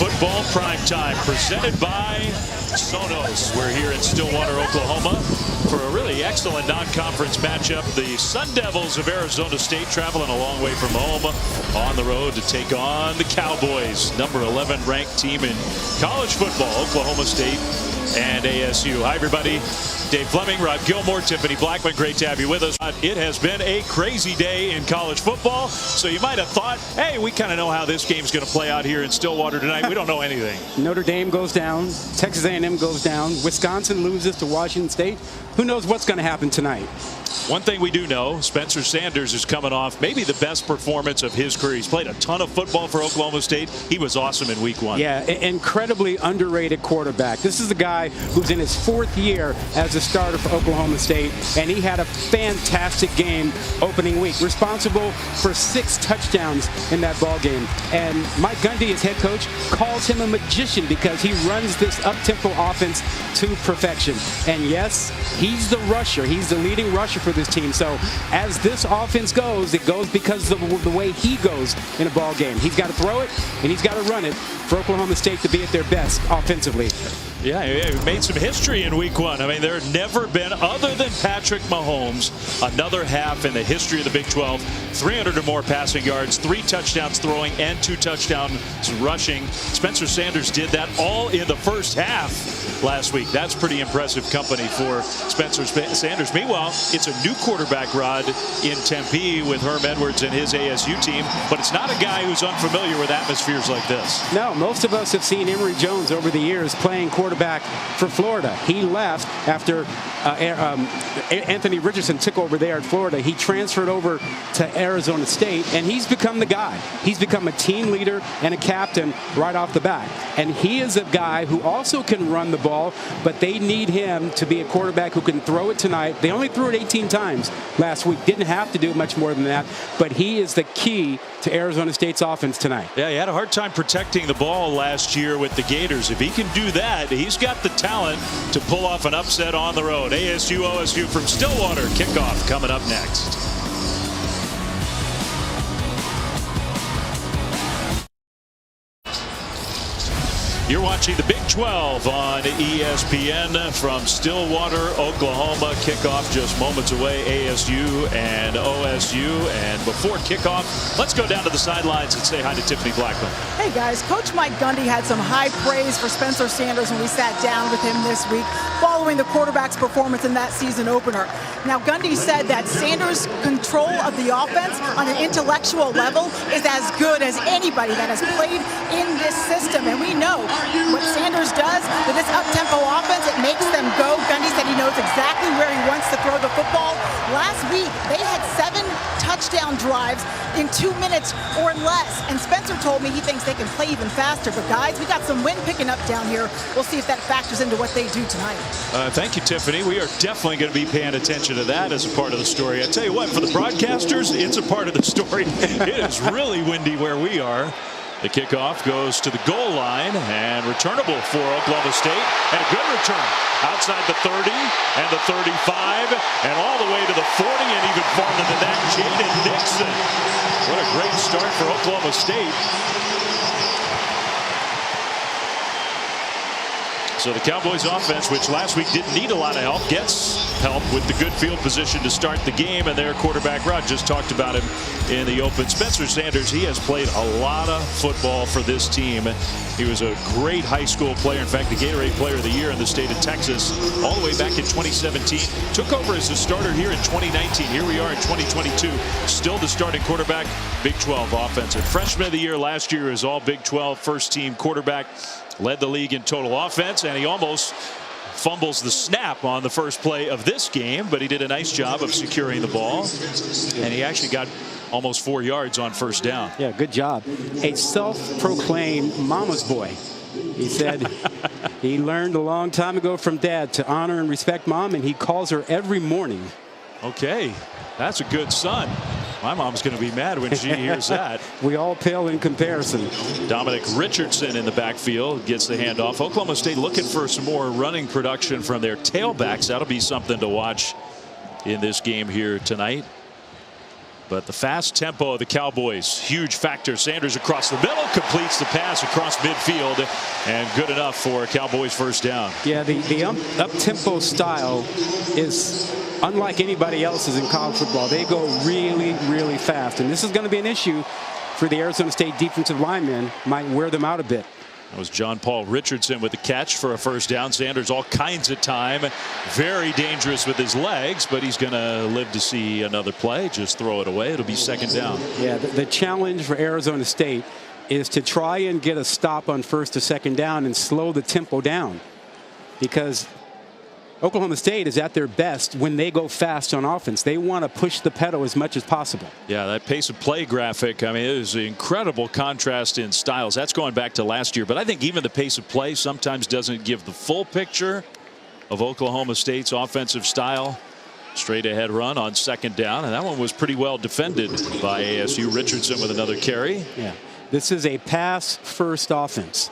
Football Primetime, presented by Sonos. We're here in Stillwater, Oklahoma, for a really excellent non-conference matchup. The Sun Devils of Arizona State traveling a long way from home on the road to take on the Cowboys, number 11 ranked team in college football, Oklahoma State and ASU. Hi, everybody. Dave Fleming, Rod Gilmore, Tiffany Blackman, great to have you with us. It has been a crazy day in college football, so you might have thought, hey, we kind of know how this game's going to play out here in Stillwater tonight. We don't know anything. Notre Dame goes down. Texas A&M goes down. Wisconsin loses to Washington State. Who knows what's going to happen tonight? One thing we do know, Spencer Sanders is coming off maybe the best performance of his career. He's played a ton of football for Oklahoma State. He was awesome in week one. Yeah, incredibly underrated quarterback. This is a guy who's in his fourth year as a starter for Oklahoma State, and he had a fantastic game opening week, responsible for 6 touchdowns in that ball game. And Mike Gundy, his head coach, calls him a magician because he runs this up-tempo offense to perfection. And yes, he's the rusher. He's the leading rusher for this team. So as this offense goes, it goes because of the way he goes in a ball game. He's got to throw it and he's got to run it for Oklahoma State to be at their best offensively. Yeah, he made some history in week one. I mean, there had never been, other than Patrick Mahomes, another half in the history of the Big 12. 300 or more passing yards, 3 touchdowns throwing, and 2 touchdowns rushing. Spencer Sanders did that all in the first half last week. That's pretty impressive company for Spencer Sanders. Meanwhile, it's a new quarterback, Rod, in Tempe with Herm Edwards and his ASU team, but it's not a guy who's unfamiliar with atmospheres like this. No, most of us have seen Emory Jones over the years playing quarterback for Florida. He left after Anthony Richardson took over there at Florida. He transferred over to Arizona State, and he's become the guy. He's become a team leader and a captain right off the bat. And he is a guy who also can run the ball, but they need him to be a quarterback who can throw it tonight. They only threw it 18 times last week. Didn't have to do much more than that, but he is the key to Arizona State's offense tonight. Yeah, he had a hard time protecting the ball last year with the Gators. If he can do that, he's got the talent to pull off an upset on the road. ASU, OSU from Stillwater. Kickoff coming up next. You're watching the Big 12 on ESPN from Stillwater, Oklahoma. Kickoff just moments away, ASU and OSU. And before kickoff, let's go down to the sidelines and say hi to Tiffany Blackman. Hey guys, Coach Mike Gundy had some high praise for Spencer Sanders when we sat down with him this week following the quarterback's performance in that season opener. Now Gundy said that Sanders' control of the offense on an intellectual level is as good as anybody that has played in this system. And we know what Sanders does with this up-tempo offense, it makes them go. Gundy said he knows exactly where he wants to throw the football. Last week, they had 7 touchdown drives in 2 minutes or less. And Spencer told me he thinks they can play even faster. But guys, we got some wind picking up down here. We'll see if that factors into what they do tonight. Thank you, Tiffany. We are definitely going to be paying attention to that as a part of the story. I tell you what, for the broadcasters, it's a part of the story. It is really windy where we are. The kickoff goes to the goal line and returnable for Oklahoma State. And a good return outside the 30 and the 35 and all the way to the 40 and even farther than that. Jaden Nixon. What a great start for Oklahoma State. So the Cowboys offense, which last week didn't need a lot of help, gets help with the good field position to start the game. And their quarterback, Rod, just talked about him in the open. Spencer Sanders, he has played a lot of football for this team. He was a great high school player. In fact, the Gatorade Player of the Year in the state of Texas all the way back in 2017. Took over as a starter here in 2019. Here we are in 2022. Still the starting quarterback, Big 12 offensive. Freshman of the year last year is all Big 12 first team quarterback. Led the league in total offense, and he almost fumbles the snap on the first play of this game, but he did a nice job of securing the ball, and he actually got almost 4 yards on first down. Yeah, good job. A self-proclaimed mama's boy. He said he learned a long time ago from dad to honor and respect mom, and he calls her every morning. Okay, that's a good son. My mom's going to be mad when she hears that. We all pale in comparison. Dominic Richardson in the backfield gets the handoff. Oklahoma State looking for some more running production from their tailbacks. That'll be something to watch in this game here tonight. But the fast tempo of the Cowboys, huge factor. Sanders across the middle, completes the pass across midfield, and good enough for a Cowboys first down. Yeah, the up-tempo style is unlike anybody else's in college football. They go really, really fast, and this is going to be an issue for the Arizona State defensive linemen. Might wear them out a bit. That was John Paul Richardson with the catch for a first down. Sanders all kinds of time. Very dangerous with his legs, but he's going to live to see another play. Just throw it away. It'll be second down. Yeah, the challenge for Arizona State is to try and get a stop on first to second down and slow the tempo down, because Oklahoma State is at their best when they go fast on offense. They want to push the pedal as much as possible. Yeah, that pace of play graphic, I mean, it is an incredible contrast in styles. That's going back to last year. But I think even the pace of play sometimes doesn't give the full picture of Oklahoma State's offensive style. Straight ahead run on second down, and that one was pretty well defended by ASU. Richardson with another carry. Yeah, this is a pass-first offense.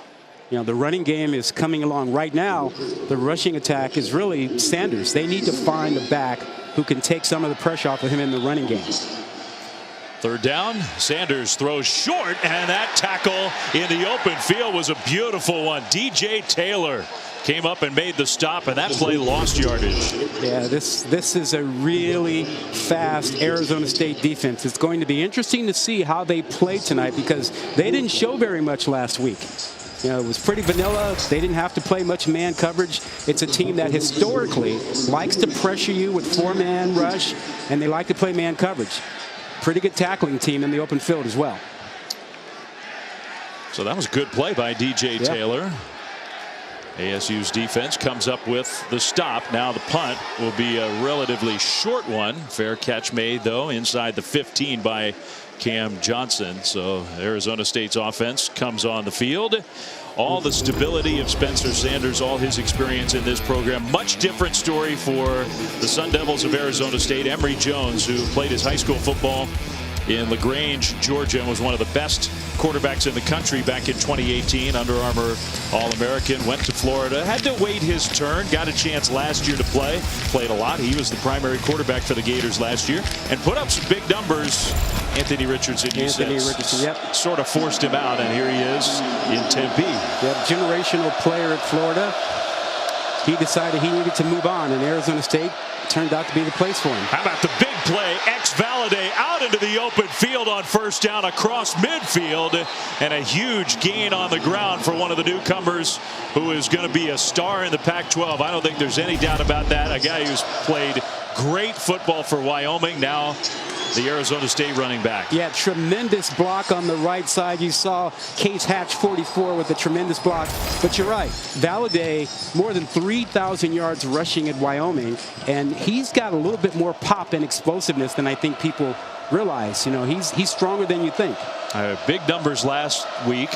You know, the running game is coming along right now. The rushing attack is really Sanders. They need to find a back who can take some of the pressure off of him in the running game. Third down, Sanders throws short, and that tackle in the open field was a beautiful one. DJ Taylor came up and made the stop, and that play lost yardage. Yeah, this is a really fast Arizona State defense. It's going to be interesting to see how they play tonight, because they didn't show very much last week. You know, it was pretty vanilla. They didn't have to play much man coverage. It's a team that historically likes to pressure you with four-man rush, and they like to play man coverage. Pretty good tackling team in the open field as well. So that was a good play by DJ Taylor. ASU's defense comes up with the stop. Now the punt will be a relatively short one. Fair catch made, though, inside the 15 by Cam Johnson. So Arizona State's offense comes on the field. All the stability of Spencer Sanders, all his experience in this program. Much different story for the Sun Devils of Arizona State. Emory Jones, who played his high school football in LaGrange, Georgia, and was one of the best quarterbacks in the country back in 2018. Under Armour All-American, went to Florida, had to wait his turn, got a chance last year to play, played a lot. He was the primary quarterback for the Gators last year and put up some big numbers. Anthony Richardson, yep, sort of forced him out, and here he is in Tempe. Yep, generational player at Florida. He decided he needed to move on, and Arizona State turned out to be the place for him. How about the big play? Valade out into the open field on first down across midfield, and a huge gain on the ground for one of the newcomers who is going to be a star in the Pac-12. I don't think there's any doubt about that. A guy who's played great football for Wyoming, now the Arizona State running back. Yeah, tremendous block on the right side. You saw Case Hatch 44 with a tremendous block. But you're right, Valade, more than 3,000 yards rushing at Wyoming, and he's got a little bit more pop and explosiveness than I think people realize. You know, he's stronger than you think. Big numbers last week.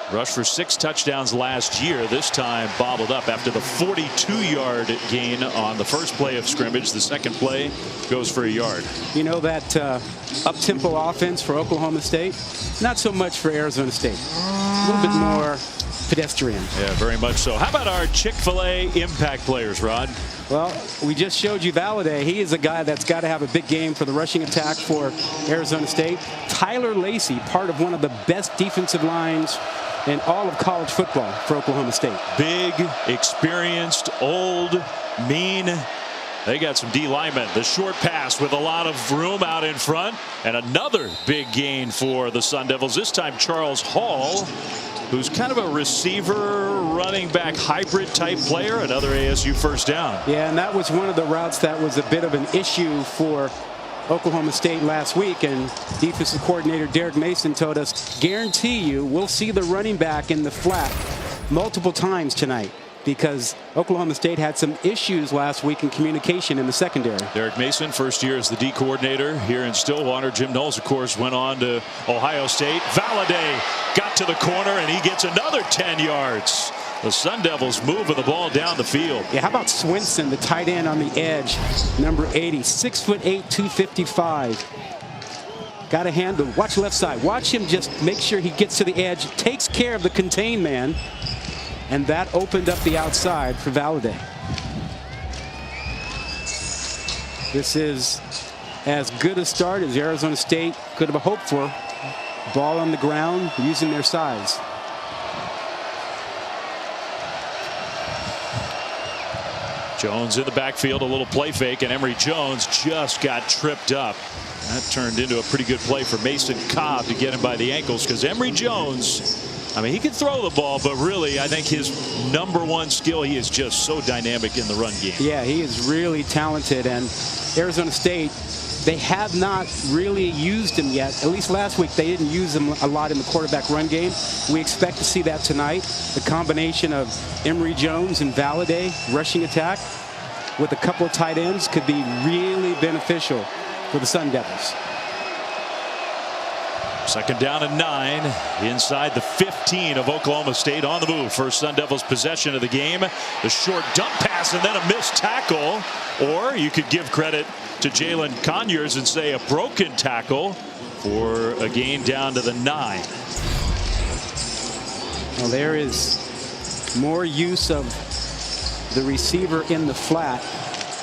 Rushed for 6 touchdowns last year. This time bobbled up after the 42-yard gain on the first play of scrimmage. The second play goes for a yard. You know, that up-tempo offense for Oklahoma State, not so much for Arizona State. A little bit more pedestrian. Yeah, very much so. How about our Chick-fil-A impact players, Rod? Well, we just showed you Valade. He is a guy that's got to have a big game for the rushing attack for Arizona State. Tyler Lacey, part of one of the best defensive lines in all of college football for Oklahoma State. Big, experienced, old, mean. They got some D linemen. The short pass with a lot of room out in front, and another big gain for the Sun Devils. This time Charles Hall, who's kind of a receiver, running back hybrid type player. Another ASU first down. Yeah, and that was one of the routes that was a bit of an issue for Oklahoma State last week, and defensive coordinator Derek Mason told us, guarantee you we'll see the running back in the flat multiple times tonight, because Oklahoma State had some issues last week in communication in the secondary. Derek Mason, first year as the D coordinator here in Stillwater. Jim Knowles, of course, went on to Ohio State. Valade got to the corner, and he gets another 10 yards. The Sun Devils moving the ball down the field. Yeah, how about Swinson, the tight end on the edge, number 80, 6'8", 255. Got a handle. Watch left side. Watch him just make sure he gets to the edge, takes care of the contained man, and that opened up the outside for Valade. This is as good a start as Arizona State could have hoped for. Ball on the ground, using their size. Jones in the backfield, a little play fake, and Emory Jones just got tripped up. That turned into a pretty good play for Mason Cobb to get him by the ankles, because Emory Jones, I mean, he can throw the ball, but really, I think his #1 skill, he is just so dynamic in the run game. Yeah, he is really talented, and Arizona State, they have not really used him yet. At least last week, they didn't use him a lot in the quarterback run game. We expect to see that tonight. The combination of Emory Jones and Valladay rushing attack with a couple of tight ends could be really beneficial for the Sun Devils. 2nd down and 9 inside the 15 of Oklahoma State. On the move. First Sun Devils possession of the game. The short dump pass and then a missed tackle. Or you could give credit to Jalen Conyers and say a broken tackle for a gain down to the 9. Well, there is more use of the receiver in the flat.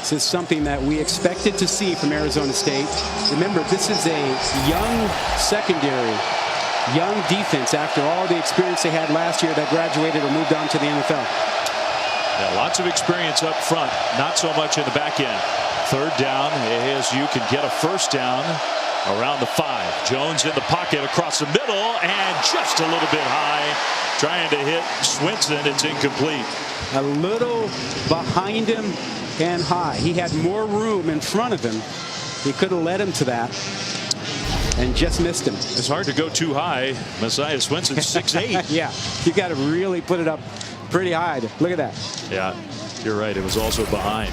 This is something that we expected to see from Arizona State. Remember, this is a young secondary, young defense after all the experience they had last year that graduated or moved on to the NFL. Yeah, lots of experience up front, not so much in the back end. 3rd down, ASU can get a 1st down around the 5. Jones in the pocket across the middle and just a little bit high, trying to hit Swinson. It's incomplete. A little behind him and high. He had more room in front of him. He could have led him to that and just missed him. It's hard to go too high. Messiah Swinson 6'8". Yeah, you got to really put it up pretty high. Look at that. Yeah, you're right. It was also behind.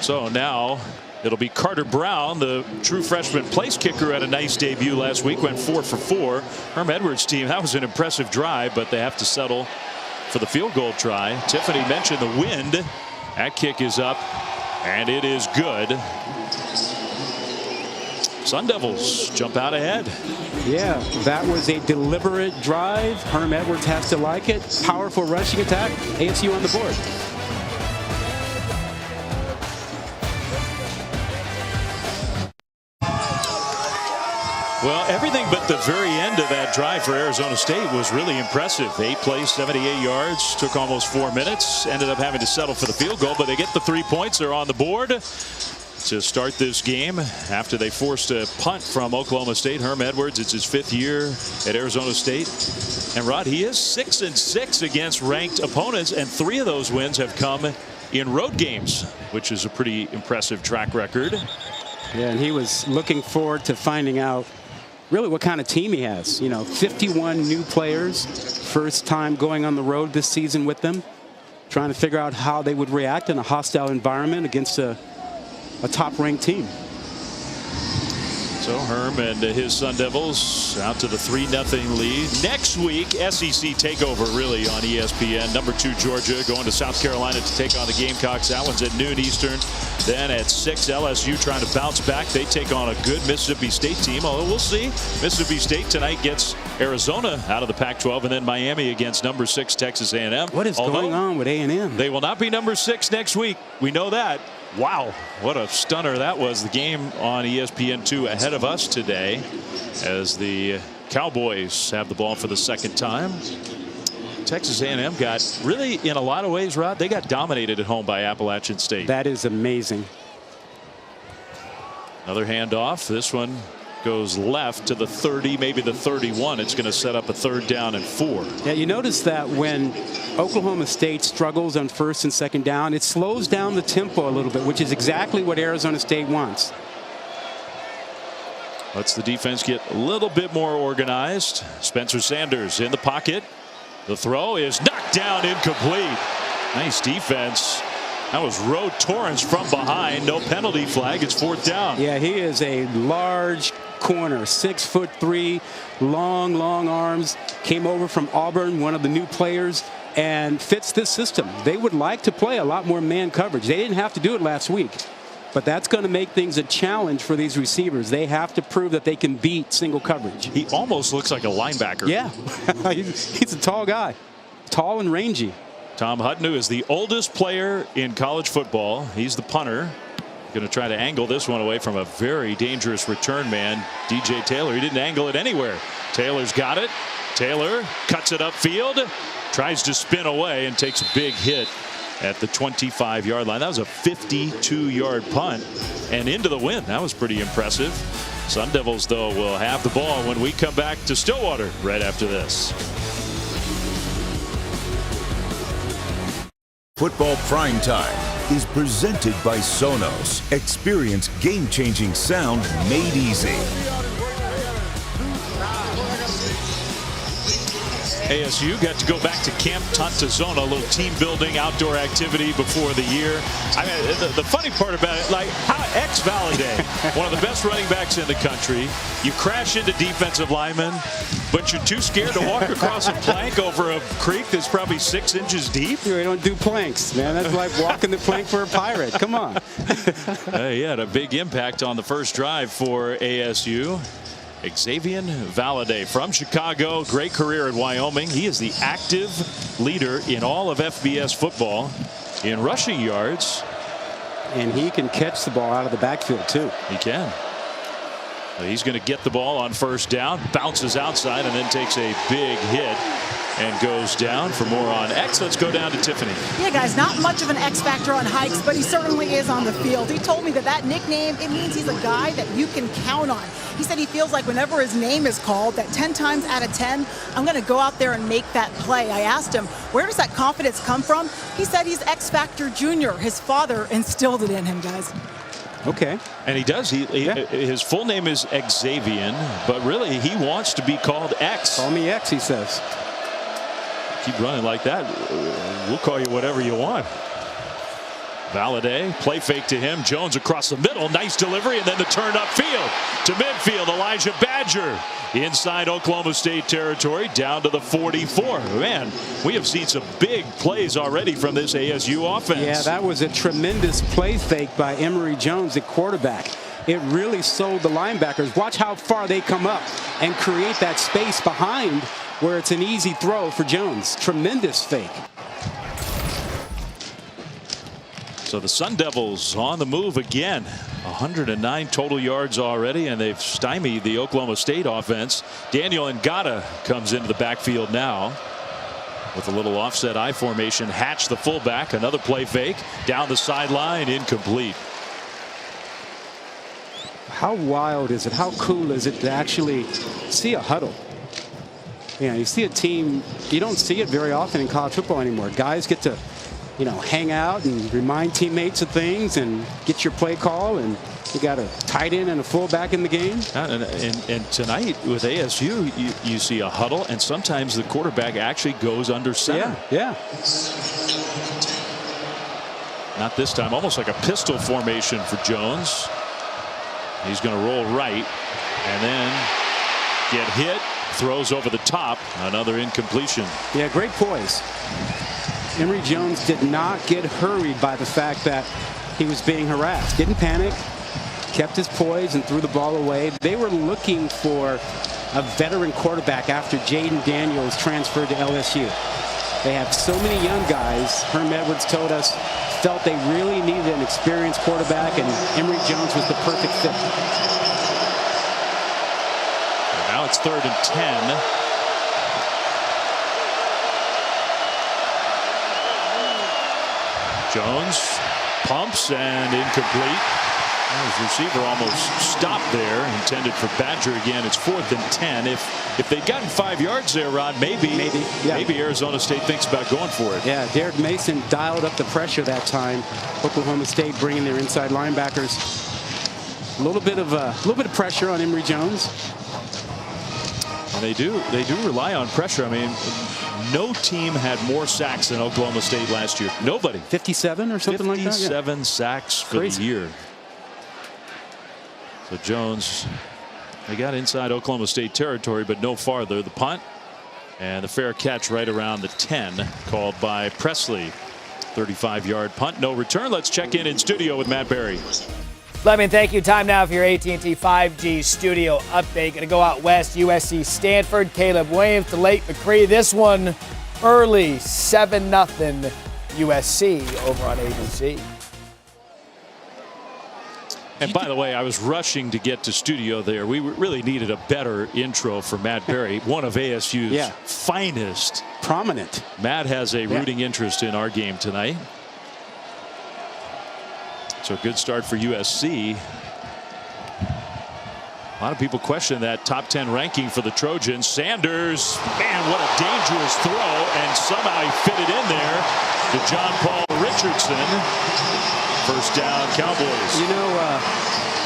So now it'll be Carter Brown, the true freshman place kicker, had a nice debut last week, went 4 for 4. Herm Edwards' team, that was an impressive drive, but they have to settle for the field goal try. Tiffany mentioned the wind. That kick is up, and it is good. Sun Devils jump out ahead. Yeah, that was a deliberate drive. Herm Edwards has to like it. Powerful rushing attack. ASU on the board. Well, everything but the very end of that drive for Arizona State was really impressive. 8 plays, 78 yards, took almost 4 minutes, ended up having to settle for the field goal, but they get the 3 points. They're on the board to start this game after they forced a punt from Oklahoma State. Herm Edwards, it's his 5th year at Arizona State. And Rod, he is 6-6 against ranked opponents, and 3 of those wins have come in road games, which is a pretty impressive track record. Yeah, and he was looking forward to finding out really what kind of team he has. You know, 51 new players, first time going on the road this season with them, trying to figure out how they would react in a hostile environment against a top-ranked team. So Herm and his Sun Devils out to the 3-0 lead. Next week, SEC takeover really on ESPN. #2 Georgia going to South Carolina to take on the Gamecocks. That one's at noon Eastern. Then at 6, LSU trying to bounce back. They take on a good Mississippi State team. Although we'll see. Mississippi State tonight gets Arizona out of the Pac-12, and then Miami against #6 Texas A&M. What is going on with A&M? They will not be #6 next week. We know that. Wow, what a stunner that was. The game on ESPN2 ahead of us today as the Cowboys have the ball for the 2nd time. Texas A&M got really, in a lot of ways, Rod, they got dominated at home by Appalachian State. That is amazing. Another handoff. This one goes left to the 30, maybe the 31. It's going to set up a 3rd down and 4. Yeah, you notice that when Oklahoma State struggles on 1st and 2nd down, it slows down the tempo a little bit, which is exactly what Arizona State wants. Lets the defense get a little bit more organized. Spencer Sanders in the pocket. The throw is knocked down, incomplete. Nice defense. That was Roe Torrance from behind. No penalty flag. It's 4th down. Yeah, he is a large corner, 6'3", long arms. Came over from Auburn, one of the new players, and fits this system. They would like to play a lot more man coverage. They didn't have to do it last week, but that's going to make things a challenge for these receivers. They have to prove that they can beat single coverage. He almost looks like a linebacker. Yeah, he's a tall guy, tall and rangy. Tom Hutton, who is the oldest player in college football. He's the punter. going to try to angle this one away from a very dangerous return man, DJ Taylor. He didn't angle it anywhere. Taylor's got it. Taylor cuts it upfield, tries to spin away, and takes a big hit at the 25-yard line. That was a 52-yard punt and into the wind. That was pretty impressive. Sun Devils, though, will have the ball when we come back to Stillwater right after this. Football Prime Time is presented by Sonos. Experience game-changing sound made easy. ASU got to go back to Camp Tontozona, a little team-building outdoor activity before the year. I mean, the funny part about it, like, ex-Valladay, one of the best running backs in the country, you crash into defensive linemen, but you're too scared to walk across a plank over a creek that's probably 6 inches deep? We don't do planks, man. That's like walking the plank for a pirate. Come on. He had a big impact on the first drive for ASU. Xavier Valladay from Chicago, great career at Wyoming. He is the active leader in all of FBS football in rushing yards. And he can catch the ball out of the backfield, too. He can. He's going to get the ball on first down, bounces outside, and then takes a big hit and goes down. For more on X, let's go down to Tiffany. Yeah, guys, not much of an X factor on hikes, but he certainly is on the field. He told me that nickname, it means he's a guy that you can count on. He said he feels like whenever his name is called, that 10 times out of 10, I'm going to go out there and make that play. I asked him, where does that confidence come from? He said he's X Factor Junior. His father instilled it in him, guys. Okay. And he does. His full name is Xavier, but really he wants to be called X. Call me X, he says. Keep running like that, we'll call you whatever you want. Valladay, play fake to him. Jones across the middle. Nice delivery, and then the turn upfield to midfield. Elijah Badger inside Oklahoma State territory, down to the 44. Man, we have seen some big plays already from this ASU offense. Yeah, that was a tremendous play fake by Emory Jones, the quarterback. It really sold the linebackers. Watch how far they come up and create that space behind where it's an easy throw for Jones. Tremendous fake. So the Sun Devils on the move again. 109 total yards already, and they've stymied the Oklahoma State offense. Daniel Ngata comes into the backfield now with a little offset I formation. Hatch, the fullback, another play fake down the sideline, incomplete. How wild is it? How cool is it to actually see a huddle? You know, you see a team, you don't see it very often in college football anymore. Guys get to, hang out and remind teammates of things and get your play call, and you got a tight end and a fullback in the game. And tonight with ASU, you see a huddle, and sometimes the quarterback actually goes under center. Yeah. Not this time, almost like a pistol formation for Jones. He's going to roll right and then get hit, throws over the top, another incompletion. Yeah, great poise. Emory Jones did not get hurried by the fact that he was being harassed. Didn't panic, kept his poise and threw the ball away. They were looking for a veteran quarterback after Jaden Daniels transferred to LSU. They have so many young guys. Herm Edwards told us, felt they really needed an experienced quarterback, and Emory Jones was the perfect fit. And now it's 3rd and 10. Jones pumps and incomplete. His receiver almost stopped there, intended for Badger again. It's 4th and 10. If they'd gotten 5 yards there, Rod, maybe Arizona State thinks about going for it. Yeah, Derek Mason dialed up the pressure that time. Oklahoma State bringing their inside linebackers. A little bit of pressure on Emory Jones. And they do rely on pressure. I mean, no team had more sacks than Oklahoma State last year. Nobody. 57 or something like that. 57 sacks for the year. So Jones, they got inside Oklahoma State territory, but no farther. The punt and the fair catch right around the 10, called by Presley. 35-yard punt, no return. Let's check in studio with Matt Berry. Lemon, thank you. Time now for your AT&T 5G studio update. Going to go out west, USC Stanford. Caleb Williams to late McCree. This one early, 7-0 USC over on ABC. And by the way, I was rushing to get to studio there. We really needed a better intro for Matt Berry, one of ASU's finest. Prominent. Matt has a rooting interest in our game tonight. So a good start for USC. A lot of people question that top 10 ranking for the Trojans. Sanders, man, what a dangerous throw, and somehow he fit it in there to John Paul Richardson. First down, Cowboys. You know,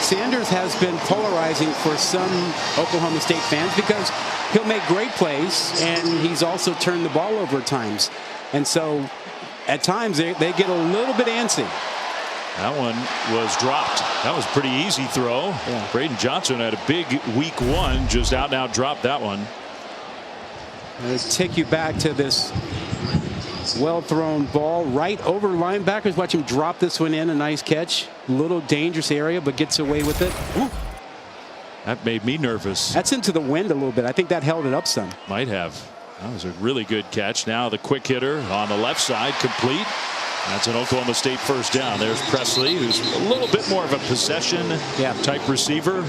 Sanders has been polarizing for some Oklahoma State fans because he'll make great plays, and he's also turned the ball over at times. And so at times they get a little bit antsy. That one was dropped. That was a pretty easy throw. Braden Johnson had a big week one, just out and out dropped that one. Let's take you back to this well-thrown ball right over linebackers. Watch him drop this one in. A nice catch. Little dangerous area, but gets away with it. Ooh. That made me nervous. That's into the wind a little bit. I think that held it up some. Might have. That was a really good catch. Now the quick hitter on the left side, complete. That's an Oklahoma State first down. There's Presley, who's a little bit more of a possession type receiver.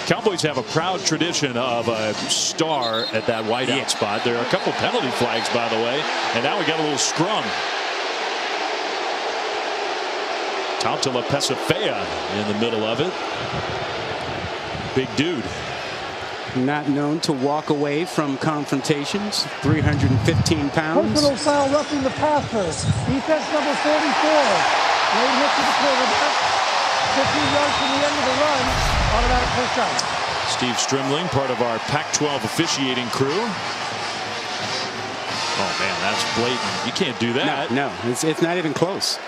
Cowboys have a proud tradition of a star at that wideout spot. There are a couple penalty flags, by the way, and now we got a little scrum. Tautala Pesafea in the middle of it. Big dude. Not known to walk away from confrontations. 315 pounds. Personal foul roughing the passer. Defense number 44. Late hit to the quarterback. 15 yards from the end of the run. Automatic first down. Steve Strimling, part of our Pac-12 officiating crew. Oh man, that's blatant. You can't do that. No, it's not even close.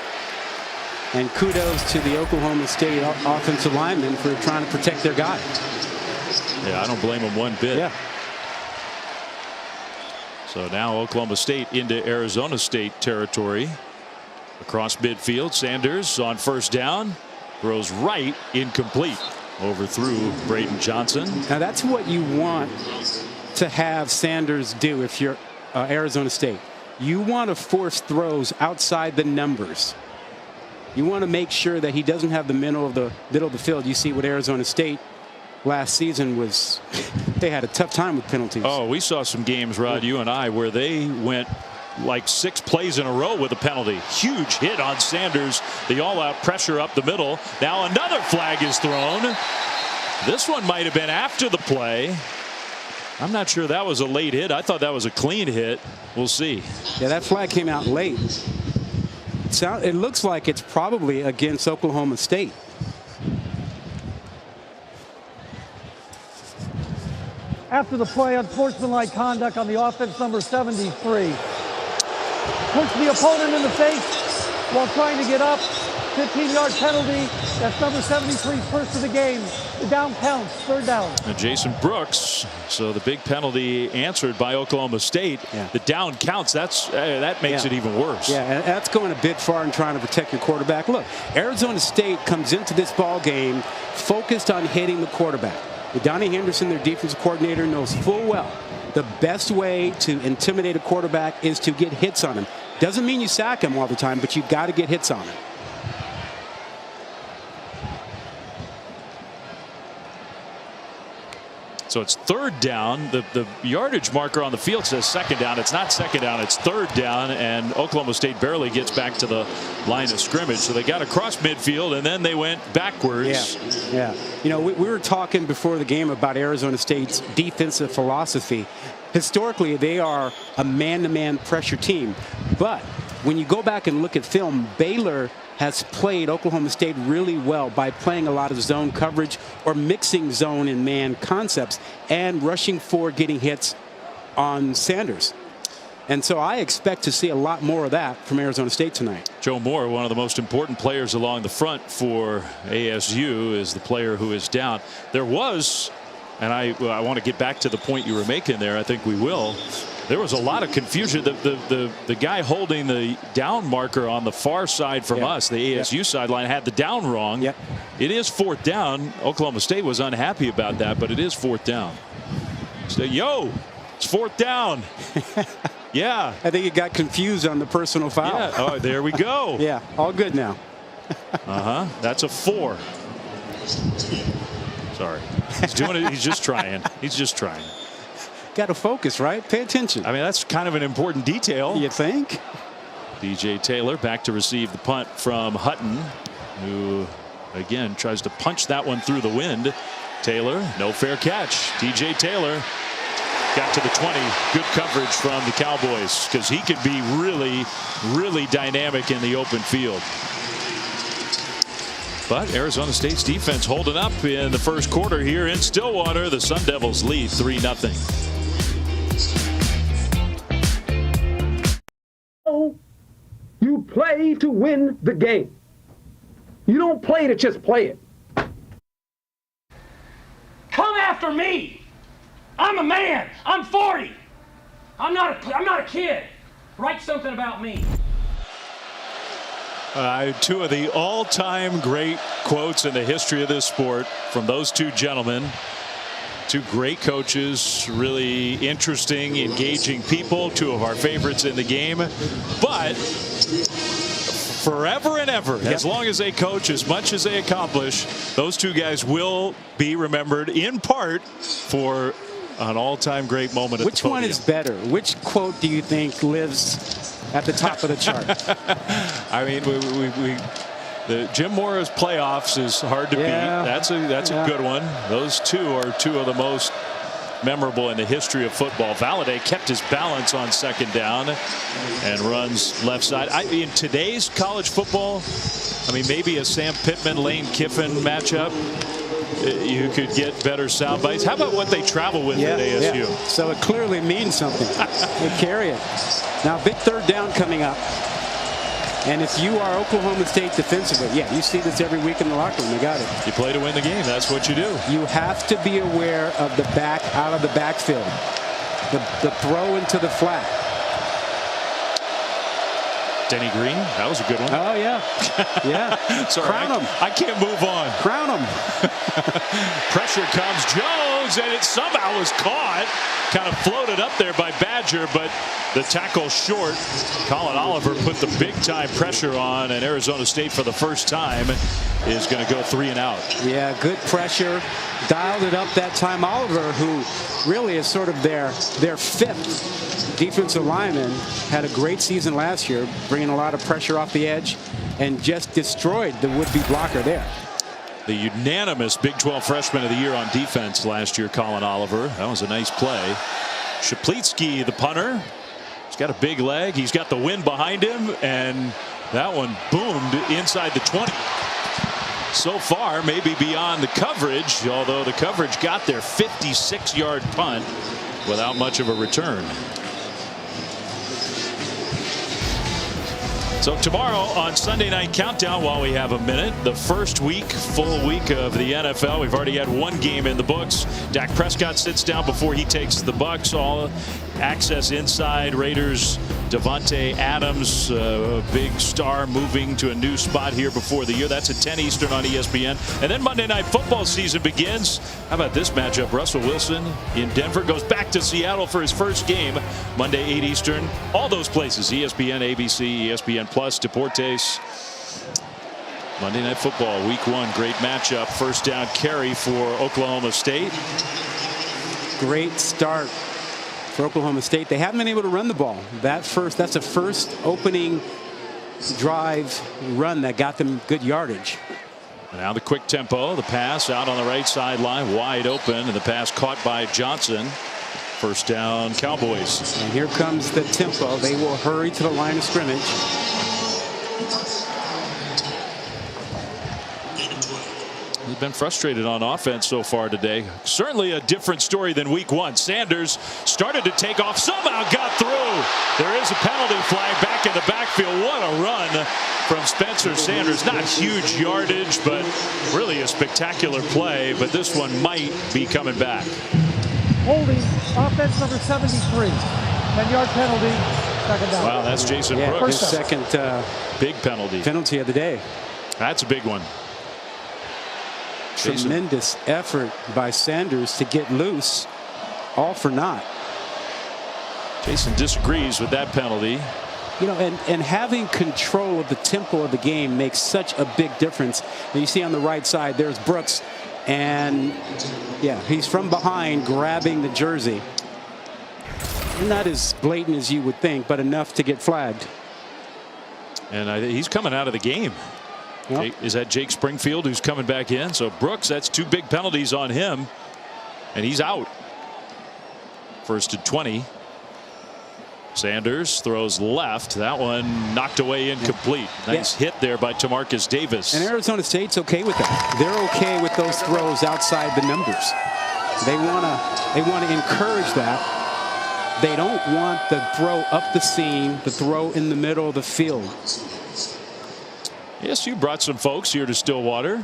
And kudos to the Oklahoma State offensive linemen for trying to protect their guy. Yeah, I don't blame him one bit. Yeah. So now Oklahoma State into Arizona State territory. Across midfield, Sanders on first down. Throws right, incomplete. Overthrew Braden Johnson. Now that's what you want to have Sanders do if you're Arizona State. You want to force throws outside the numbers. You want to make sure that he doesn't have the middle of the field. You see what Arizona State last season was. They had a tough time with penalties. Oh, we saw some games, Rod, you and I, where they went like 6 plays in a row with a penalty. Huge hit on Sanders. The all-out pressure up the middle. Now another flag is thrown. This one might have been after the play. I'm not sure that was a late hit. I thought that was a clean hit. We'll see. Yeah, that flag came out late. It looks like it's probably against Oklahoma State. After the play, unsportsmanlike conduct on the offense number 73. Push the opponent in the face while trying to get up. 15-yard penalty. That's number 73's first of the game. The down counts. Third down. And Jason Brooks. So the big penalty answered by Oklahoma State. The down counts. That makes it even worse. Yeah, that's going a bit far in trying to protect your quarterback. Look, Arizona State comes into this ball game focused on hitting the quarterback. Donnie Henderson, their defensive coordinator, knows full well the best way to intimidate a quarterback is to get hits on him. Doesn't mean you sack him all the time, but you've got to get hits on him. So it's third down. The yardage marker on the field says second down. It's not second down. It's third down, and Oklahoma State barely gets back to the line of scrimmage. So they got across midfield, and then they went backwards. Yeah. You know, we were talking before the game about Arizona State's defensive philosophy. Historically, they are a man-to-man pressure team. But when you go back and look at film, Baylor has played Oklahoma State really well by playing a lot of zone coverage or mixing zone and man concepts and rushing for getting hits on Sanders. And so I expect to see a lot more of that from Arizona State tonight. Joe Moore, one of the most important players along the front for ASU, is the player who is down. There was, and I want to get back to the point you were making there. I think we will. There was a lot of confusion. The guy holding the down marker on the far side from us, the ASU sideline, had the down wrong. It is fourth down. Oklahoma State was unhappy about that, but it is fourth down. So, it's fourth down. Yeah. I think it got confused on the personal foul. Yeah. Oh, there we go. Yeah, all good now. That's a 4. Sorry. He's doing it. He's just trying. He's just trying. Got to focus, right? Pay attention. I mean, that's kind of an important detail. You think? DJ Taylor back to receive the punt from Hutton, who again tries to punch that one through the wind. Taylor, no fair catch. DJ Taylor got to the 20. Good coverage from the Cowboys, because he could be really, really dynamic in the open field. But Arizona State's defense holding up in the first quarter here in Stillwater. The Sun Devils lead 3-0. You play to win the game. You don't play to just play it. Come after me. I'm a man. I'm 40. I'm not a kid. Write something about me. Two of the all-time great quotes in the history of this sport from those two gentlemen. Two great coaches, really interesting, engaging people, two of our favorites in the game. But forever and ever, as long as they coach, as much as they accomplish, those two guys will be remembered in part for an all-time great moment at the podium. Which one is better? Which quote do you think lives at the top of the chart? I mean, the Jim Mora's playoffs is hard to beat. That's a good one. Those two are two of the most memorable in the history of football. Valladay kept his balance on second down and runs left side. In today's college football, I mean, maybe a Sam Pittman, Lane Kiffin matchup, you could get better sound bites. How about what they travel with at ASU? Yeah. So it clearly means something. They carry it. Now, big third down coming up. And if you are Oklahoma State defensively, you see this every week in the locker room. They got it. You play to win the game. That's what you do. You have to be aware of the back out of the backfield. The throw into the flat. Denny Green, that was a good one. Oh, yeah. Yeah. Sorry, Crown him. I can't move on. Crown him. Pressure comes. Jones, and it somehow was caught. Kind of floated up there by Badger, but the tackle short. Colin Oliver put the big-time pressure on, and Arizona State for the first time is going to go 3 and out. Yeah, good pressure. Dialed it up that time. Oliver, who really is sort of their fifth defensive lineman, had a great season last year, bringing a lot of pressure off the edge, and just destroyed the would-be blocker there. The unanimous Big 12 Freshman of the Year on defense last year, Colin Oliver. That was a nice play. Shaplitsky, the punter. He's got a big leg. He's got the wind behind him, and that one boomed inside the 20. So far, maybe beyond the coverage, although the coverage got their 56-yard punt without much of a return. So tomorrow on Sunday Night Countdown, while we have a minute, the first full week of the NFL. We've already had one game in the books. Dak Prescott sits down before he takes the Bucs. All access inside. Raiders, Devontae Adams, a big star, moving to a new spot here before the year. That's at 10 Eastern on ESPN. And then Monday Night Football season begins. How about this matchup? Russell Wilson in Denver goes back to Seattle for his first game. Monday, 8 Eastern. All those places, ESPN, ABC, ESPN Plus, Deportes. Monday Night Football, week 1, great matchup. First down carry for Oklahoma State. Great start for Oklahoma State. They haven't been able to run the ball. That's the first opening drive run that got them good yardage. Now the quick tempo, the pass out on the right sideline, wide open, and the pass caught by Johnson. First down, Cowboys. And here comes the tempo. They will hurry to the line of scrimmage. He's been frustrated on offense so far today. Certainly a different story than week 1. Sanders started to take off, somehow got through. There is a penalty flag back in the backfield. What a run from Spencer Sanders. Not huge yardage, but really a spectacular play. But this one might be coming back. Holding, offense number 73. 10-yard penalty, second down. Wow, that's Jason Yeah, Brooks. his second big penalty. Penalty of the day. That's a big one. Tremendous effort by Sanders to get loose, all for naught. Jason disagrees with that penalty. You know, and having control of the tempo of the game makes such a big difference. And you see on the right side, there's Brooks. And, yeah, he's from behind grabbing the jersey. Not as blatant as you would think, but enough to get flagged. And he's coming out of the game. Yep. Is that Jake Springfield who's coming back in? So Brooks, that's 2 big penalties on him. And he's out. First and 20. Sanders throws left. That one knocked away incomplete. Nice hit there by Tamarcus Davis. And Arizona State's okay with that. They're okay with those throws outside the numbers. They want to encourage that. They don't want the throw up the seam, the throw in the middle of the field. Yes, you brought some folks here to Stillwater.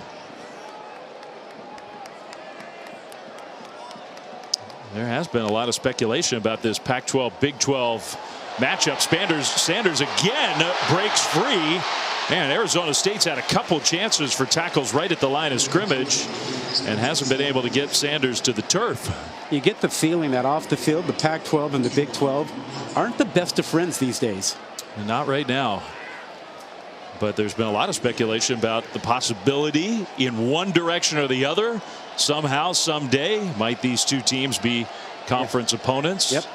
There has been a lot of speculation about this Pac-12 Big 12 matchup. Sanders again breaks free. Man, Arizona State's had a couple chances for tackles right at the line of scrimmage and hasn't been able to get Sanders to the turf. You get the feeling that off the field, the Pac-12 and the Big 12 aren't the best of friends these days. Not right now. But there's been a lot of speculation about the possibility in one direction or the other. Somehow, someday, might these two teams be conference opponents? Yep.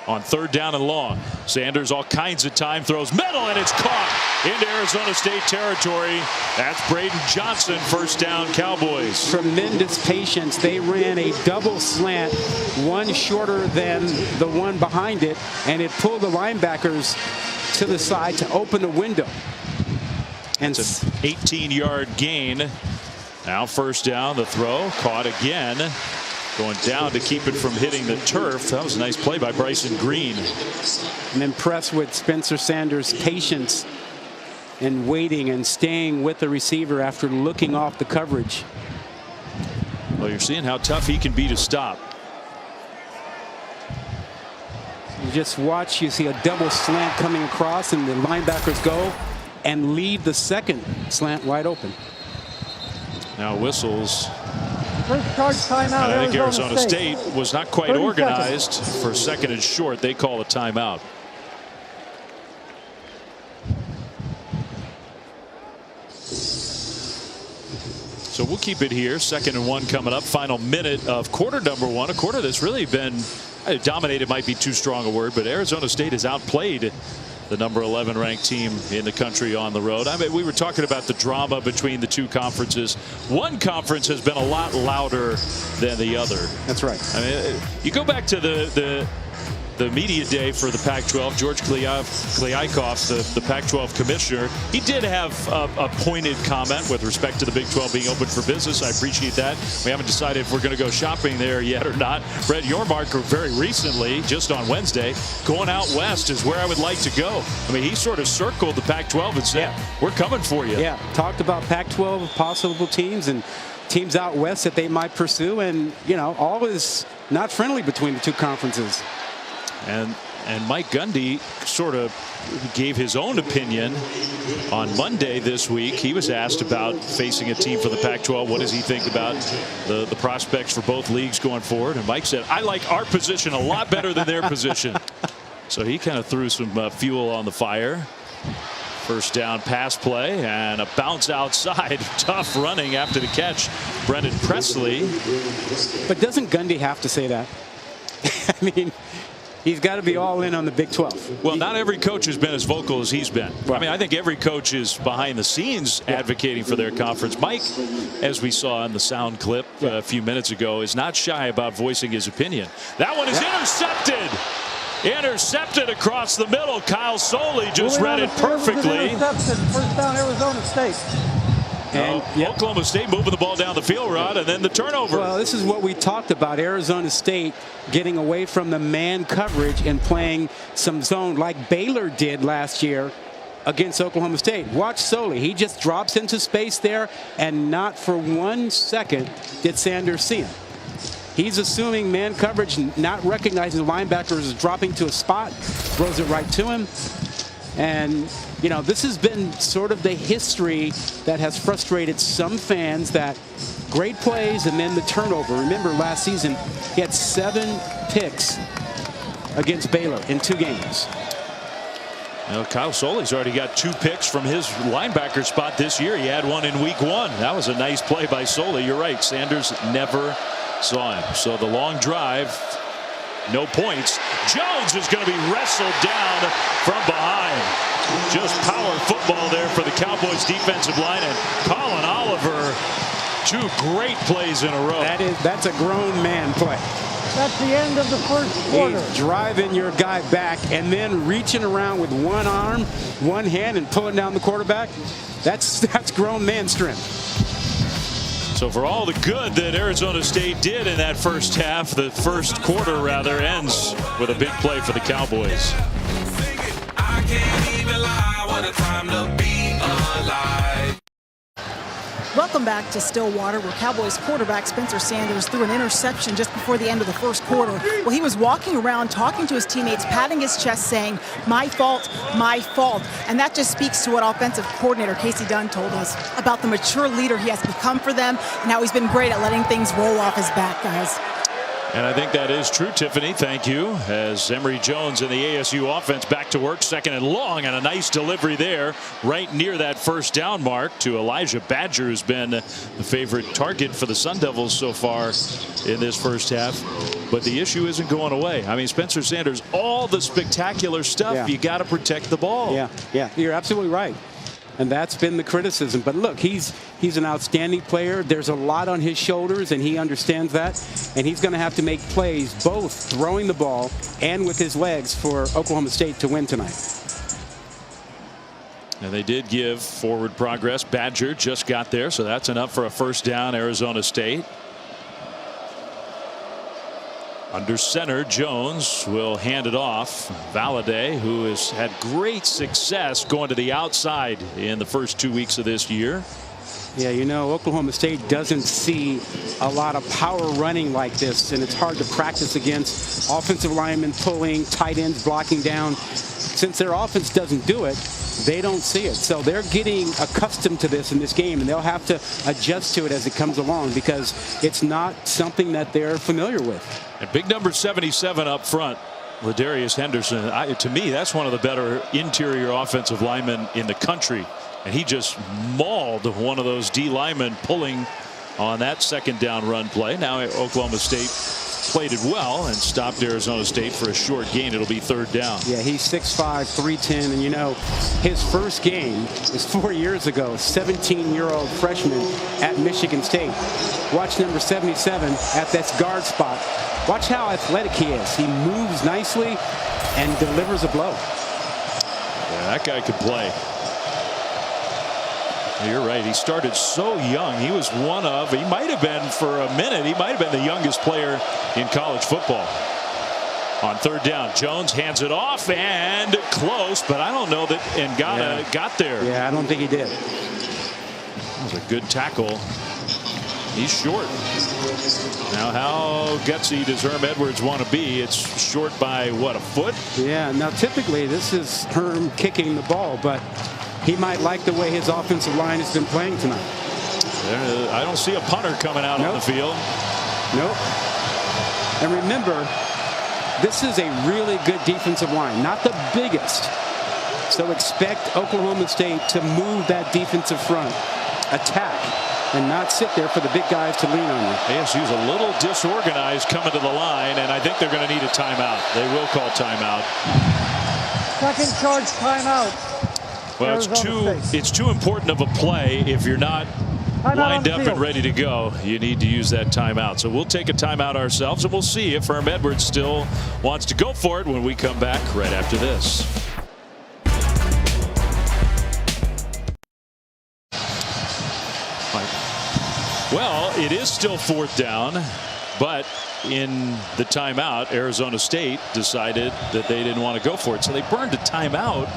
On 3rd down and long, Sanders all kinds of time, throws middle, and it's caught into Arizona State territory. That's Braden Johnson, 1st down Cowboys. Tremendous patience. They ran a double slant, one shorter than the one behind it, and it pulled the linebackers to the side to open the window. And it's an 18-yard gain. Now 1st down, the throw caught again, going down to keep it from hitting the turf. That was a nice play by Bryson Green. I'm impressed with Spencer Sanders' patience and waiting and staying with the receiver after looking off the coverage. Well, you're seeing how tough he can be to stop. You just watch, you see a double slant coming across, and the linebackers go and leave the second slant wide open. Now whistles. First charge timeout. I think Arizona State was not quite organized for 2nd and short. They call a timeout. So we'll keep it here. 2nd and 1 coming up. Final minute of quarter number 1. A quarter that's really been dominated, might be too strong a word, but Arizona State has outplayed the number 11 ranked team in the country on the road. I mean, we were talking about the drama between the two conferences. One conference has been a lot louder than the other. That's right. I mean, you go back to the media day for the Pac-12. George Kliavkoff, the Pac-12 commissioner, he did have a pointed comment with respect to the Big 12 being open for business. I appreciate that. We haven't decided if we're going to go shopping there yet or not. Brett Yormark very recently, just on Wednesday, going out west is where I would like to go. I mean, he sort of circled the Pac-12 and said, we're coming for you. Yeah, talked about Pac-12 possible teams and teams out west that they might pursue, and, you know, all is not friendly between the two conferences. And Mike Gundy sort of gave his own opinion on Monday this week. He was asked about facing a team for the Pac-12. What does he think about the prospects for both leagues going forward? And Mike said, I like our position a lot better than their position. So he kind of threw some fuel on the fire. 1st down pass play and a bounce outside. Tough running after the catch. Brendan Presley. But doesn't Gundy have to say that? I mean, he's got to be all in on the Big 12. Well, not every coach has been as vocal as he's been. I mean, I think every coach is behind the scenes advocating for their conference. Mike, as we saw in the sound clip a few minutes ago, is not shy about voicing his opinion. That one is intercepted. Intercepted across the middle. Kyle Soley just read it perfectly. Interception. 1st down, Arizona State. And Oklahoma State moving the ball down the field, Rod, and then the turnover. Well, this is what we talked about. Arizona State getting away from the man coverage and playing some zone like Baylor did last year against Oklahoma State. Watch Soley. He just drops into space there, and not for 1 second did Sanders see him. He's assuming man coverage, not recognizing the linebacker is dropping to a spot, throws it right to him. And, you know, this has been sort of the history that has frustrated some fans, that great plays and then the turnover. Remember last season, he had 7 picks against Baylor in 2 games. Well, Kyle Soley's already got 2 picks from his linebacker spot this year. He had one in week 1. That was a nice play by Soley. You're right. Sanders never saw him. So the long drive, no points. Jones is going to be wrestled down from behind. Just power football there for the Cowboys defensive line, and Colin Oliver, 2 great plays in a row. That's a grown man play. That's the end of the first quarter. He's driving your guy back and then reaching around with one arm, one hand, and pulling down the quarterback. That's grown man strength. So for all the good that Arizona State did in that first half, the first quarter rather, ends with a big play for the Cowboys. I can't even lie, what a time to be alive. Welcome back to Stillwater, where Cowboys quarterback Spencer Sanders threw an interception just before the end of the first quarter. Well, he was walking around talking to his teammates, patting his chest, saying, "My fault, my fault." And that just speaks to what offensive coordinator Casey Dunn told us about the mature leader he has become for them and how he's been great at letting things roll off his back, guys. And I think that is true, Tiffany. Thank you. As Emory Jones and the ASU offense back to work, 2nd and long, and a nice delivery there right near that first down mark to Elijah Badger, who's been the favorite target for the Sun Devils so far in this first half. But the issue isn't going away. I mean, Spencer Sanders, all the spectacular stuff, you got to protect the ball. Yeah, you're absolutely right. And that's been the criticism. But look, he's an outstanding player. There's a lot on his shoulders, and he understands that. And he's going to have to make plays, both throwing the ball and with his legs, for Oklahoma State to win tonight. And they did give forward progress. Badger just got there, so that's enough for a first down, Arizona State. Under center, Jones will hand it off. Valladay, who has had great success going to the outside in the first 2 weeks of this year. Yeah, you know, Oklahoma State doesn't see a lot of power running like this, and it's hard to practice against offensive linemen pulling, tight ends blocking down. Since their offense doesn't do it, they don't see it. So they're getting accustomed to this in this game, and they'll have to adjust to it as it comes along, because it's not something that they're familiar with. And big number 77 up front, Ladarius Henderson. To me, that's one of the better interior offensive linemen in the country. And he just mauled one of those D linemen pulling on that 2nd down run play. Now Oklahoma State played it well and stopped Arizona State for a short gain. It'll be 3rd down. Yeah, he's 6'5", 310, and you know, his first game was 4 years ago. 17-year-old freshman at Michigan State. Watch number 77 at this guard spot. Watch how athletic he is. He moves nicely and delivers a blow. Yeah, that guy could play. You're right. He started so young. He was one of, he might have been for a minute, he might have been the youngest player in college football. On 3rd down, Jones hands it off, and close, but I don't know that Ngata got there. Yeah, I don't think he did. That was a good tackle. He's short. Now, how gutsy does Herm Edwards want to be? It's short by, what, a foot? Yeah, now typically this is Herm kicking the ball, but he might like the way his offensive line has been playing tonight. I don't see a punter coming out on the field. Nope. And remember, this is a really good defensive line, not the biggest. So expect Oklahoma State to move that defensive front, attack, and not sit there for the big guys to lean on you. ASU's a little disorganized coming to the line, and I think they're going to need a timeout. They will call timeout. Second charge timeout. Well, it's too important of a play if you're not lined up and ready to go. You need to use that timeout. So we'll take a timeout ourselves, and we'll see if Herm Edwards still wants to go for it when we come back right after this. Well, it is still 4th down, but in the timeout, Arizona State decided that they didn't want to go for it. So they burned a timeout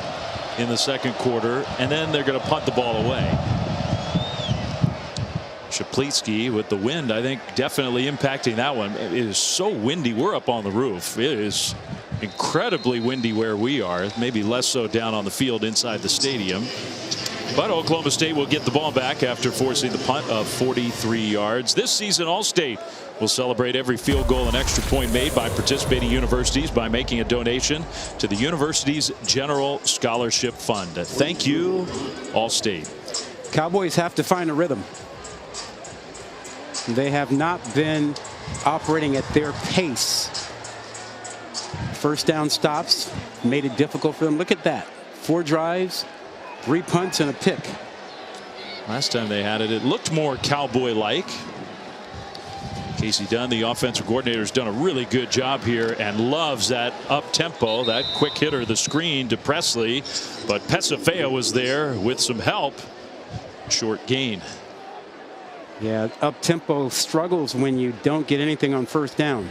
in the 2nd quarter, and then they're going to punt the ball away. Shaplitsky with the wind, I think, definitely impacting that one. It is so windy. We're up on the roof. It is incredibly windy where we are. Maybe less so down on the field inside the stadium. But Oklahoma State will get the ball back after forcing the punt of 43 yards. This season, All-State will celebrate every field goal and extra point made by participating universities by making a donation to the university's General Scholarship Fund. Thank you, All-State. Cowboys have to find a rhythm. They have not been operating at their pace. First down stops made it difficult for them. Look at that. 4 drives, 3 punts, and a pick. Last time they had it, it looked more Cowboy-like. Casey Dunn, the offensive coordinator, has done a really good job here and loves that up-tempo, that quick hitter, the screen to Presley. But Pesafea was there with some help. Short gain. Yeah, up-tempo struggles when you don't get anything on first down.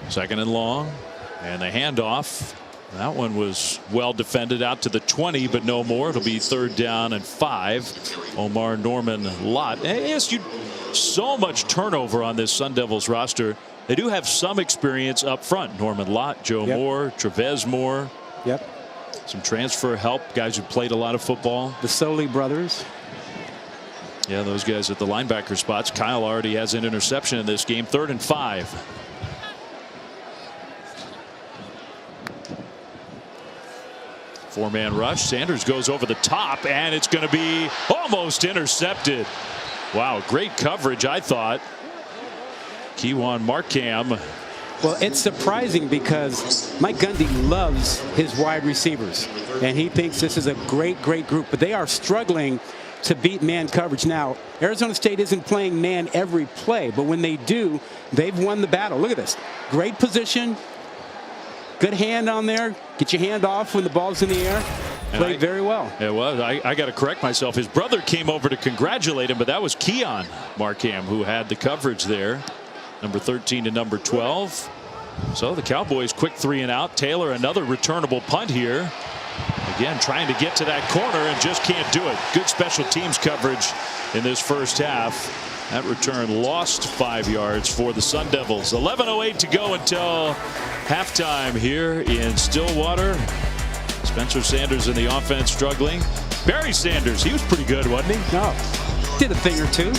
2nd and long, and the handoff. That one was well defended out to the 20, but no more. It'll be 3rd down and 5. Omar Norman Lott. So much turnover on this Sun Devils roster. They do have some experience up front. Norman Lott, Joe Moore, Trevez Moore. Yep. Some transfer help, guys who played a lot of football. The Soley brothers. Yeah, those guys at the linebacker spots. Kyle already has an interception in this game. 3rd and 5. Four-man rush. Sanders goes over the top, and it's going to be almost intercepted. Wow, great coverage, I thought. Kewan Markham. Well, it's surprising because Mike Gundy loves his wide receivers, and he thinks this is a great group, but they are struggling to beat man coverage. Now, Arizona State isn't playing man every play, but when they do, they've won the battle. Look at this. Great position. Good hand on there. Get your hand off when the ball's in the air. Played very well. It was. I got to correct myself. His brother came over to congratulate him, but that was Keon Markham who had the coverage there. Number 13 to number 12. So the Cowboys quick 3 and out. Taylor another returnable punt here. Again trying to get to that corner and just can't do it. Good special teams coverage in this first half. That return lost 5 yards for the Sun Devils. 11:08 to go until halftime here in Stillwater. Spencer Sanders in the offense struggling. Barry Sanders, he was pretty good, wasn't he? No, did a thing or two.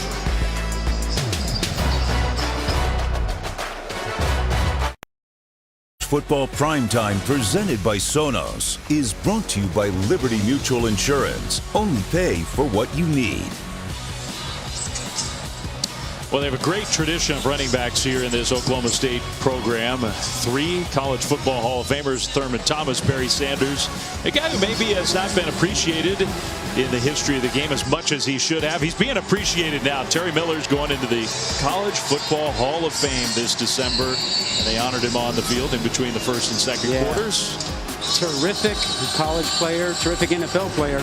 Football Primetime presented by Sonos is brought to you by Liberty Mutual Insurance. Only pay for what you need. Well, they have a great tradition of running backs here in this Oklahoma State program. 3 college football Hall of Famers, Thurman Thomas, Barry Sanders, a guy who maybe has not been appreciated in the history of the game as much as he should have. He's being appreciated now. Terry Miller's going into the College Football Hall of Fame this December, and they honored him on the field in between the first and second quarters. Terrific college player, terrific NFL player.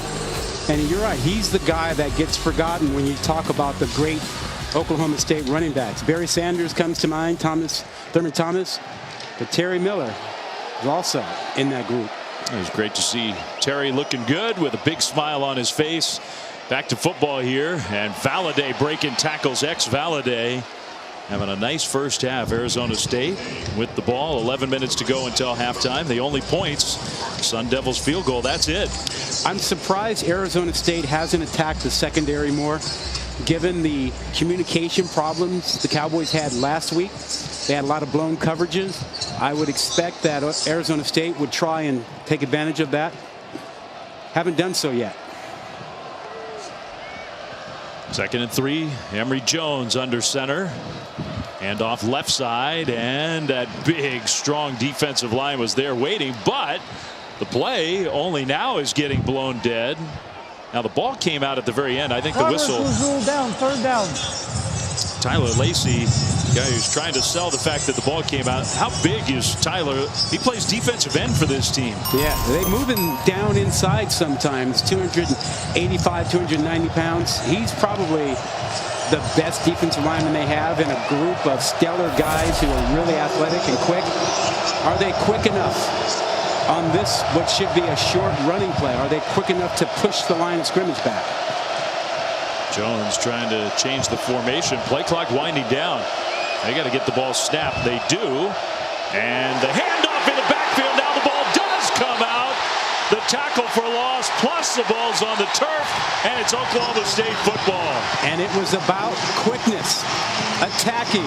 And you're right, he's the guy that gets forgotten when you talk about the great Oklahoma State running backs. Barry Sanders comes to mind, Thurman Thomas, but Terry Miller is also in that group. It was great to see Terry looking good with a big smile on his face. Back to football here, and Valladay breaking tackles. Valladay having a nice first half. Arizona State with the ball. 11 minutes to go until halftime. The only points, Sun Devils field goal. That's it. I'm surprised Arizona State hasn't attacked the secondary more. Given the communication problems the Cowboys had last week, they had a lot of blown coverages. I would expect that Arizona State would try and take advantage of that. Haven't done so yet. 2nd and 3. Emory Jones under center. And off left side, and that big, strong defensive line was there waiting, but the play only now is getting blown dead. Now the ball came out at the very end. I think the whistle was ruled down. 3rd down. Tyler Lacey, guy who's trying to sell the fact that the ball came out. How big is Tyler? He plays defensive end for this team. Yeah, they move him down inside sometimes. 285, 290 pounds. He's probably the best defensive lineman they have in a group of stellar guys who are really athletic and quick. Are they quick enough on this, what should be a short running play? Are they quick enough to push the line of scrimmage back? Jones trying to change the formation. Play clock winding down. They got to get the ball snapped. They do. And the handoff in the backfield. Now the ball does come out. The tackle for loss, plus the ball's on the turf, and it's Oklahoma State football. And it was about quickness, attacking.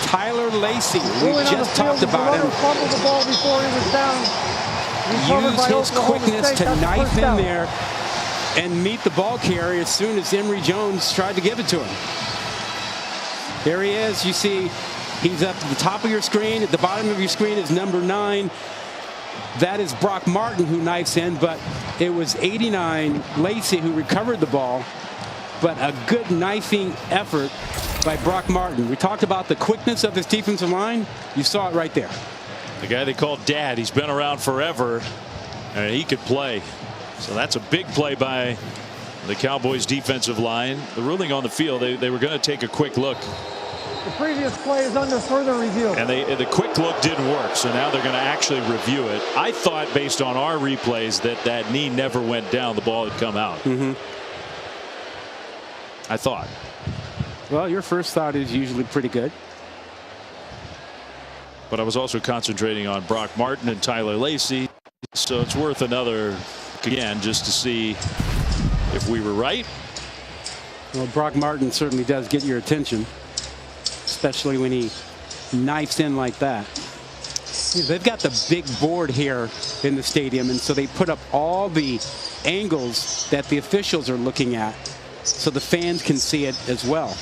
Tyler Lacey, we just talked about him. Fumbled the ball before he was down. Use his quickness to knife in there and meet the ball carrier as soon as Emory Jones tried to give it to him. There he is. You see he's up to the top of your screen. At the bottom of your screen is number 9. That is Brock Martin who knifes in, but it was 89 Lacey who recovered the ball. But a good knifing effort by Brock Martin. We talked about the quickness of his defensive line. You saw it right there. The guy they call Dad, he's been around forever, and he could play. So that's a big play by the Cowboys defensive line. The ruling on the field, they were going to take a quick look. The previous play is under further review. And the quick look didn't work, so now they're going to actually review it. I thought, based on our replays, that knee never went down. The ball had come out. I thought. Well, your first thought is usually pretty good. But I was also concentrating on Brock Martin and Tyler Lacey. So it's worth another, again, just to see if we were right. Well, Brock Martin certainly does get your attention, especially when he knifes in like that. They've got the big board here in the stadium, and so they put up all the angles that the officials are looking at so the fans can see it as well.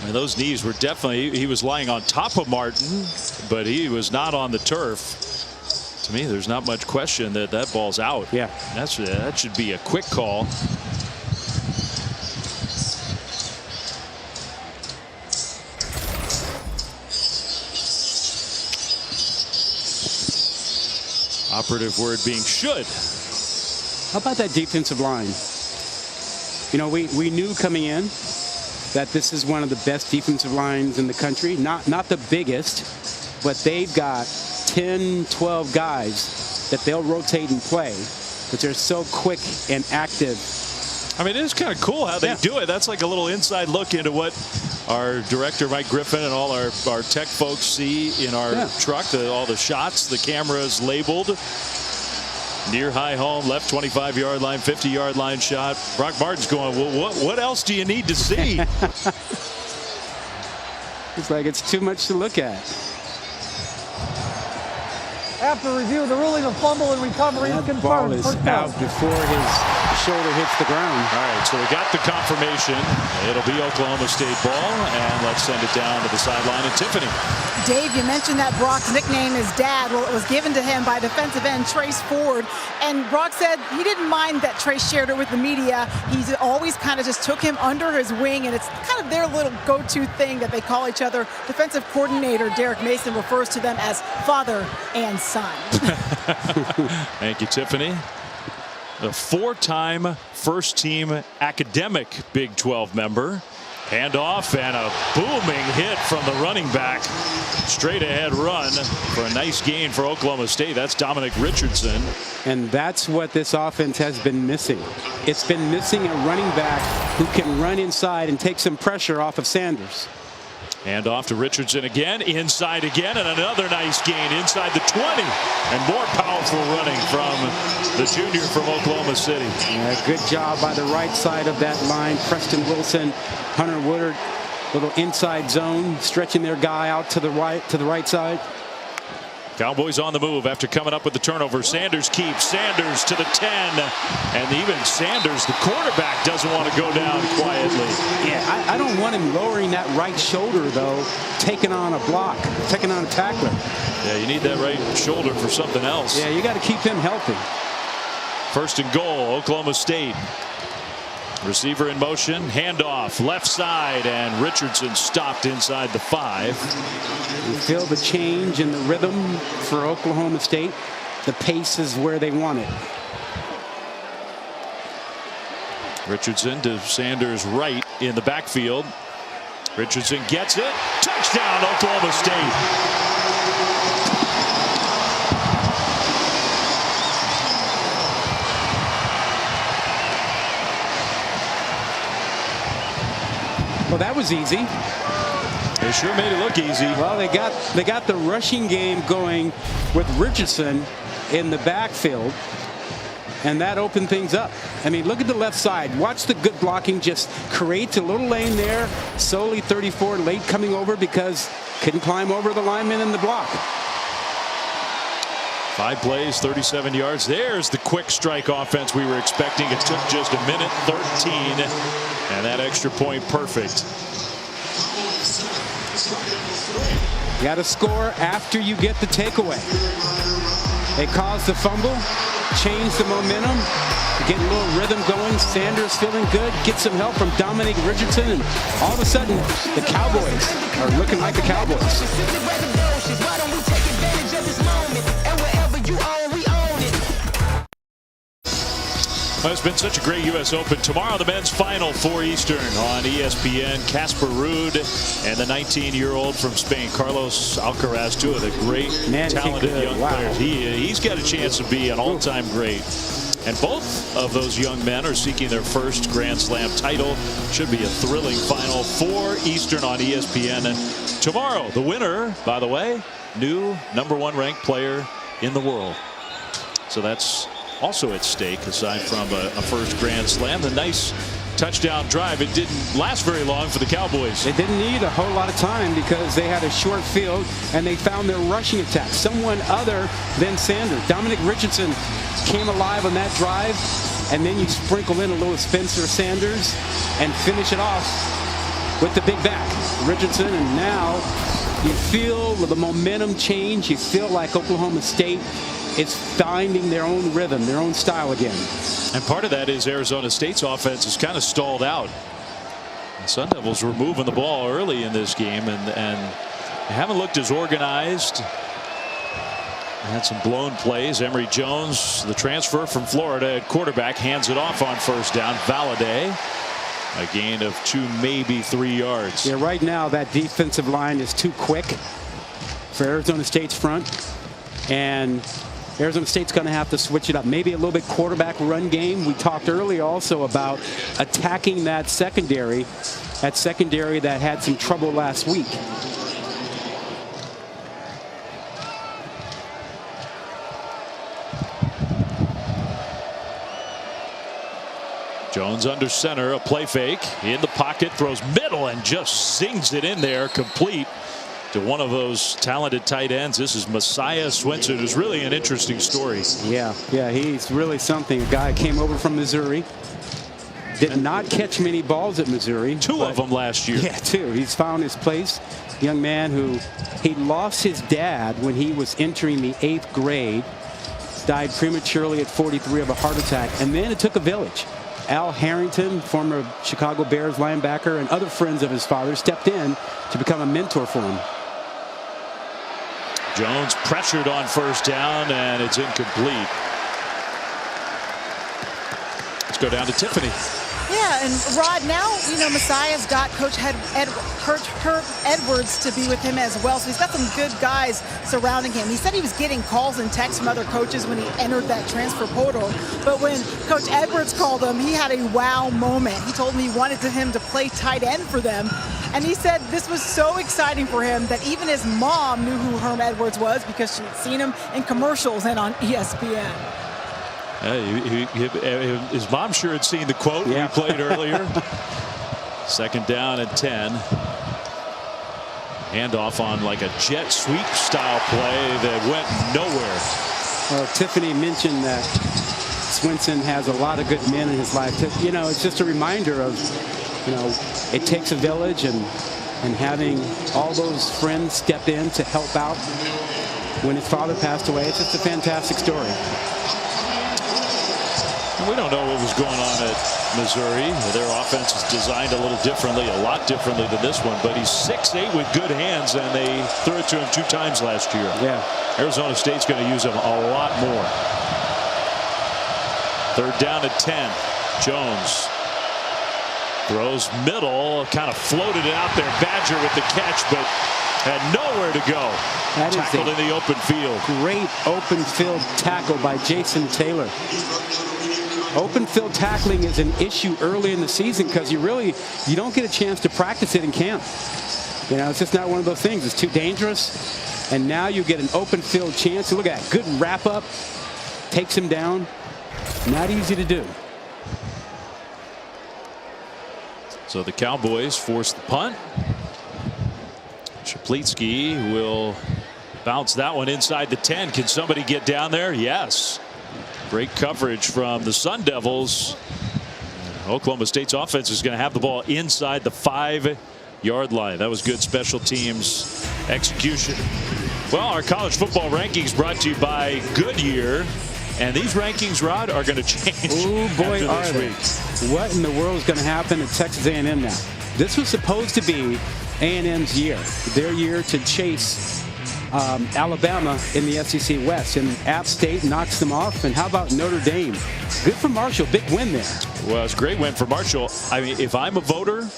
And those knees were definitely, he was lying on top of Martin, but he was not on the turf. To me, there's not much question that that ball's out. Yeah. That should be a quick call. Operative word being should. How about that defensive line? You know, we knew coming in that this is one of the best defensive lines in the country. Not the biggest, but they've got 10, 12 guys that they'll rotate and play because they're so quick and active. I mean, it is kind of cool how they do it. That's like a little inside look into what our director Mike Griffin and all our tech folks see in our truck. All the shots, the cameras labeled. Near high home, left 25-yard line, 50-yard line shot. Brock Martin's going, well, what else do you need to see? It's like it's too much to look at. After review, the ruling of fumble and recovery is confirmed. Ball is out before his shoulder hits the ground. All right, so we got the confirmation. It'll be Oklahoma State ball, and let's send it down to the sideline and Tiffany. Dave, you mentioned that Brock's nickname is Dad. Well, it was given to him by defensive end Trace Ford. And Brock said he didn't mind that Trace shared it with the media. He's always kind of just took him under his wing, and it's kind of their little go-to thing that they call each other. Defensive coordinator Derek Mason refers to them as father and son. Thank you, Tiffany. The 4-time first-team academic Big 12 member. Handoff and a booming hit from the running back. Straight ahead run for a nice gain for Oklahoma State. That's Dominic Richardson. And that's what this offense has been missing. It's been missing a running back who can run inside and take some pressure off of Sanders. Hand off to Richardson again, inside again, and another nice gain inside the 20. And more powerful running from the junior from Oklahoma City. Yeah, good job by the right side of that line. Preston Wilson, Hunter Woodard, little inside zone, stretching their guy out to the right side. Cowboys on the move after coming up with the turnover. Sanders keeps. Sanders to the 10. And even Sanders, the quarterback, doesn't want to go down quietly. Yeah, I don't want him lowering that right shoulder, though, taking on a block, taking on a tackler. Yeah, you need that right shoulder for something else. Yeah, you got to keep him healthy. First and goal, Oklahoma State. Receiver in motion, handoff, left side, and Richardson stopped inside the 5. You feel the change in the rhythm for Oklahoma State. The pace is where they want it. Richardson to Sanders right in the backfield. Richardson gets it. Touchdown, Oklahoma State. Well, that was easy. They sure made it look easy. Well, they got the rushing game going with Richardson, in the backfield, and that opened things up. I mean, look at the left side. Watch the good blocking. Just creates a little lane there. Solely 34 late coming over because couldn't climb over the lineman in the block. 5 plays, 37 yards. There's the quick strike offense we were expecting. It took just a minute 13, and that extra point perfect. You got to score after you get the takeaway. They caused the fumble, changed the momentum, getting a little rhythm going. Sanders feeling good, get some help from Dominic Richardson, and all of a sudden, the Cowboys are looking like the Cowboys. Well, it's been such a great U.S. Open. Tomorrow, the men's final, 4 Eastern on ESPN. Casper Ruud and the 19-year-old from Spain, Carlos Alcaraz, two of the great, talented young players. He's got a chance to be an all-time great. And both of those young men are seeking their first Grand Slam title. Should be a thrilling final, 4 Eastern on ESPN. Tomorrow, the winner, by the way, new #1 ranked player in the world. So that's also at stake, aside from a first Grand Slam. The nice touchdown drive. It didn't last very long for the Cowboys. They didn't need a whole lot of time because they had a short field and they found their rushing attack. Someone other than Sanders. Dominic Richardson came alive on that drive, and then you sprinkle in a little Spencer Sanders and finish it off with the big back, Richardson. And now you feel the momentum change. You feel like Oklahoma State is finding their own rhythm, their own style again. And part of that is Arizona State's offense is kind of stalled out. The Sun Devils were moving the ball early in this game and haven't looked as organized. Had some blown plays. Emory Jones, the transfer from Florida at quarterback, hands it off on first down. Valladay, a gain of 2, maybe 3 yards. Yeah, right now that defensive line is too quick for Arizona State's front, and Arizona State's going to have to switch it up. Maybe a little bit quarterback run game. We talked earlier also about attacking that secondary that had some trouble last week. Jones under center, a play fake in the pocket, throws middle and just sings it in there, complete to one of those talented tight ends. This is Messiah Swinson, who's really an interesting story. Yeah, he's really something. A guy came over from Missouri. Did not catch many balls at Missouri. 2 of them last year. Yeah, 2. He's found his place. Young man who he lost his dad when he was entering the 8th grade. Died prematurely at 43 of a heart attack. And then it took a village. Al Harrington, former Chicago Bears linebacker, and other friends of his father stepped in to become a mentor for him. Jones pressured on first down, and it's incomplete. Let's go down to Tiffany. Yeah, and Rod, now, Messiah's got Coach Herb Edwards to be with him as well. So he's got some good guys surrounding him. He said he was getting calls and texts from other coaches when he entered that transfer portal. But when Coach Edwards called him, he had a wow moment. He told me he wanted him to play tight end for them. And he said this was so exciting for him that even his mom knew who Herm Edwards was because she'd seen him in commercials and on ESPN. His mom sure had seen the quote we played earlier. Second down and 10. Handoff on like a jet sweep style play that went nowhere. Well, Tiffany mentioned that Swinson has a lot of good men in his life. It's just a reminder of, it takes a village, and having all those friends step in to help out when his father passed away. It's just a fantastic story. We don't know what was going on at Missouri. Their offense is designed a little differently, a lot differently than this one. But he's 6'8" with good hands, and they threw it to him 2 times last year. Yeah. Arizona State's going to use him a lot more. Third down at 10. Jones throws middle, kind of floated it out there. Badger with the catch, but had nowhere to go. Tackled in the open field. Great open field tackle by Jason Taylor. Open field tackling is an issue early in the season because you don't get a chance to practice it in camp. You know, it's just not one of those things. It's too dangerous. And now you get an open field chance. Look at that. Good wrap up. Takes him down. Not easy to do. So the Cowboys force the punt. Shaplitsky will bounce that one inside the 10. Can somebody get down there? Yes. Great coverage from the Sun Devils. Oklahoma State's offense is going to have the ball inside the 5-yard line. That was good special teams execution. Well, our college football rankings brought to you by Goodyear. And these rankings, Rod, are going to change. Oh, boy, are they. What in the world is going to happen at Texas A&M now? This was supposed to be A&M's year, their year to chase Alabama in the SEC West. And App State knocks them off. And how about Notre Dame? Good for Marshall. Big win there. Well, it's a great win for Marshall. I mean, if I'm a voter,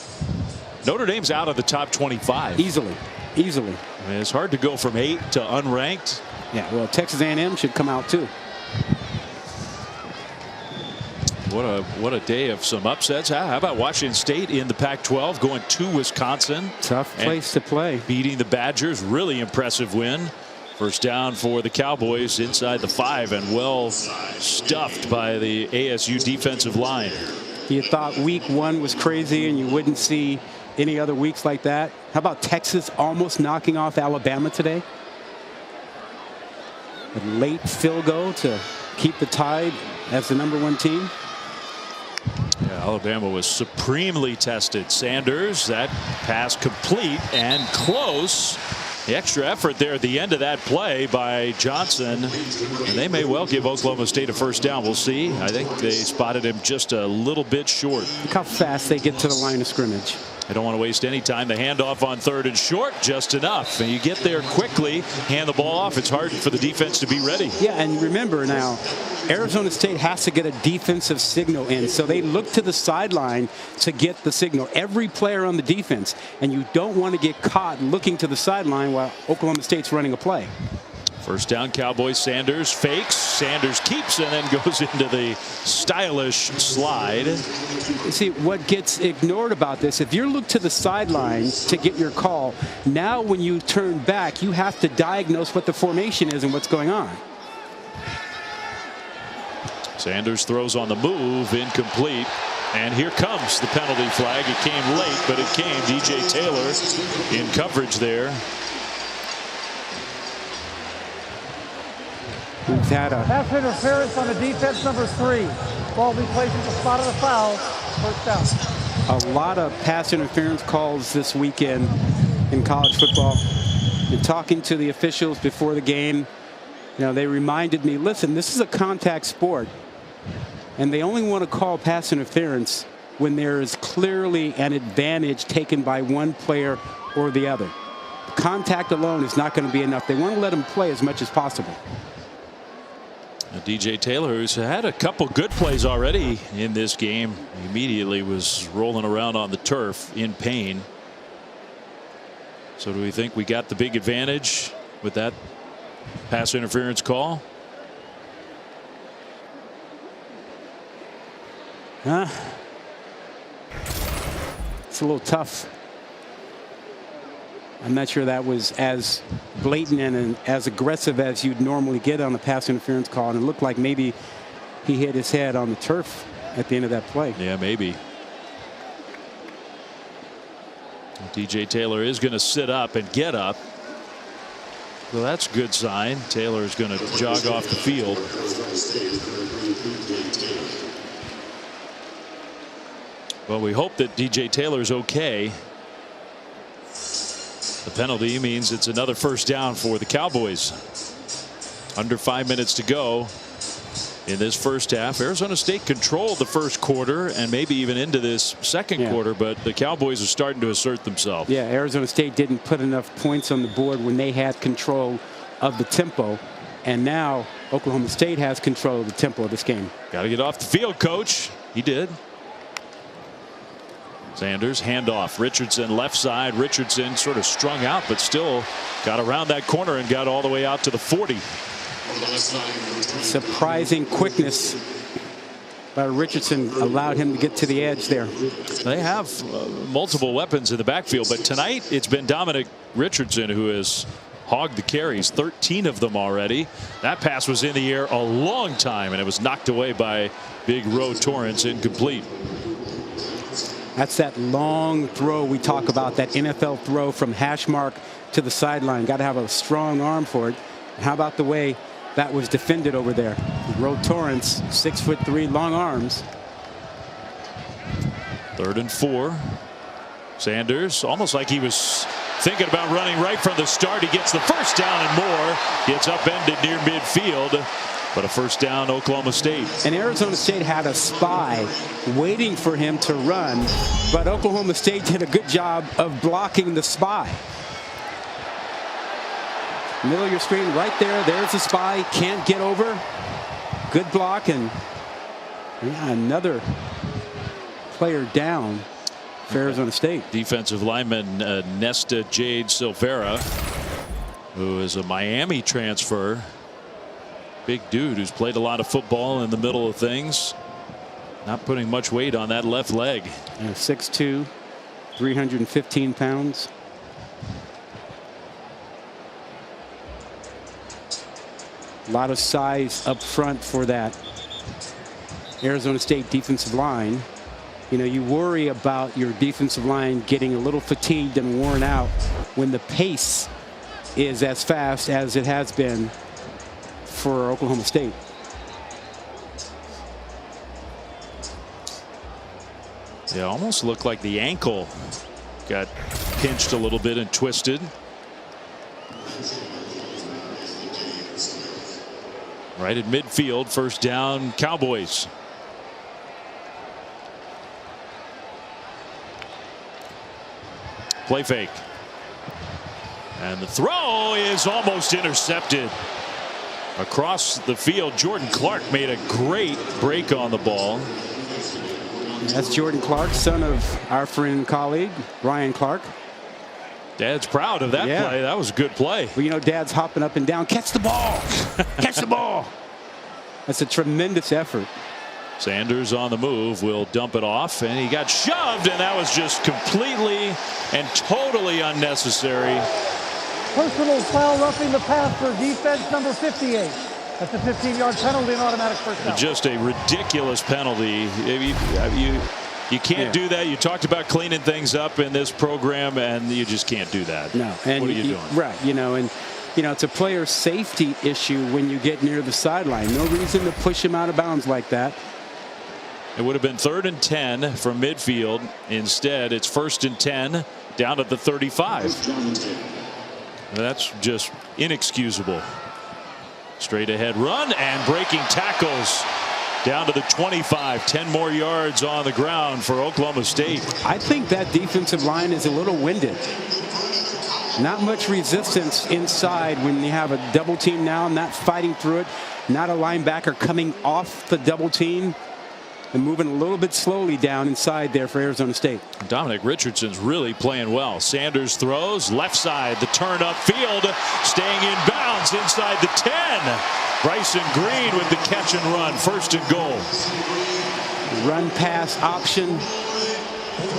Notre Dame's out of the top 25. Easily. Easily. I mean, it's hard to go from 8 to unranked. Yeah, well, Texas A&M should come out, too. What a day of some upsets. How about Washington State in the Pac-12 going to Wisconsin? Tough place to play. Beating the Badgers. Really impressive win. First down for the Cowboys inside the 5 and well stuffed by the ASU defensive line. You thought week 1 was crazy and you wouldn't see any other weeks like that. How about Texas almost knocking off Alabama today? A late field goal to keep the Tide as the #1 team. Yeah, Alabama was supremely tested. Sanders, that pass complete and close. The extra effort there at the end of that play by Johnson. And they may well give Oklahoma State a first down. We'll see. I think they spotted him just a little bit short. Look how fast they get to the line of scrimmage. They don't want to waste any time. The handoff on 3rd and short, just enough. And you get there quickly, hand the ball off. It's hard for the defense to be ready. Yeah, and remember now, Arizona State has to get a defensive signal in. So they look to the sideline to get the signal. Every player on the defense. And you don't want to get caught looking to the sideline while Oklahoma State's running a play. First down, Cowboys. Sanders fakes. Sanders keeps and then goes into the stylish slide. See, what gets ignored about this, if you look to the sideline to get your call, now when you turn back, you have to diagnose what the formation is and what's going on. Sanders throws on the move, incomplete. And here comes the penalty flag. It came late, but it came. DJ Taylor in coverage there. We've had a Pass interference on the defense, #3. Ball be placed at the spot of the foul. First down. A lot of pass interference calls this weekend in college football. And talking to the officials before the game, you know, they reminded me, listen, this is a contact sport. And they only want to call pass interference when there is clearly an advantage taken by one player or the other. Contact alone is not going to be enough. They want to let them play as much as possible. DJ Taylor, who's had a couple good plays already in this game, immediately was rolling around on the turf in pain. So do we think we got the big advantage with that pass interference call? It's a little tough. I'm not sure that was as blatant and as aggressive as you'd normally get on a pass interference call. And it looked like maybe he hit his head on the turf at the end of that play. Yeah, maybe. DJ Taylor is going to sit up and get up. Well, that's a good sign. Taylor is going to jog off the field. Well, we hope that DJ Taylor's okay. The penalty means it's another first down for the Cowboys. Under 5 minutes to go in this first half. Arizona State controlled the first quarter and maybe even into this second quarter, but the Cowboys are starting to assert themselves. Yeah, Arizona State didn't put enough points on the board when they had control of the tempo. And now Oklahoma State has control of the tempo of this game. Got to get off the field, coach. He did. Sanders handoff. Richardson left side. Richardson sort of strung out, but still got around that corner and got all the way out to the 40. Surprising quickness But Richardson allowed him to get to the edge there. They have multiple weapons in the backfield, but tonight it's been Dominic Richardson who has hogged the carries, 13 of them already. That pass was in the air a long time, and it was knocked away by Big Roe Torrance, incomplete. That's that long throw we talk about, that NFL throw from hash mark to the sideline. Got to have a strong arm for it. How about the way that was defended over there? Roe Torrance, 6'3", long arms. 3rd and 4. Sanders, almost like he was thinking about running right from the start. He gets the first down and more. Gets upended near midfield. But a first down, Oklahoma State. And Arizona State had a spy waiting for him to run, but Oklahoma State did a good job of blocking the spy. Middle of your screen right there. There's the spy. Can't get over. Good block, and yeah, another player down for Arizona State. Defensive lineman Nesta Jade Silvera, who is a Miami transfer. Big dude who's played a lot of football in the middle of things. Not putting much weight on that left leg. Yeah, 6'2", 315 pounds. A lot of size up front for that Arizona State defensive line. You know, you worry about your defensive line getting a little fatigued and worn out when the pace is as fast as it has been for Oklahoma State. Yeah, almost looked like the ankle got pinched a little bit and twisted. Right at midfield, first down, Cowboys. Play fake. And the throw is almost intercepted. Across the field, Jordan Clark made a great break on the ball. That's Jordan Clark, son of our friend and colleague, Ryan Clark. Dad's proud of that play. That was a good play. Well, you know, Dad's hopping up and down. Catch the ball. Catch the ball. That's a tremendous effort. Sanders on the move, will dump it off, and he got shoved, and that was just completely and totally unnecessary. Personal foul, roughing the passer, defense number 58. That's a 15-yard penalty and automatic first down. Just a ridiculous penalty. You can't do that. You talked about cleaning things up in this program, and you just can't do that. No. And what are you doing? Right. You know, and you know, it's a player safety issue when you get near the sideline. No reason to push him out of bounds like that. It would have been 3rd and 10 from midfield. Instead, it's 1st and 10 down at the 35. That's just inexcusable. Straight ahead run and breaking tackles down to the 25. 10 more yards on the ground for Oklahoma State. I think that defensive line is a little winded. Not much resistance inside when you have a double team now, not fighting through it. Not a linebacker coming off the double team and moving a little bit slowly down inside there for Arizona State. Dominic Richardson's really playing well. Sanders throws left side, the turn up field, staying in bounds inside the 10. Bryson Green with the catch and run, 1st and goal. Run pass option.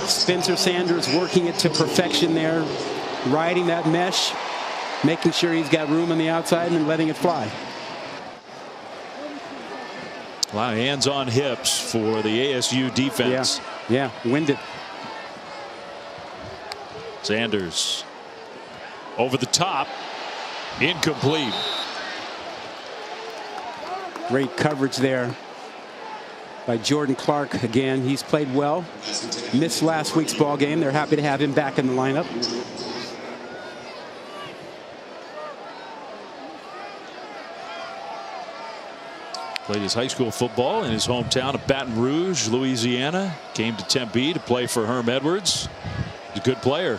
Spencer Sanders working it to perfection there, riding that mesh, making sure he's got room on the outside and then letting it fly. A lot of hands on hips for the ASU defense. Yeah, winded. Sanders over the top, incomplete. Great coverage there by Jordan Clark. Again, he's played well. Missed last week's ball game. They're happy to have him back in the lineup. Played his high school football in his hometown of Baton Rouge, Louisiana. Came to Tempe to play for Herm Edwards. He's a good player.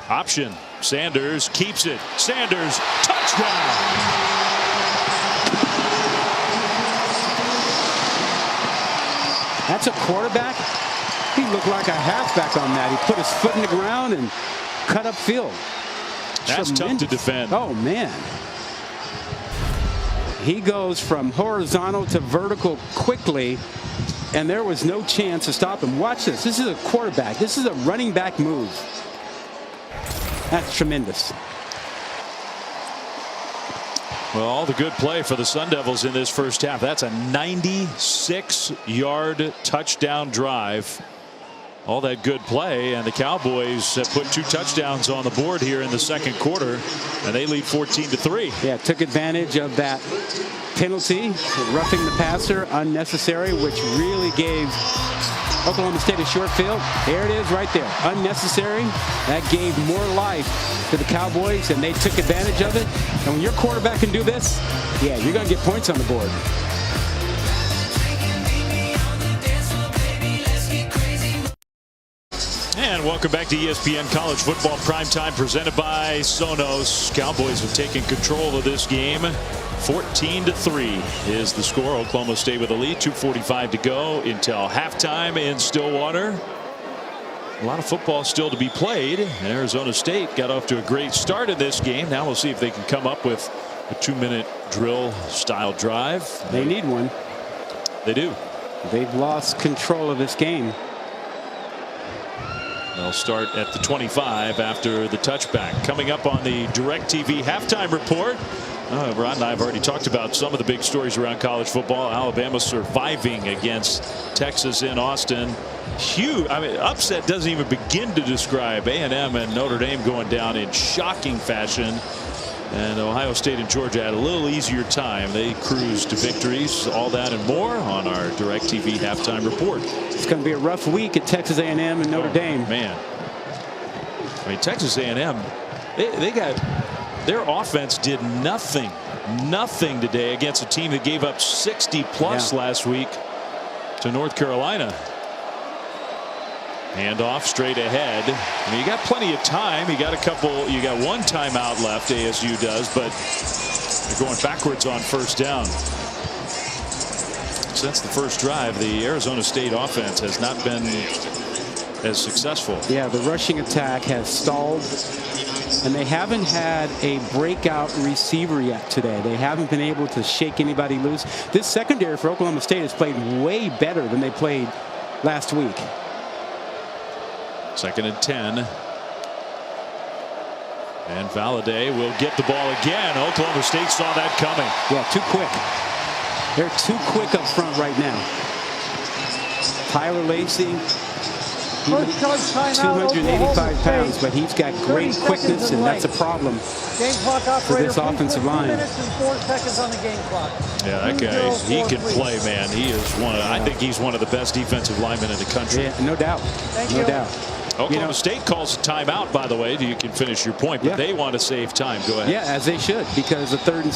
Option. Sanders keeps it. Sanders, touchdown. That's a quarterback. He looked like a halfback on that. He put his foot in the ground and cut up field. That's tough to defend. Oh, man. He goes from horizontal to vertical quickly, and there was no chance to stop him. Watch this. This is a quarterback. This is a running back move. That's tremendous. Well, all the good play for the Sun Devils in this first half. That's a 96-yard touchdown drive. All that good play, and the Cowboys have put 2 touchdowns on the board here in the second quarter, and they lead 14-3. Yeah, took advantage of that penalty, roughing the passer, unnecessary, which really gave Oklahoma State a short field. There it is right there. Unnecessary. That gave more life to the Cowboys, and they took advantage of it. And when your quarterback can do this, yeah, you're going to get points on the board. And welcome back to ESPN College Football Primetime, presented by Sonos. Cowboys have taken control of this game. 14-3 is the score. Oklahoma State with a lead. 2:45 to go until halftime in Stillwater. A lot of football still to be played. Arizona State got off to a great start in this game. Now we'll see if they can come up with a 2-minute drill style drive. They need one. They do. They've lost control of this game. They'll start at the 25 after the touchback. Coming up on the DirecTV halftime report. Rod and I have already talked about some of the big stories around college football. Alabama surviving against Texas in Austin. Huge. I mean, upset doesn't even begin to describe. A&M and Notre Dame going down in shocking fashion. And Ohio State and Georgia had a little easier time. They cruised to victories. All that and more on our DirecTV halftime report. It's going to be a rough week at Texas A&M and Notre Dame. Man. I mean, Texas A&M, they got... Their offense did nothing today against a team that gave up 60 plus last week to North Carolina. Handoff straight ahead. I mean, you got plenty of time. You got one timeout left, ASU does, but they're going backwards on first down. Since the first drive, the Arizona State offense has not been as successful. Yeah, the rushing attack has stalled. And they haven't had a breakout receiver yet today. They haven't been able to shake anybody loose. This secondary for Oklahoma State has played way better than they played last week. 2nd and 10. And Valladay will get the ball again. Oklahoma State saw that coming. Yeah, too quick. They're too quick up front right now. Tyler Lacey, 285 pounds, but he's got great quickness, and that's a problem for this offensive line. 2 minutes and 4 seconds on the game clock. Yeah, that guy, he can play, man. He is I think he's one of the best defensive linemen in the country. Yeah, no doubt. No doubt. Oklahoma State calls a timeout, by the way. You can finish your point, but they want to save time. Go ahead. Yeah, as they should, because the third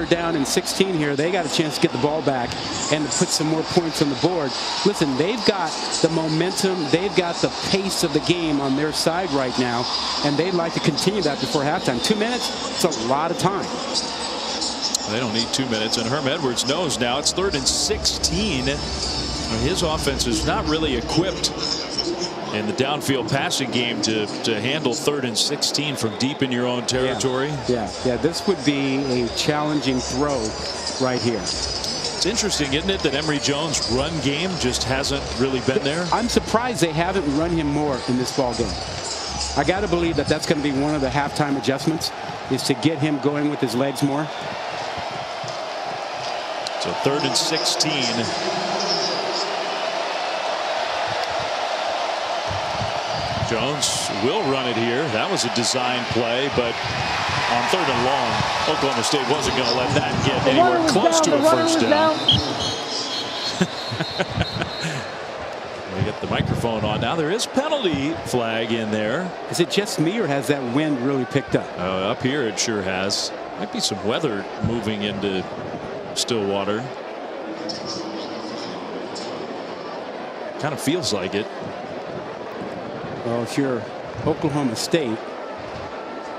down and 16 here, they got a chance to get the ball back and to put some more points on the board. Listen, they've got the momentum, they've got the pace of the game on their side right now, and they'd like to continue that before halftime. 2 minutes, it's a lot of time. They don't need 2 minutes, and Herm Edwards knows now it's 3rd and 16. His offense is not really equipped in the downfield passing game to handle 3rd and 16 from deep in your own territory. Yeah, this would be a challenging throw right here. It's interesting, isn't it, that Emory Jones' run game just hasn't really been there? I'm surprised they haven't run him more in this ball game. I got to believe that that's going to be one of the halftime adjustments, is to get him going with his legs more. So 3rd and 16. Jones will run it here. That was a design play, but on 3rd and long, Oklahoma State wasn't going to let that get anywhere close to a first down. We get the microphone on now. There is penalty flag in there. Is it just me, or has that wind really picked up? Up here it sure has. Might be some weather moving into Stillwater. Kind of feels like it. Well, if you're Oklahoma State,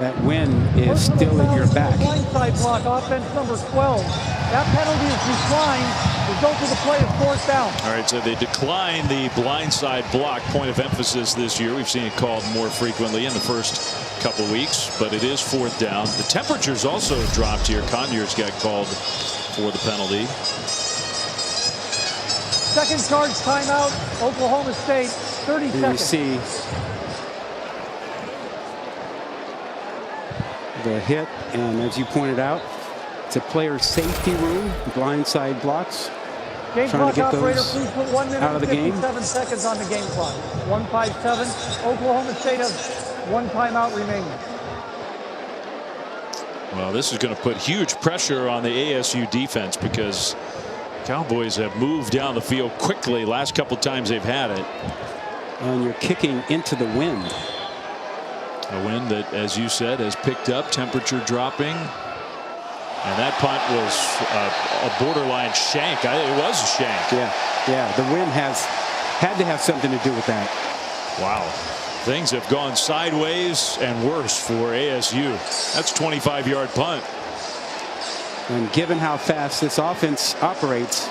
that wind is still at your back. Blindside block, offense number 12. That penalty is declined. Result of the play of 4th down. All right, so they declined the blindside block. Point of emphasis this year. We've seen it called more frequently in the first couple weeks, but it is 4th down. The temperatures also dropped here. Conyers got called for the penalty. Second charge timeout, Oklahoma State, 30 Here seconds. you see the hit, and as you pointed out, it's a player safety rule, blindside blocks. Game Trying to clock get operator, those please put 1 minute out of and the game. 57 seconds on the game clock. 1:57. Oklahoma State has 1 timeout remaining. Well, this is going to put huge pressure on the ASU defense because Cowboys have moved down the field quickly last couple times they've had it. And you're kicking into the wind. A wind that, as you said, has picked up, temperature dropping. And that punt was a borderline shank. It was a shank. Yeah, the wind had to have something to do with that. Wow. Things have gone sideways and worse for ASU. That's a 25-yard punt. And given how fast this offense operates,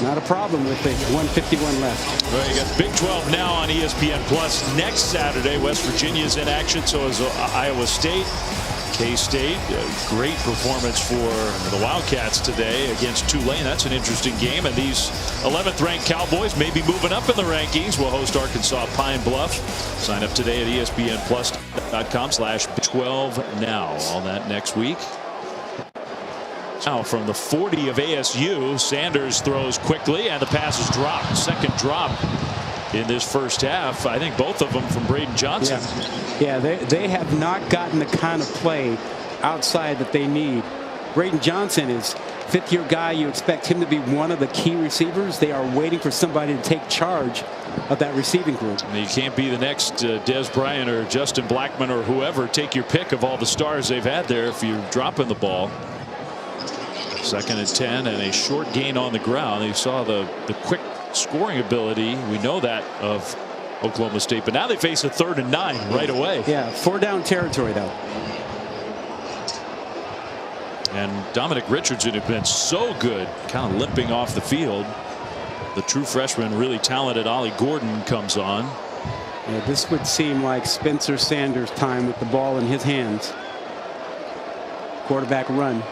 not a problem with the 151 left. Well, you got Big 12 now on ESPN Plus next Saturday. West Virginia's in action, so is Iowa State. K-State, great performance for the Wildcats today against Tulane. That's an interesting game. And these 11th ranked Cowboys may be moving up in the rankings. We'll host Arkansas Pine Bluff. Sign up today at espnplus.com/12 now. All that next week. Now from the 40 of ASU, Sanders throws quickly and the pass is dropped. Second drop in this first half. I think both of them from Braden Johnson. Yeah, they have not gotten the kind of play outside that they need. Braden Johnson is fifth-year guy. You expect him to be one of the key receivers. They are waiting for somebody to take charge of that receiving group. You can't be the next Des Bryant or Justin Blackmon or whoever. Take your pick of all the stars they've had there if you're dropping the ball. Second and 10 and a short gain on the ground. You saw the quick scoring ability. We know that of Oklahoma State, but now they face a 3rd and 9 right away. Yeah, 4-down territory though. And Dominic Richardson had been so good, kind of limping off the field. The true freshman, really talented Ollie Gordon comes on. Yeah, this would seem like Spencer Sanders' time with the ball in his hands. Quarterback run.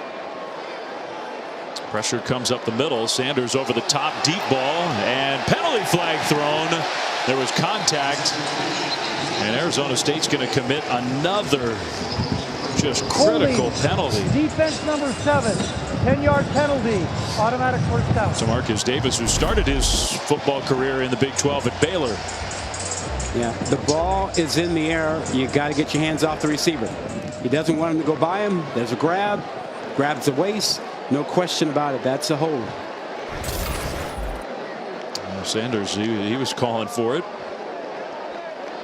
Pressure comes up the middle. Sanders over the top, deep ball, and penalty flag thrown. There was contact, and Arizona State's going to commit another just critical penalty. Defense number 7, 10-yard penalty, automatic first down. So Marcus Davis, who started his football career in the Big 12 at Baylor. Yeah, the ball is in the air. You got to get your hands off the receiver. He doesn't want him to go by him. There's a grab, grabs the waist. No question about it. That's a hold. Sanders, he was calling for it.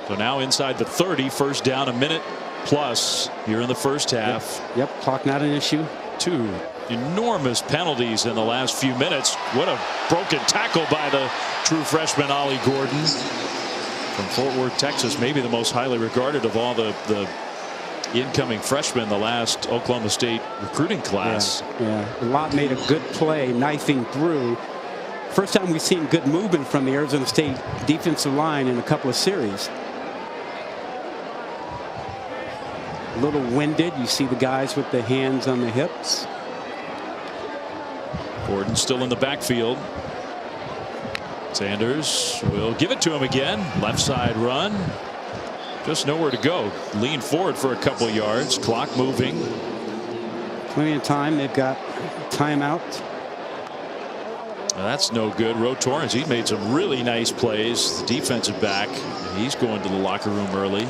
So now inside the 30, first down, a minute plus here in the first half. Yep, clock not an issue. 2 enormous penalties in the last few minutes. What a broken tackle by the true freshman Ollie Gordon from Fort Worth, Texas. Maybe the most highly regarded of all the incoming freshmen, the last Oklahoma State recruiting class. Yeah, Lott made a good play, knifing through. First time we've seen good movement from the Arizona State defensive line in a couple of series. A little winded. You see the guys with the hands on the hips. Gordon still in the backfield. Sanders will give it to him again. Left side run. Just nowhere to go. Lean forward for a couple yards. Clock moving. Plenty of time. They've got timeout. Well, that's no good. Ro Torrance, he made some really nice plays. The defensive back, he's going to the locker room early.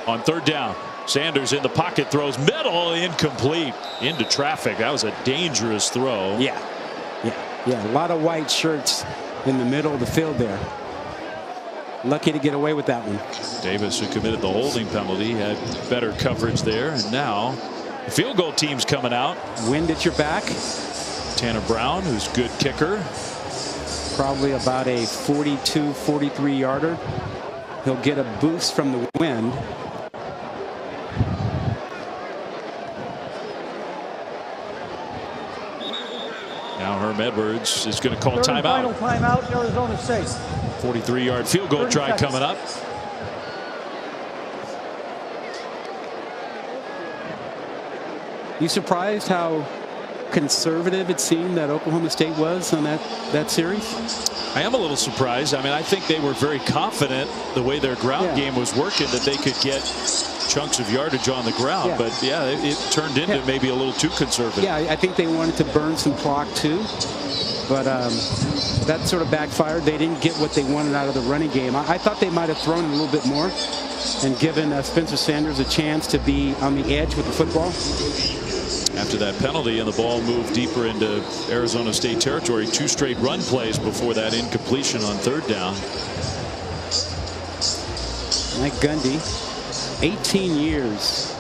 On 3rd down, Sanders in the pocket, throws middle, incomplete into traffic. That was a dangerous throw. Yeah. A lot of white shirts in the middle of the field there. Lucky to get away with that one. Davis, who committed the holding penalty, had better coverage there. And now the field goal team's coming out. Wind at your back. Tanner Brown, who's a good kicker. Probably about a 42, 43 yarder. He'll get a boost from the wind. Now Herm Edwards is going to call timeout. Final timeout, Arizona State. 43-yard field goal try coming up. You surprised how conservative it seemed that Oklahoma State was on that series? I am a little surprised. I mean, I think they were very confident the way their ground game was working that they could get chunks of yardage on the ground. But yeah, it turned into maybe a little too conservative. Yeah, I think they wanted to burn some clock too. But that sort of backfired. They didn't get what they wanted out of the running game. I thought they might have thrown it a little bit more and given Spencer Sanders a chance to be on the edge with the football. After that penalty and the ball moved deeper into Arizona State territory, 2 straight run plays before that incompletion on 3rd down. Mike Gundy, 18 years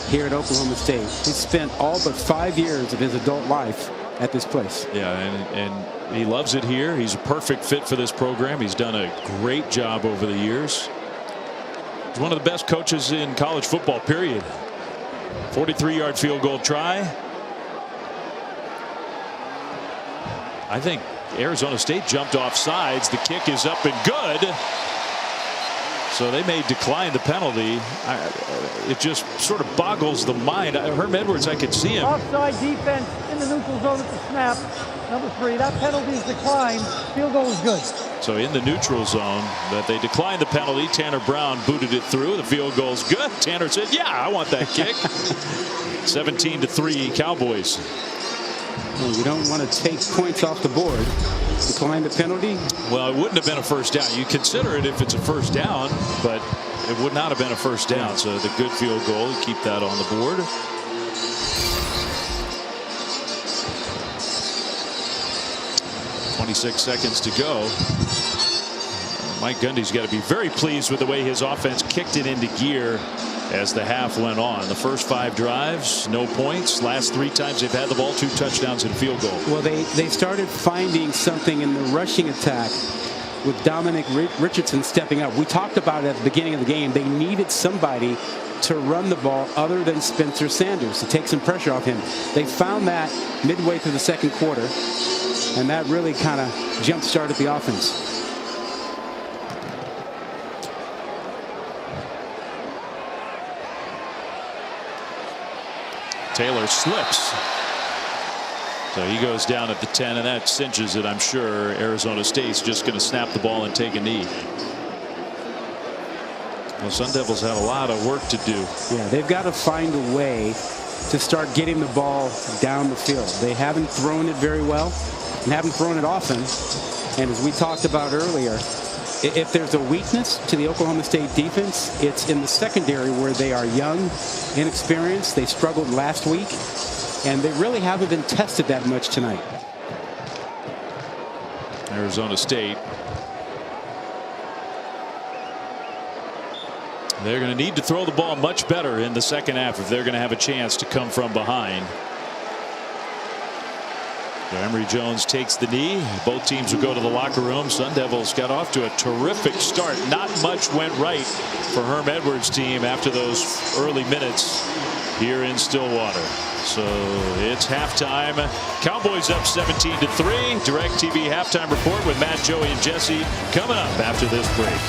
here at Oklahoma State. He spent all but 5 years of his adult life at this place. Yeah, and he loves it here. He's a perfect fit for this program. He's done a great job over the years. He's one of the best coaches in college football, period. 43-yard field goal try. I think Arizona State jumped off sides. The kick is up and good. So they may decline the penalty. It just sort of boggles the mind. Herm Edwards, I could see him. Offside defense in the neutral zone at the snap. Number 3, that penalty is declined. Field goal is good. So in the neutral zone, that they declined the penalty. Tanner Brown booted it through. The field goal's good. Tanner said, yeah, I want that kick. 17-3 Cowboys. Well, you don't want to take points off the board. Decline the penalty. Well, it wouldn't have been a first down. You consider it if it's a first down, but it would not have been a first down. So the good field goal, keep that on the board. .26 seconds to go. Mike Gundy's got to be very pleased with the way his offense kicked it into gear as the half went on. The first 5 drives, no points. Last 3 times they've had the ball, 2 touchdowns and field goal. Well, they started finding something in the rushing attack with Dominic Richardson stepping up. We talked about it at the beginning of the game. They needed somebody to run the ball other than Spencer Sanders to take some pressure off him. They found that midway through the 2nd quarter, and that really kind of jump-started the offense. Taylor slips. So he goes down at the 10, and that cinches it. I'm sure Arizona State's just going to snap the ball and take a knee. Well, Sun Devils have a lot of work to do. Yeah, they've got to find a way to start getting the ball down the field. They haven't thrown it very well and haven't thrown it often. And as we talked about earlier, if there's a weakness to the Oklahoma State defense, it's in the secondary where they are young, inexperienced. They struggled last week, and they really haven't been tested that much tonight. Arizona State. They're going to need to throw the ball much better in the 2nd half if they're going to have a chance to come from behind. Emory Jones takes the knee. Both teams will go to the locker room. Sun Devils got off to a terrific start. Not much went right for Herm Edwards' team after those early minutes here in Stillwater. So it's halftime. Cowboys up 17-3. DirecTV halftime report with Matt, Joey, and Jesse coming up after this break.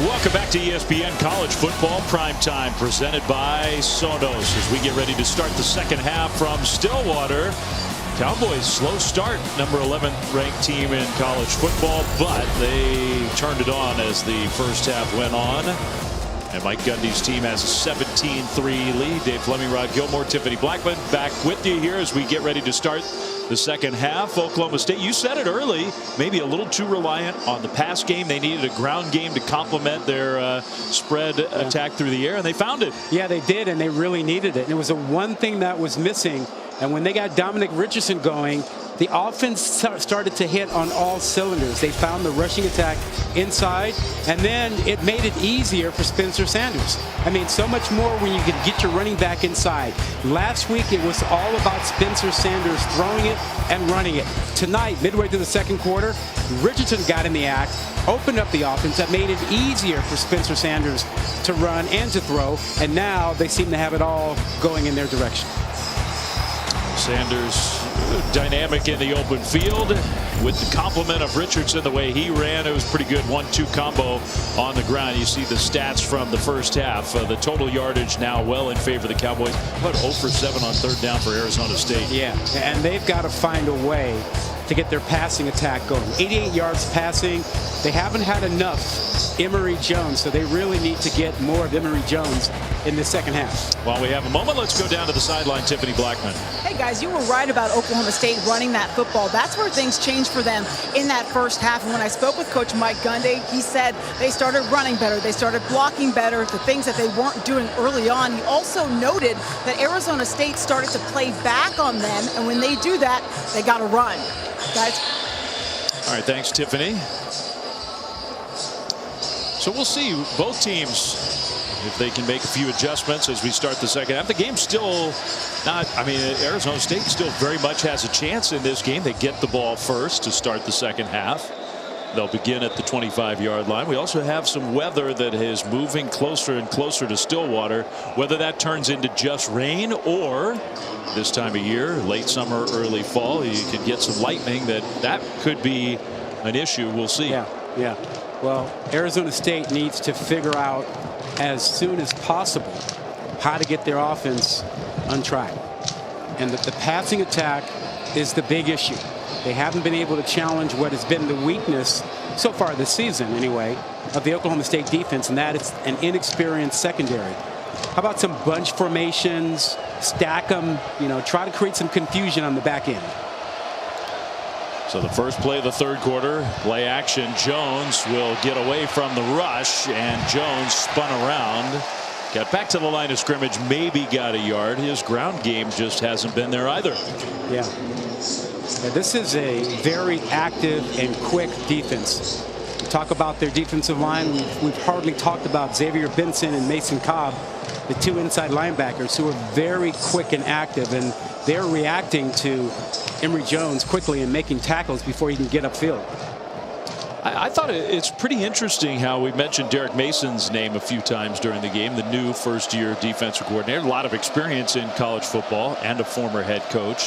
Welcome back to ESPN College Football Primetime, presented by Sonos. As we get ready to start the 2nd half from Stillwater. Cowboys slow start, number 11 ranked team in college football, but they turned it on as the first half went on. And Mike Gundy's team has a 17-3 lead. Dave Fleming, Rod Gilmore, Tiffany Blackman back with you here as we get ready to start the 2nd half. Oklahoma State, you said it early, maybe a little too reliant on the pass game. They needed a ground game to complement their spread attack through the air, and they found it. Yeah, they did, and they really needed it. And it was the one thing that was missing. And when they got Dominic Richardson going, the offense started to hit on all cylinders. They found the rushing attack inside, and then it made it easier for Spencer Sanders. I mean, so much more when you can get your running back inside. Last week, it was all about Spencer Sanders throwing it and running it. Tonight, midway through the 2nd quarter, Richardson got in the act, opened up the offense. That made it easier for Spencer Sanders to run and to throw, and now they seem to have it all going in their direction. Sanders Dynamic in the open field with the complement of Richardson, the way he ran. It was pretty good 1-2 combo on the ground. You see the stats from the first half. The total yardage now well in favor of the Cowboys. About 0 for 7 on third down for Arizona State. Yeah, and they've got to find a way to get their passing attack going. 88 yards passing. They haven't had enough Emory Jones, so they really need to get more of Emory Jones in the second half. While we have a moment, let's go down to the sideline. Tiffany Blackman. Hey guys, you were right about Oklahoma State running that football. That's where things changed for them in that first half. And when I spoke with Coach Mike Gundy, he said they started running better. They started blocking better, the things that they weren't doing early on. He also noted that Arizona State started to play back on them. And when they do that, they got to run. Guys. All right, thanks, Tiffany. So we'll see both teams if they can make a few adjustments as we start the second half. The game's still not, I mean, Arizona State still very much has a chance in this game. They get the ball first to start the second half. They'll begin at the 25-yard line. We also have some weather that is moving closer and closer to Stillwater. Whether that turns into just rain or this time of year, late summer, early fall, you could get some lightning. That could be an issue. We'll see. Yeah. Well, Arizona State needs to figure out as soon as possible how to get their offense on track. And the passing attack is the big issue. They haven't been able to challenge what has been the weakness so far this season, anyway, of the Oklahoma State defense, and that is an inexperienced secondary. How about some bunch formations, stack them, try to create some confusion on the back end. So the first play of the third quarter, play action. Jones will get away from the rush, and Jones spun around. Got back to the line of scrimmage, maybe got a yard. His ground game just hasn't been there either. Yeah, this is a very active and quick defense. We talk about their defensive line. We've hardly talked about Xavier Benson and Mason Cobb, the two inside linebackers who are very quick and active, and they're reacting to Emory Jones quickly and making tackles before he can get upfield. I thought it's pretty interesting how we mentioned Derek Mason's name a few times during the game, the new first-year defensive coordinator. A lot of experience in college football and a former head coach.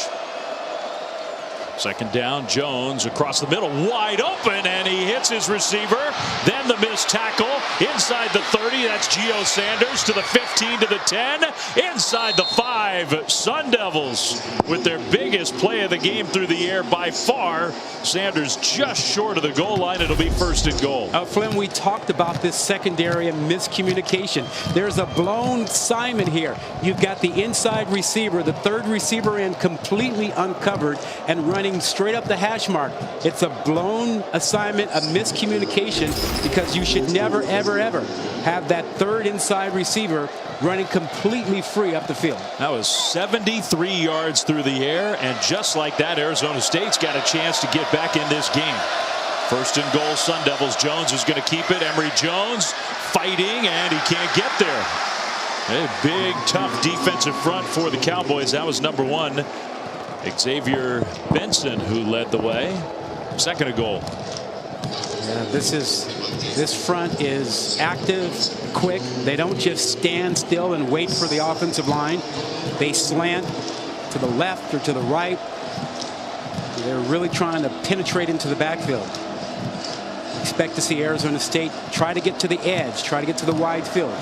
Second down, Jones across the middle, wide open, and he hits his receiver. Then the missed tackle inside the 30. That's Gio Sanders to the 15, to the 10, inside the 5. Sun Devils with their biggest play of the game through the air by far. Sanders just short of the goal line. It'll be first and goal. Flynn, we talked about this secondary and miscommunication. There's a blown assignment here. You've got the inside receiver, the third receiver in, completely uncovered and running straight up the hash mark. It's a blown assignment, a miscommunication, because you should never, ever, ever have that third inside receiver running completely free up the field. That was 73 yards through the air, and just like that, Arizona State's got a chance to get back in this game. First and goal, Sun Devils. Jones is going to keep it. Emory Jones fighting, and he can't get there. A big, tough defensive front for the Cowboys. That was number 1. Xavier Benson, who led the way. Second and goal. Yeah, this front is active, quick. They don't just stand still and wait for the offensive line. They slant to the left or to the right. They're really trying to penetrate into the backfield. Expect to see Arizona State try to get to the edge, try to get to the wide field.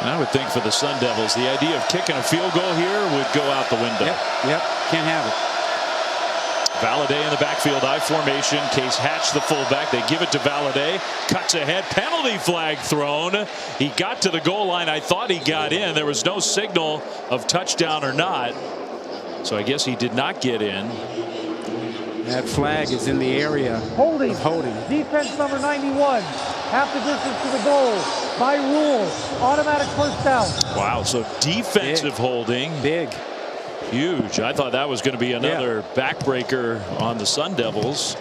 I would think for the Sun Devils, the idea of kicking a field goal here would go out the window. Yep, can't have it. Valladay in the backfield, I formation. Case Hatch, the fullback. They give it to Valladay. Cuts ahead. Penalty flag thrown. He got to the goal line. I thought he got in. There was no signal of touchdown or not. So I guess he did not get in. That flag is in the area. Holding. Holding. Defense number 91. Half the distance to the goal. By rule. Automatic first down. Wow. So defensive holding. Big. Huge. I thought that was going to be another backbreaker on the Sun Devils.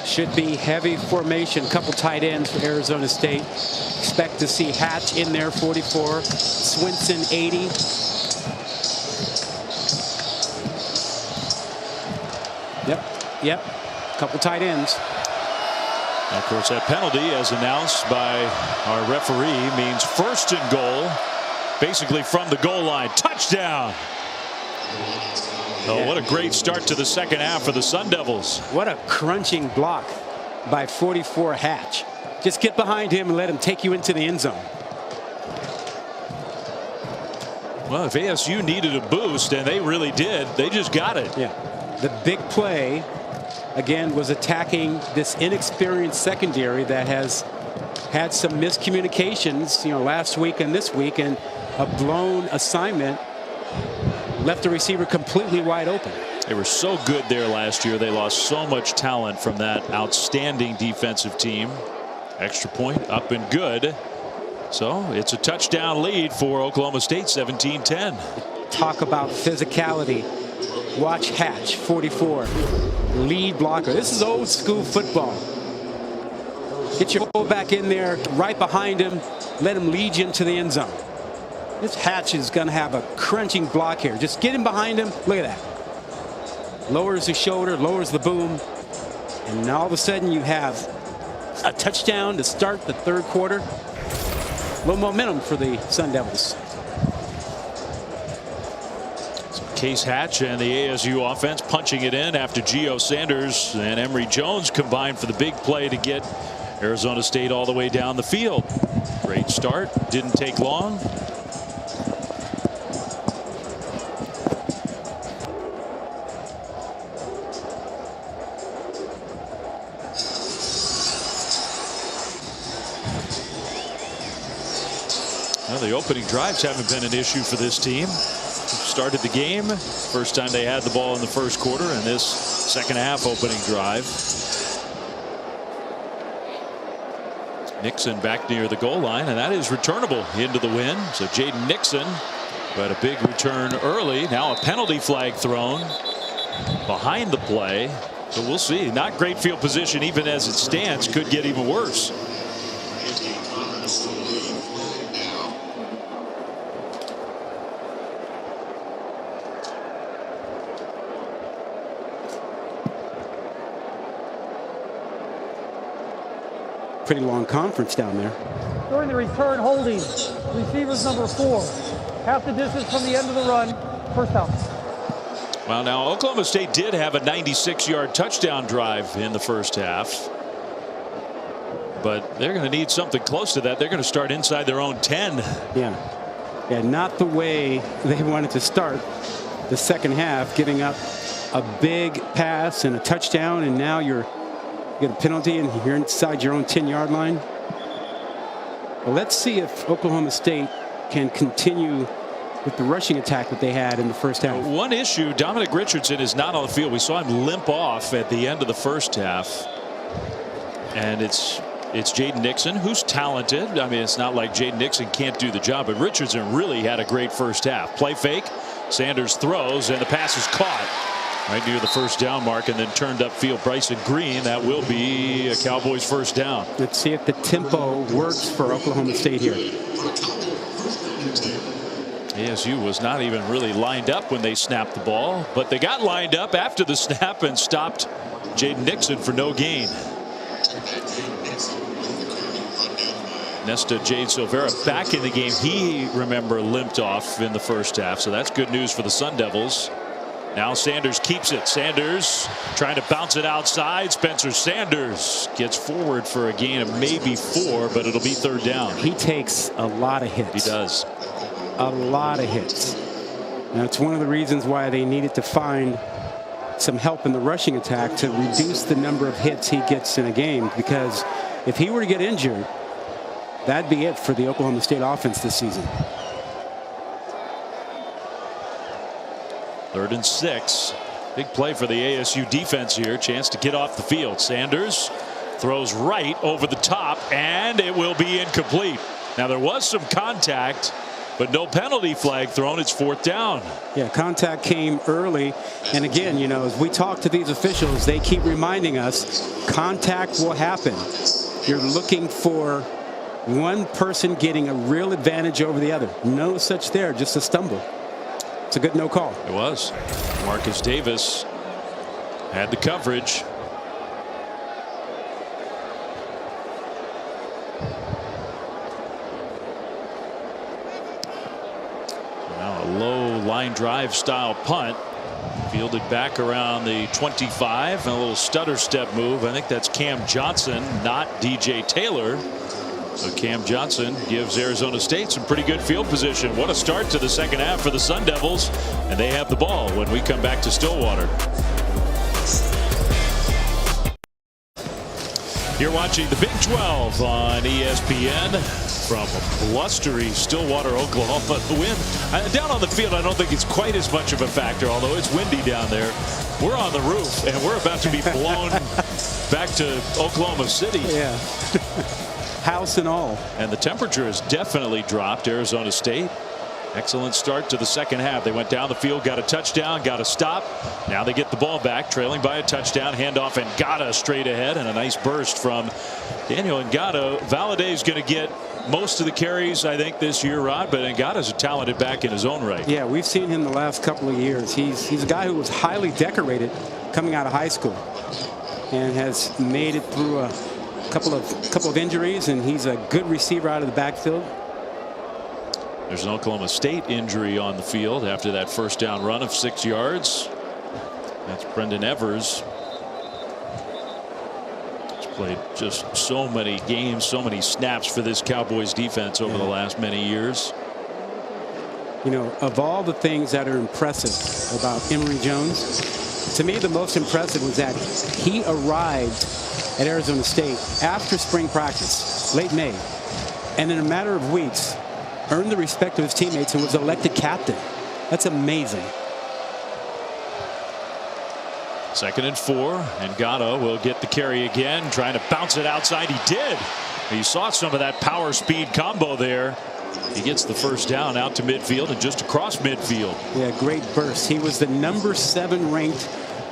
Should be heavy formation. Couple tight ends for Arizona State. Expect to see Hatch in there, 44. Swinson, 80. Yep. Couple tight ends. Of course, that penalty, as announced by our referee, means first and goal, basically from the goal line. Touchdown. Oh, what a great start to the second half for the Sun Devils. What a crunching block by 44 Hatch. Just get behind him and let him take you into the end zone. Well, if ASU needed a boost, and they really did, they just got it. Yeah. The big play, again, was attacking this inexperienced secondary that has had some miscommunications, last week and this week, and a blown assignment left the receiver completely wide open. They were so good there last year. They lost so much talent from that outstanding defensive team. Extra point up and good. So it's a touchdown lead for Oklahoma State, 17-10. Talk about physicality. Watch Hatch, 44, lead blocker. This is old school football. Get your fullback in there right behind him. Let him lead you into the end zone. This Hatch is going to have a crunching block here. Just get him behind him. Look at that. Lowers the shoulder, lowers the boom. And all of a sudden you have a touchdown to start the third quarter. A little momentum for the Sun Devils. Case Hatch and the ASU offense punching it in after Gio Sanders and Emory Jones combined for the big play to get Arizona State all the way down the field. Great start. Didn't take long. Well, the opening drives haven't been an issue for this team. Started the game. First time they had the ball in the first quarter, and this second half opening drive. Nixon back near the goal line, and that is returnable into the win. So Jaden Nixon had a big return early. Now a penalty flag thrown behind the play. So we'll see. Not great field position even as it stands. Could get even worse. Pretty long conference down there. During the return, holding receivers number 4. Half the distance from the end of the run. First down. Well, now Oklahoma State did have a 96-yard touchdown drive in the first half. But they're going to need something close to that. They're going to start inside their own 10. Yeah, not the way they wanted to start the second half, giving up a big pass and a touchdown, and now you get a penalty and you're inside your own 10-yard line. Well, let's see if Oklahoma State can continue with the rushing attack that they had in the first half. One issue, Dominic Richardson is not on the field. We saw him limp off at the end of the first half. And it's Jaden Nixon, who's talented. I mean, it's not like Jaden Nixon can't do the job, but Richardson really had a great first half. Play fake, Sanders throws, and the pass is caught right near the first down mark and then turned upfield. Bryson Green, that will be a Cowboys first down. Let's see if the tempo works for Oklahoma State here. ASU was not even really lined up when they snapped the ball, but they got lined up after the snap and stopped Jaden Nixon for no gain. Nesta Jade Silvera back in the game. He, remember, limped off in the first half, so that's good news for the Sun Devils. Now Sanders keeps it. Sanders trying to bounce it outside. Spencer Sanders gets forward for a gain of maybe 4, but it'll be third down. He takes a lot of hits. He does. A lot of hits. Now it's one of the reasons why they needed to find some help in the rushing attack to reduce the number of hits he gets in a game, because if he were to get injured, that'd be it for the Oklahoma State offense this season. 3rd and 6. Big play for the ASU defense here. Chance to get off the field. Sanders throws right over the top, and it will be incomplete. Now there was some contact, but no penalty flag thrown. It's 4th down. Yeah, contact came early. And again, as we talk to these officials, they keep reminding us contact will happen. You're looking for one person getting a real advantage over the other. No such there, just a stumble. It's a good no call. It was. Marcus Davis had the coverage. line drive style punt. Fielded back around the 25, and a little stutter step move. I think that's Cam Johnson, not DJ Taylor. So Cam Johnson gives Arizona State some pretty good field position. What a start to the second half for the Sun Devils, and they have the ball when we come back to Stillwater. You're watching the Big 12 on ESPN from blustery Stillwater, Oklahoma. The wind down on the field, I don't think it's quite as much of a factor, although it's windy down there. We're on the roof, and we're about to be blown back to Oklahoma City. Yeah. House and all. And the temperature has definitely dropped. Arizona State, excellent start to the second half. They went down the field, got a touchdown, got a stop. Now they get the ball back, trailing by a touchdown. Handoff and Ngata straight ahead, and a nice burst from Daniel Ngata. Valaday's going to get most of the carries, I think, this year, Rod, but Ngata's a talented back in his own right. Yeah, we've seen him the last couple of years. He's a guy who was highly decorated coming out of high school and has made it through a couple of injuries, and he's a good receiver out of the backfield. There's an Oklahoma State injury on the field after that first down run of 6 yards. That's Brendan Evers. He's played just so many games, so many snaps for this Cowboys defense over the last many years. You know, of all the things that are impressive about Emory Jones, to me the most impressive was that he arrived at Arizona State after spring practice, late May, and in a matter of weeks earned the respect of his teammates and was elected captain. That's amazing. 2nd and 4, and Ngata will get the carry again, trying to bounce it outside. He did. You saw some of that power speed combo there. He gets the first down out to midfield and just across midfield. Yeah, great burst. He was the number 7 ranked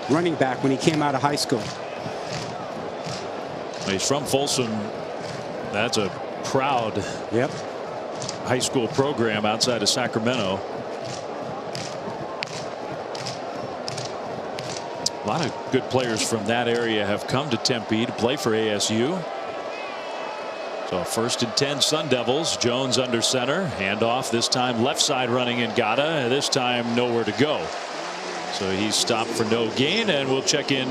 running back when he came out of high school. He's from Folsom. That's a proud high school program outside of Sacramento. A lot of good players from that area have come to Tempe to play for ASU. So 1st and 10 Sun Devils. Jones under center. Handoff this time left side running in Ngata. This time nowhere to go. So he's stopped for no gain, and we'll check in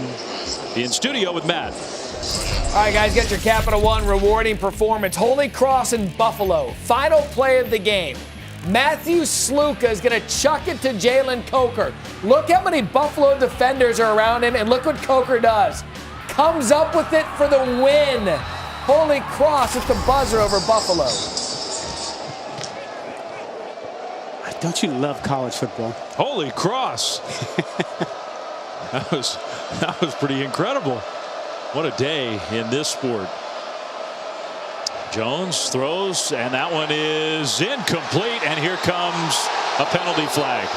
studio with Matt. All right, guys, get your Capital One rewarding performance. Holy Cross in Buffalo. Final play of the game. Matthew Sluka is going to chuck it to Jalen Coker. Look how many Buffalo defenders are around him, and look what Coker does. Comes up with it for the win. Holy Cross at the buzzer over Buffalo. Don't you love college football? Holy Cross. That was pretty incredible. What a day in this sport. Jones throws, and that one is incomplete, and here comes a penalty flag.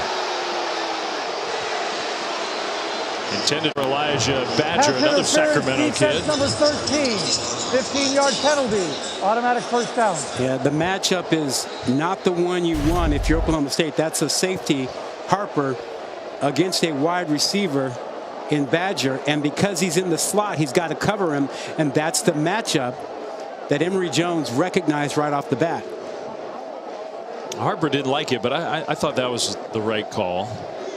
Intended for Elijah Badger, another Sacramento kid. Number 13, 15-yard penalty, automatic first down. Yeah, the matchup is not the one you want if you're Oklahoma State. That's a safety, Harper, against a wide receiver in Badger, and because he's in the slot, he's got to cover him, and that's the matchup that Emory Jones recognized right off the bat. Harper didn't like it, but I thought that was the right call.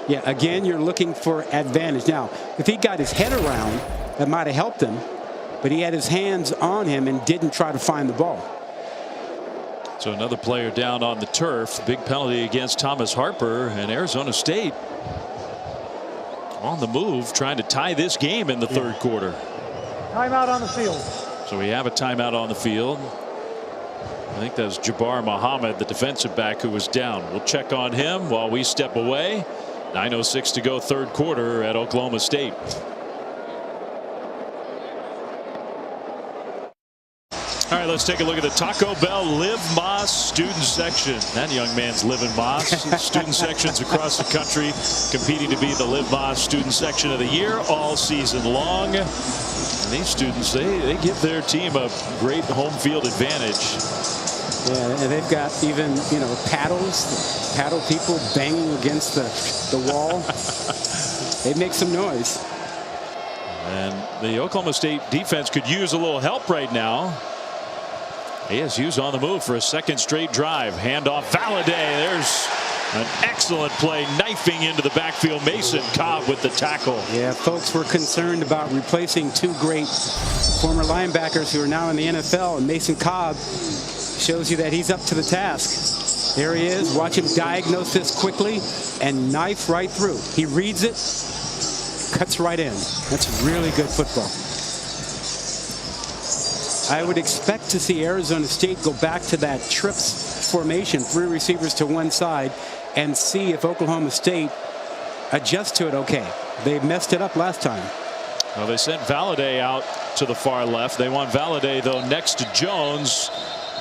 Yeah, again, you're looking for advantage. Now, if he got his head around, that might have helped him, but he had his hands on him and didn't try to find the ball. So another player down on the turf. Big penalty against Thomas Harper, and Arizona State on the move, trying to tie this game in the third quarter. Timeout on the field. So we have a timeout on the field. I think that's Jabbar Muhammad, the defensive back, who was down. We'll check on him while we step away. 9:06 to go, third quarter at Oklahoma State. All right, let's take a look at the Taco Bell Live Moss student section. That young man's living Moss. Student sections across the country competing to be the Live Moss student section of the year all season long. And these students, they give their team a great home field advantage. Yeah, and they've got even, you know, paddles, paddle people banging against the wall. They make some noise. And the Oklahoma State defense could use a little help right now. ASU's on the move for a second straight drive. Handoff Valladay. There's An excellent play, knifing into the backfield. Mason Cobb with the tackle. Yeah, folks were concerned about replacing two great former linebackers who are now in the NFL, and Mason Cobb shows you that he's up to the task. There he is. Watch him diagnose this quickly and knife right through. He reads it, cuts right in. That's really good football. I would expect to see Arizona State go back to that trips formation, 3 receivers to one side, and see if Oklahoma State adjusts to it okay. They messed it up last time. Well, they sent Valladay out to the far left. They want Valladay, though, next to Jones,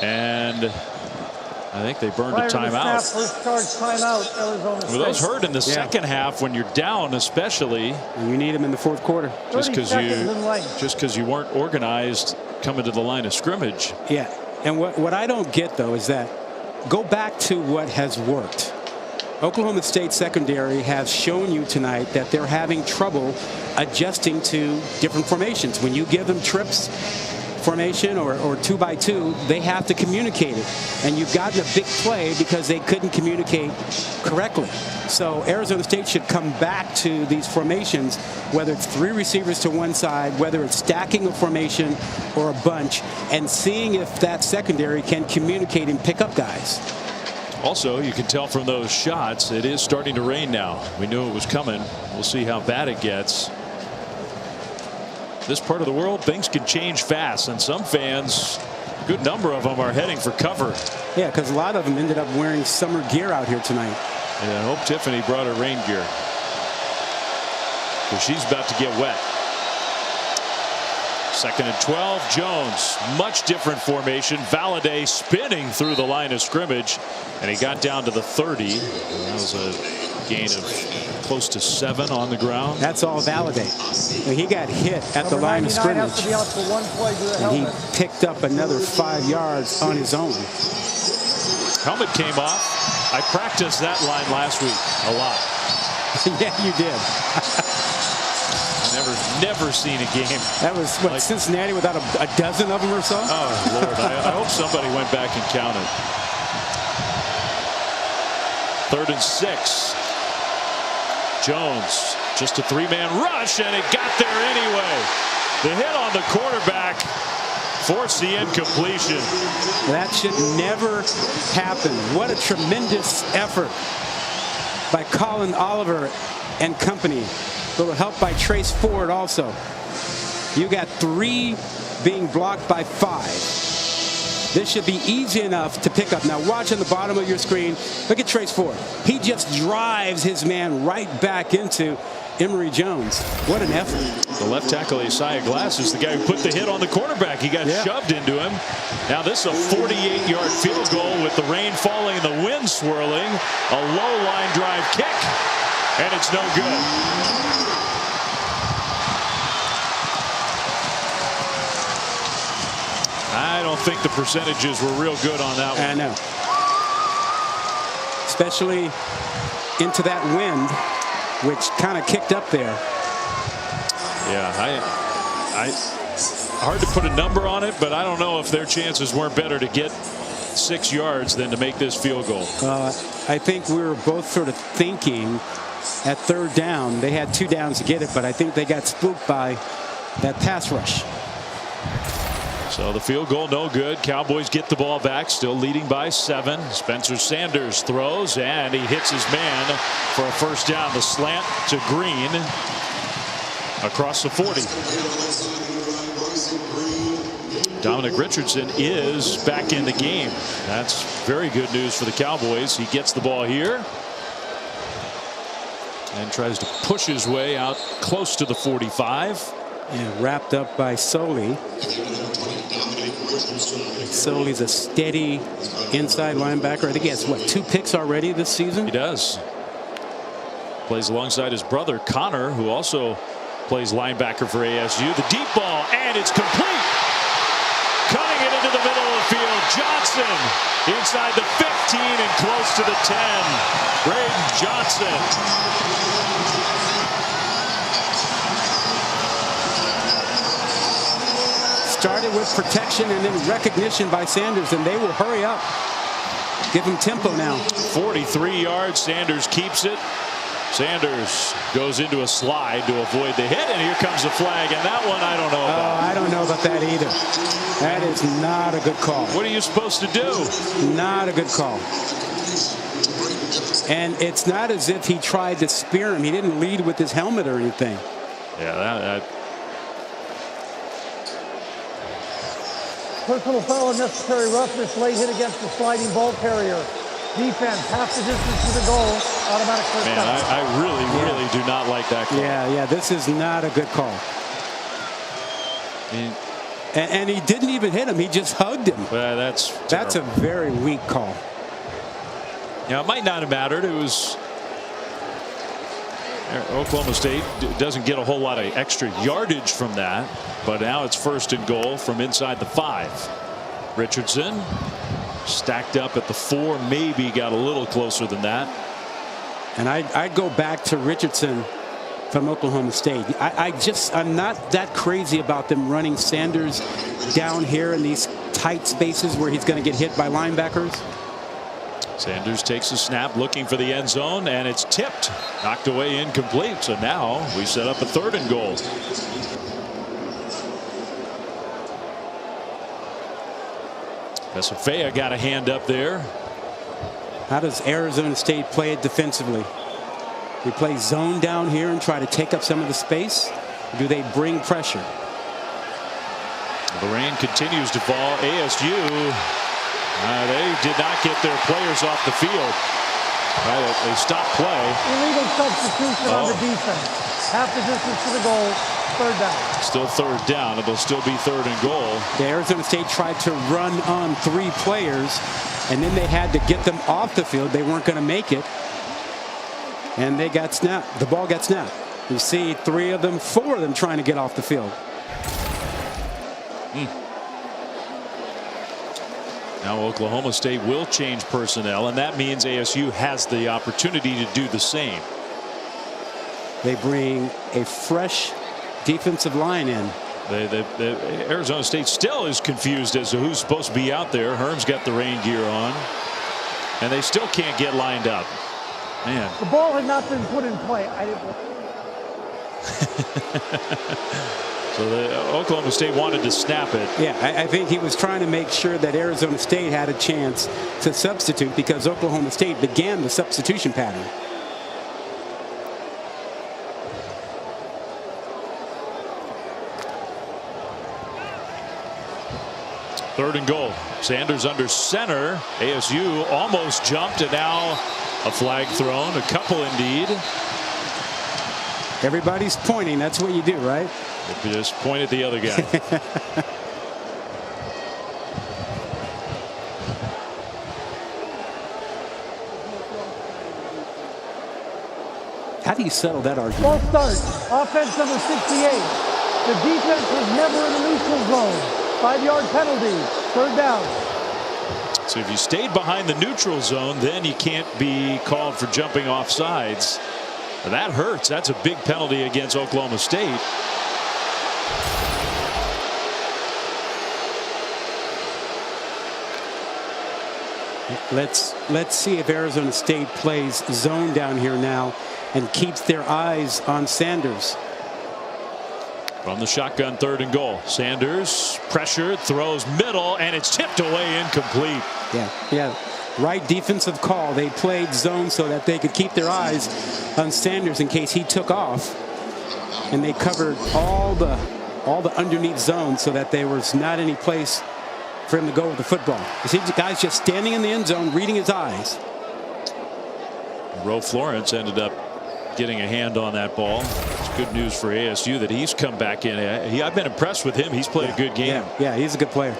and I think they burned a timeout. First charge timeout, Arizona State. Well, those hurt in the second half when you're down, especially. And you need them in the fourth quarter. Just because you weren't organized coming to the line of scrimmage. Yeah, and what I don't get, though, is that go back to what has worked. Oklahoma State secondary has shown you tonight that they're having trouble adjusting to different formations. When you give them trips formation or 2x2, they have to communicate it. And you've gotten a big play because they couldn't communicate correctly. So Arizona State should come back to these formations, whether it's 3 receivers to one side, whether it's stacking a formation or a bunch, and seeing if that secondary can communicate and pick up guys. Also, you can tell from those shots, it is starting to rain now. We knew it was coming. We'll see how bad it gets. This part of the world, things can change fast, and some fans, a good number of them, are heading for cover. Yeah, because a lot of them ended up wearing summer gear out here tonight. Yeah, I hope Tiffany brought her rain gear, because she's about to get wet. 2nd and 12. Jones, much different formation. Valladay spinning through the line of scrimmage, and he got down to the 30. That was a gain of close to 7 on the ground. That's all Valladay. He got hit at the line of scrimmage, and he picked up another 5 yards on his own. Helmet came off. I practiced that line last week a lot. Yeah, you did. Never seen a game. That was what, like Cincinnati without a dozen of them or so? Oh, Lord. I hope somebody went back and counted. 3rd and 6. Jones, just a 3-man rush, and it got there anyway. The hit on the quarterback forced the incompletion. That should never happen. What a tremendous effort by Colin Oliver and company. A little help by Trace Ford also. You got 3 being blocked by 5. This should be easy enough to pick up. Now watch on the bottom of your screen. Look at Trace Ford. He just drives his man right back into Emory Jones. What an effort. The left tackle, Isaiah Glass, is the guy who put the hit on the quarterback. He got shoved into him. Now this is a 48-yard field goal with the rain falling and the wind swirling. A low line drive kick, and it's no good. I don't think the percentages were real good on that one. I know. Especially into that wind, which kind of kicked up there. Yeah, I hard to put a number on it, but I don't know if their chances weren't better to get 6 yards than to make this field goal. I think we were both sort of thinking at 3rd down. They had 2 downs to get it, but I think they got spooked by that pass rush. So the field goal no good. Cowboys get the ball back, still leading by 7. Spencer Sanders throws, and he hits his man for a first down. The slant to Green across the 40. Dominic Richardson is back in the game. That's very good news for the Cowboys. He gets the ball here and tries to push his way out close to the 45. And wrapped up by Soley. Soley's a steady inside linebacker. I think he has, what, 2 picks already this season? He does. Plays alongside his brother, Connor, who also plays linebacker for ASU. The deep ball, and it's complete. Cutting it into the middle of the field. Johnson inside the 15 and close to the 10. Braden Johnson. Started with protection and then recognition by Sanders, and they will hurry up. Give him tempo now. 43 yards. Sanders keeps it. Sanders goes into a slide to avoid the hit, and here comes the flag, and that one I don't know about. I don't know about that either. That is not a good call. What are you supposed to do? Not a good call. And it's not as if he tried to spear him. He didn't lead with his helmet or anything. Yeah, that Personal foul and necessary roughness, late hit against the sliding ball carrier. Defense, half the distance to the goal, automatic first man, down. I really do not like that call. Yeah, this is not a good call. And he didn't even hit him. He just hugged him. Well, that's a very weak call. Yeah, it might not have mattered. It was Oklahoma State doesn't get a whole lot of extra yardage from that, but now it's 1st and goal from inside the 5. Richardson stacked up at the 4, maybe got a little closer than that. And I'd go back to Richardson from Oklahoma State. I'm not that crazy about them running Sanders down here in these tight spaces where he's going to get hit by linebackers. Sanders takes a snap looking for the end zone, and it's tipped, knocked away, incomplete. So now we set up a 3rd and goal. Pesafea got a hand up there. How does Arizona State play it defensively? They play zone down here and try to take up some of the space? Or do they bring pressure? The rain continues to fall. ASU, they did not get their players off the field. They stopped play. Illegal substitution on the defense. Half the distance to the goal, 3rd down. Still 3rd down. It'll still be 3rd and goal. The Arizona State tried to run on 3 players, and then they had to get them off the field. They weren't going to make it. And they got snapped. The ball got snapped. You see 3 of them, 4 of them trying to get off the field. Now Oklahoma State will change personnel, and that means ASU has the opportunity to do the same. They bring a fresh defensive line in. Arizona State still is confused as to who's supposed to be out there. Herm's got the rain gear on, and they still can't get lined up. Man. The ball had not been put in play. So Oklahoma State wanted to snap it. Yeah, I think he was trying to make sure that Arizona State had a chance to substitute because Oklahoma State began the substitution pattern. Third and goal. Sanders under center. ASU almost jumped, and now a flag thrown. A couple indeed. Everybody's pointing. That's what you do, right? If you just point at the other guy. How do you settle that argument? False start. Offense number 68. The defense was never in the neutral zone. 5-yard penalty. 3rd down. So if you stayed behind the neutral zone, then you can't be called for jumping off sides. That hurts. That's a big penalty against Oklahoma State. Let's see if Arizona State plays zone down here now and keeps their eyes on Sanders. From the shotgun, 3rd and goal. Sanders pressured, throws middle, and it's tipped away, incomplete. Yeah. Right defensive call. They played zone so that they could keep their eyes on Sanders in case he took off, and they covered all the underneath zones so that there was not any place for him to go with the football. You see the guy's just standing in the end zone reading his eyes. Ro Florence ended up getting a hand on that ball. It's good news for ASU that he's come back in. I've been impressed with him. He's played a good game. Yeah, he's a good player.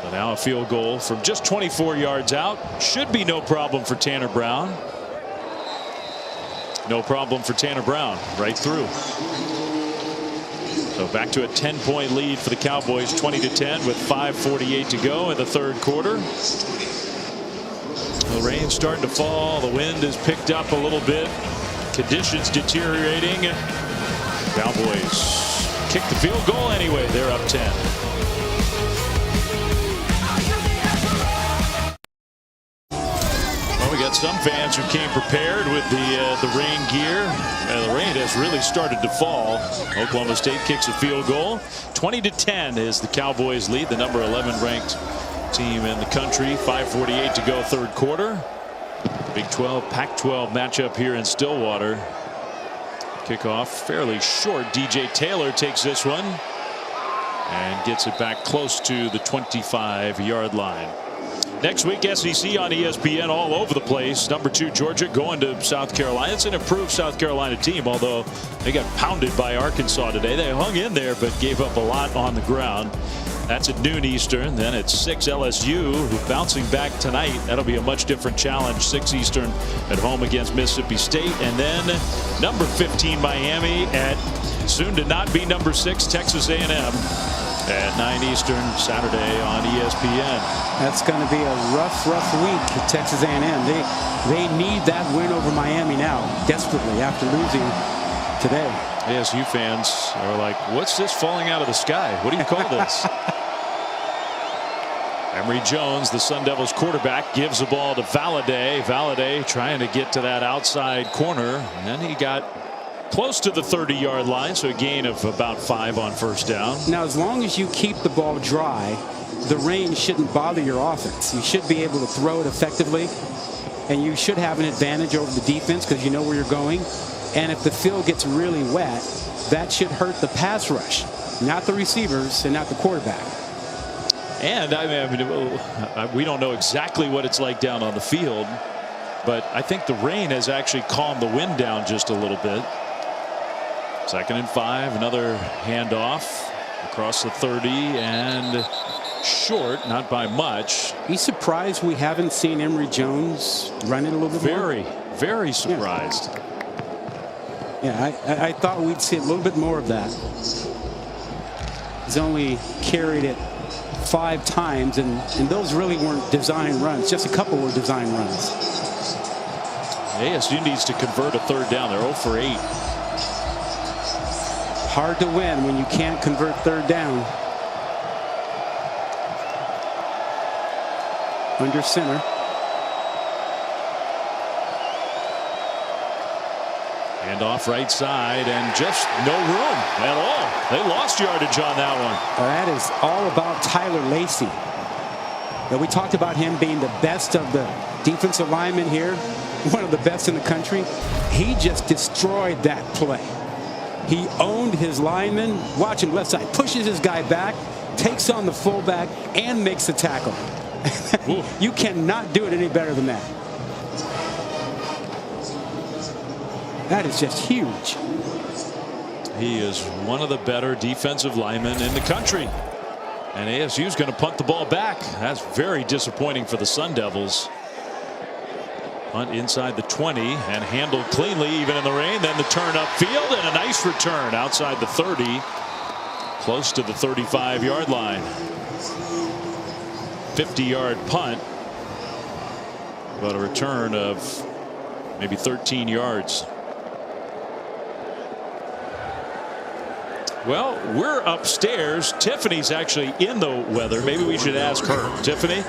So now a field goal from just 24 yards out. Should be no problem for Tanner Brown. No problem for Tanner Brown. Right through. So back to a 10-point lead for the Cowboys, 20-10 with 5:48 to go in the 3rd quarter. The rain's starting to fall. The wind has picked up a little bit. Conditions deteriorating. Cowboys kick the field goal anyway. They're up 10. who came prepared with the rain gear. The rain has really started to fall. Oklahoma State kicks a field goal. 20-10 is the Cowboys lead, the number 11 ranked team in the country. 5:48 to go, third quarter. Big 12 Pac-12 matchup here in Stillwater. Kickoff fairly short. DJ Taylor takes this one and gets it back close to the 25-yard line. Next week, SEC on ESPN all over the place. Number 2 Georgia going to South Carolina. It's an improved South Carolina team, although they got pounded by Arkansas today. They hung in there but gave up a lot on the ground. That's at noon Eastern. Then at 6 LSU, who bouncing back tonight. That'll be a much different challenge. 6 Eastern at home against Mississippi State. And then number 15 Miami at soon to not be number 6 Texas A&M. At 9 Eastern Saturday on ESPN. That's going to be a rough week at Texas A&M. They need that win over Miami now desperately after losing today. ASU fans are like, what's this falling out of the sky? What do you call this? Emory Jones, the Sun Devils quarterback, gives the ball to Valladay. Valladay trying to get to that outside corner, and then he got close to the 30-yard line, so a gain of about 5 on first down. Now, as long as you keep the ball dry, the rain shouldn't bother your offense. You should be able to throw it effectively, and you should have an advantage over the defense because you know where you're going. And if the field gets really wet, that should hurt the pass rush, not the receivers and not the quarterback. And I mean, we don't know exactly what it's like down on the field, but I think the rain has actually calmed the wind down just a little bit. 2nd and 5, another handoff across the 30 and short, not by much. He's surprised we haven't seen Emory Jones run it a little bit more. Very surprised. Yeah, I thought we'd see a little bit more of that. He's only carried it 5 times, and those really weren't design runs. Just a couple were design runs. ASU needs to convert a 3rd down. They're 0 for 8. Hard to win when you can't convert 3rd down. Under center. And off right side, and just no room at all. They lost yardage on that one. That is all about Tyler Lacey. Now, we talked about him being the best of the defensive linemen here, one of the best in the country. He just destroyed that play. He owned his lineman. Watch him left side, pushes his guy back, takes on the fullback, and makes the tackle. You cannot do it any better than that. That is just huge. He is one of the better defensive linemen in the country. And ASU is going to punt the ball back. That's very disappointing for the Sun Devils. Punt inside the 20 and handled cleanly even in the rain. Then the turn upfield and a nice return outside the 30. Close to the 35-yard line. 50-yard punt. But a return of maybe 13 yards. Well, we're upstairs. Tiffany's actually in the weather. Maybe we should ask her. Tiffany?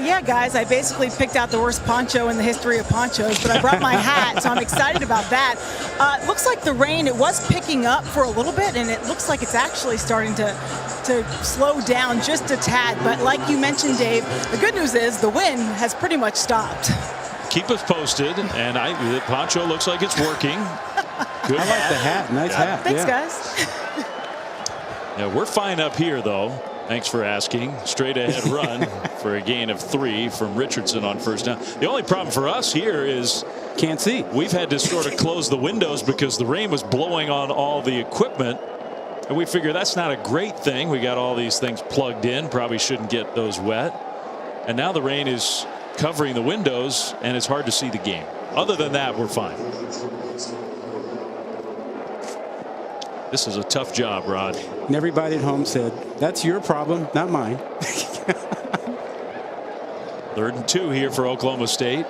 Yeah, guys, I basically picked out the worst poncho in the history of ponchos, but I brought my hat, so I'm excited about that. Looks like the rain, it was picking up for a little bit, and it looks like it's actually starting to slow down just a tad. But like you mentioned, Dave, the good news is the wind has pretty much stopped. Keep us posted, and the poncho looks like it's working. Good. I like the hat. Nice hat. Thanks, guys. Yeah, we're fine up here, though. Thanks for asking. Straight ahead run for a gain of 3 from Richardson on first down. The only problem for us here is can't see. We've had to sort of close the windows because the rain was blowing on all the equipment. And we figure that's not a great thing. We got all these things plugged in. Probably shouldn't get those wet. And now the rain is covering the windows and it's hard to see the game. Other than that, we're fine. This is a tough job, Rod. And everybody at home said, that's your problem, not mine. 3rd and 2 here for Oklahoma State.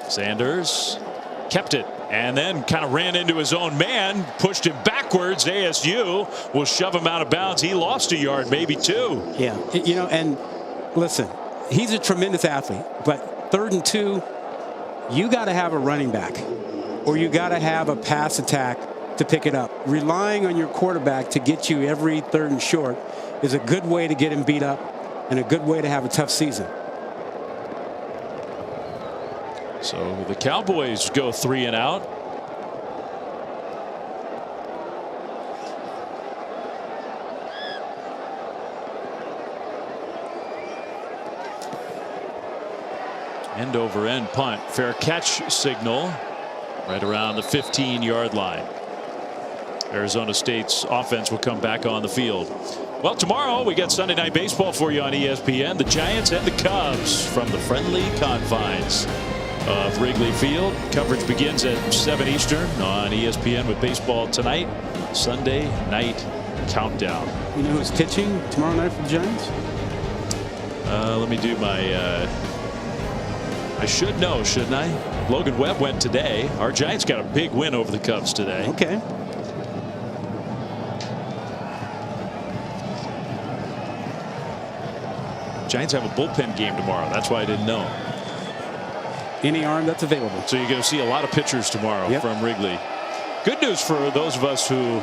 Sanders kept it and then kind of ran into his own man, pushed him backwards. ASU will shove him out of bounds. He lost a yard, maybe 2. Yeah, you know, and listen, he's a tremendous athlete, but 3rd and 2, you got to have a running back, or you got to have a pass attack to pick it up. Relying on your quarterback to get you every 3rd and short is a good way to get him beat up and a good way to have a tough season. So the Cowboys go 3 and out. End over end punt. Fair catch signal right around the 15-yard line. Arizona State's offense will come back on the field. Well, tomorrow we got Sunday Night Baseball for you on ESPN. The Giants and the Cubs from the friendly confines of Wrigley Field. Coverage begins at 7 Eastern on ESPN with baseball tonight. Sunday Night Countdown. You know who's pitching tomorrow night for the Giants? Let me do my... I should know, shouldn't I? Logan Webb went today. Our Giants got a big win over the Cubs today. Okay. Giants have a bullpen game tomorrow. That's why I didn't know. Any arm that's available. So you're going to see a lot of pitchers tomorrow from Wrigley. Good news for those of us who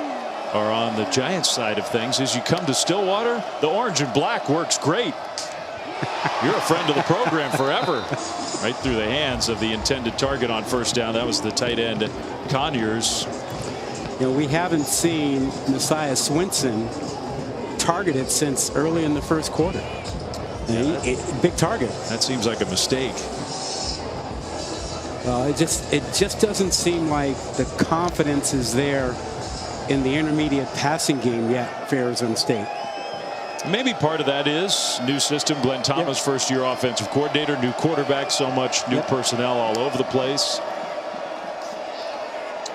are on the Giants side of things is you come to Stillwater, the orange and black works great. You're a friend of the program forever. Right through the hands of the intended target on first down. That was the tight end Conyers. You know, we haven't seen Messiah Swinson targeted since early in the first quarter. Big target. That seems like a mistake. Well, it just doesn't seem like the confidence is there in the intermediate passing game yet for Arizona State. Maybe part of that is new system. Glenn Thomas, first-year offensive coordinator, new quarterback, so much new personnel all over the place.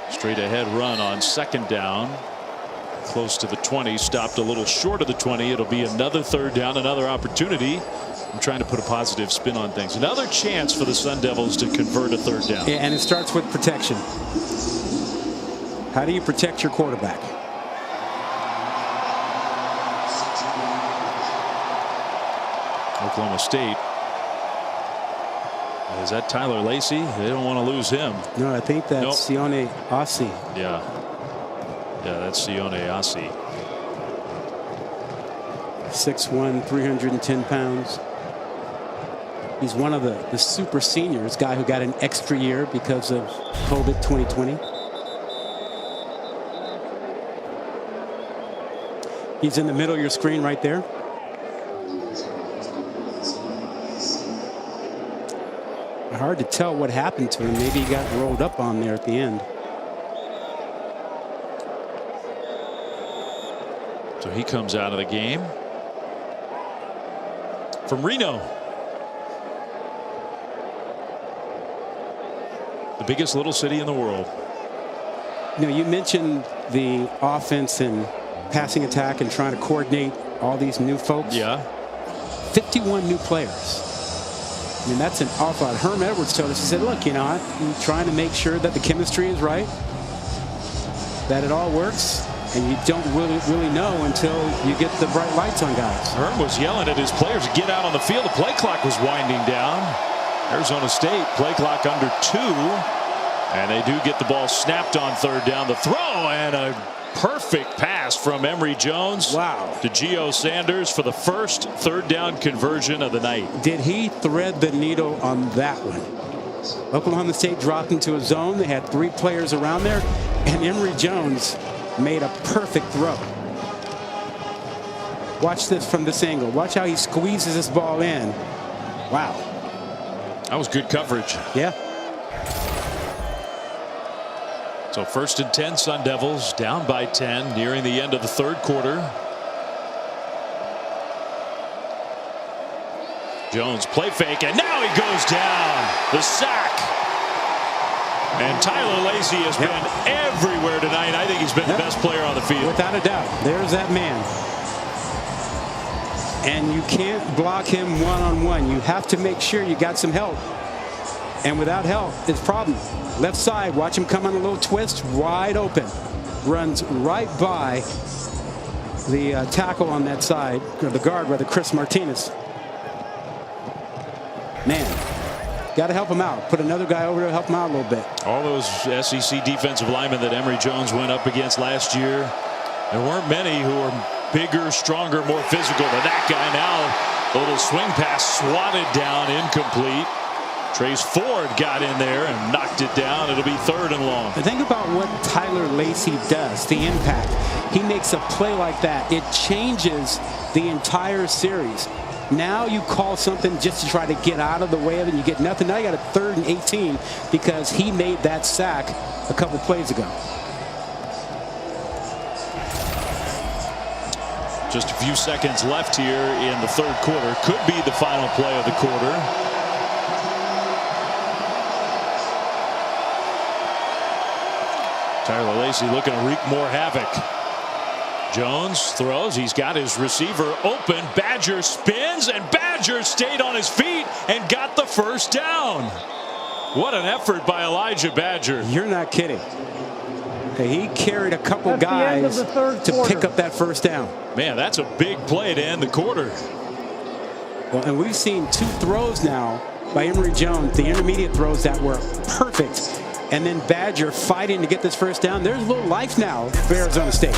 Straight ahead run on 2nd down. Close to the 20, stopped a little short of the 20. It'll be another 3rd down, another opportunity. I'm trying to put a positive spin on things. Another chance for the Sun Devils to convert a 3rd down. Yeah, and it starts with protection. How do you protect your quarterback? Oklahoma State. Is that Tyler Lacey? They don't want to lose him. No, I think that's Sione Asi. Yeah, that's Sione Asi. 6'1", 310 pounds. He's one of the super seniors, guy who got an extra year because of COVID 2020. He's in the middle of your screen right there. Hard to tell what happened to him. Maybe he got rolled up on there at the end. So he comes out of the game. From Reno. The biggest little city in the world. You know, you mentioned the offense and passing attack and trying to coordinate all these new folks. Yeah. 51 new players. I mean, that's an awful lot. Herm Edwards told us, he said, look, you know, I'm trying to make sure that the chemistry is right, that it all works, and you don't really know until you get the bright lights on guys. Herm was yelling at his players to get out on the field. The play clock was winding down. Arizona State, play clock under 2. And they do get the ball snapped on 3rd down. The throw and a perfect pass from Emory Jones. Wow. To Gio Sanders for the first 3rd down conversion of the night. Did he thread the needle on that one? Oklahoma State dropped into a zone. They had 3 players around there, and Emory Jones made a perfect throw. Watch this from this angle. Watch how he squeezes this ball in. Wow. That was good coverage. Yeah. So 1st and 10, Sun Devils down by 10, nearing the end of the 3rd quarter. Jones play fake, and now he goes down. The sack. And Tyler Lacey has been everywhere tonight. I think he's been the best player on the field. Without a doubt. There's that man. And you can't block him one-on-one. You have to make sure you got some help. And without help, it's a problem. Left side, watch him come on a little twist, wide open. Runs right by the tackle on that side, or the guard, rather, Chris Martinez. Got to help him out. Put another guy over to help him out a little bit. All those SEC defensive linemen that Emory Jones went up against last year, there weren't many who were bigger, stronger, more physical than that guy. Now, the little swing pass swatted down, incomplete. Trace Ford got in there and knocked it down. It'll be 3rd and long. But think about what Tyler Lacey does, the impact. He makes a play like that. It changes the entire series. Now you call something just to try to get out of the way of it, and you get nothing. Now you got a 3rd and 18 because he made that sack a couple plays ago. Just a few seconds left here in the 3rd quarter. Could be the final play of the quarter. Tyler Lacey looking to wreak more havoc. Jones throws. He's got his receiver open. Badger spins, and Badger stayed on his feet and got the 1st down. What an effort by Elijah Badger. You're not kidding. He carried a couple guys to pick up that 1st down. Man, that's a big play to end the quarter. Well, and we've seen 2 throws now by Emory Jones, the intermediate throws that were perfect. And then Badger fighting to get this 1st down. There's a little life now for Arizona State.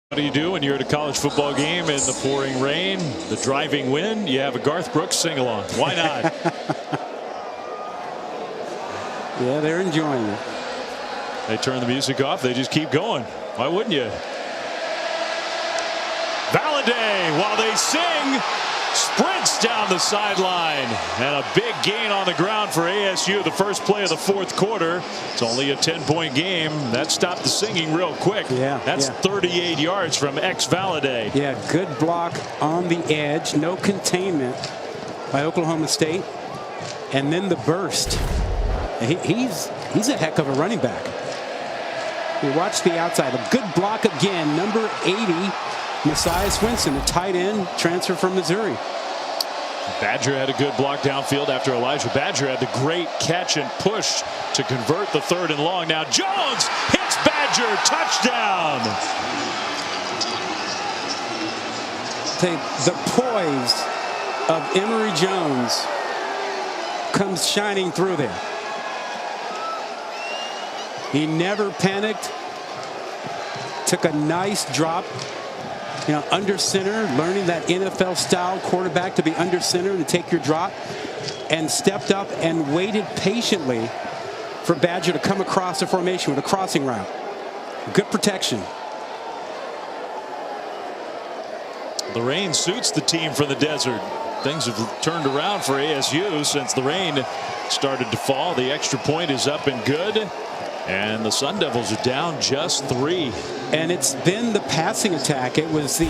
What do you do when you're at a college football game in the pouring rain, the driving wind? You have a Garth Brooks sing-along. Why not? Yeah, they're enjoying it. They turn the music off. They just keep going. Why wouldn't you? Valladay, while they sing, sprints down the sideline, and a big gain on the ground for ASU. The first play of the 4th quarter. It's only a 10-point game. That stopped the singing real quick. Yeah, that's 38 yards from Valladay. Yeah, good block on the edge. No containment by Oklahoma State. And then the burst. He's a heck of a running back. We watch the outside. A good block again. Number 80. Messiah Swinson, a tight end, transfer from Missouri. Badger had a good block downfield after Elijah Badger had the great catch and push to convert the 3rd and long. Now Jones hits Badger, touchdown. The poise of Emory Jones comes shining through there. He never panicked. Took a nice drop. Under center, learning that NFL style quarterback to be under center and to take your drop, and stepped up and waited patiently for Badger to come across the formation with a crossing route. Good protection. The rain suits the team from the desert. Things have turned around for ASU since the rain started to fall. The extra point is up and good. And the Sun Devils are down just 3. And it's been the passing attack. It was the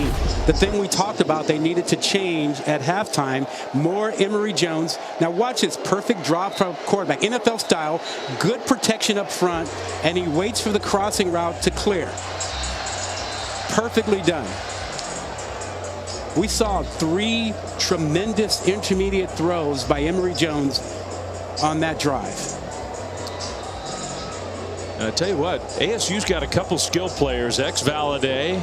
thing we talked about they needed to change at halftime. More Emory Jones. Now watch this perfect drop from quarterback. NFL style. Good protection up front. And he waits for the crossing route to clear. Perfectly done. We saw 3 tremendous intermediate throws by Emory Jones on that drive. And I tell you what, ASU's got a couple skill players. Valladay,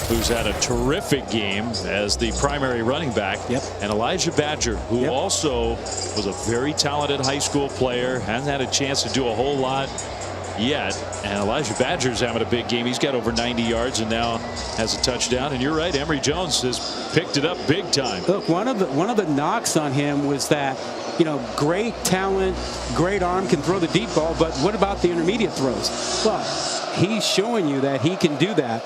who's had a terrific game as the primary running back. Yep. And Elijah Badger, who also was a very talented high school player. Hasn't had a chance to do a whole lot yet. And Elijah Badger's having a big game. He's got over 90 yards and now has a touchdown. And you're right, Emory Jones has picked it up big time. Look, one of the knocks on him was that, great talent, great arm, can throw the deep ball, but what about the intermediate throws? Well, he's showing you that he can do that.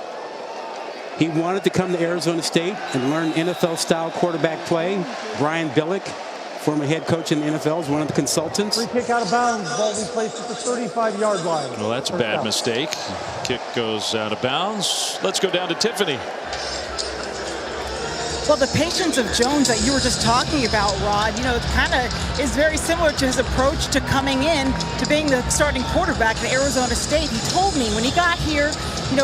He wanted to come to Arizona State and learn NFL-style quarterback play. Brian Billick, former head coach in the NFL, is one of the consultants. Free kick out of bounds. Ball be placed at the 35-yard line. Well, that's a bad mistake. Kick goes out of bounds. Let's go down to Tiffany. Well, the patience of Jones that you were just talking about, Rod, it kind of is very similar to his approach to coming in to being the starting quarterback at Arizona State. He told me when he got here,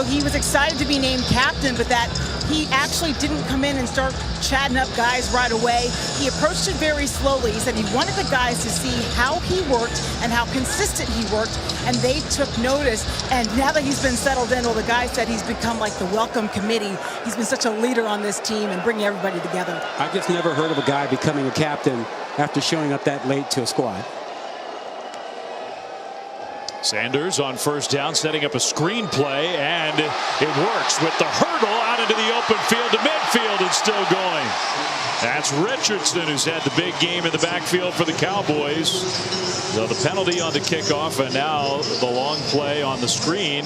he was excited to be named captain, but that he actually didn't come in and start chatting up guys right away. He approached it very slowly. He said he wanted the guys to see how he worked and how consistent he worked, and they took notice. And now that he's been settled in, well, the guy said he's become like the welcome committee. He's been such a leader on this team and bringing everybody together. I've just never heard of a guy becoming a captain after showing up that late to a squad. Sanders on first down, setting up a screen play, and it works with the hurdle out into the open field to midfield and still going. That's Richardson, who's had the big game in the backfield for the Cowboys. So the penalty on the kickoff, and now the long play on the screen,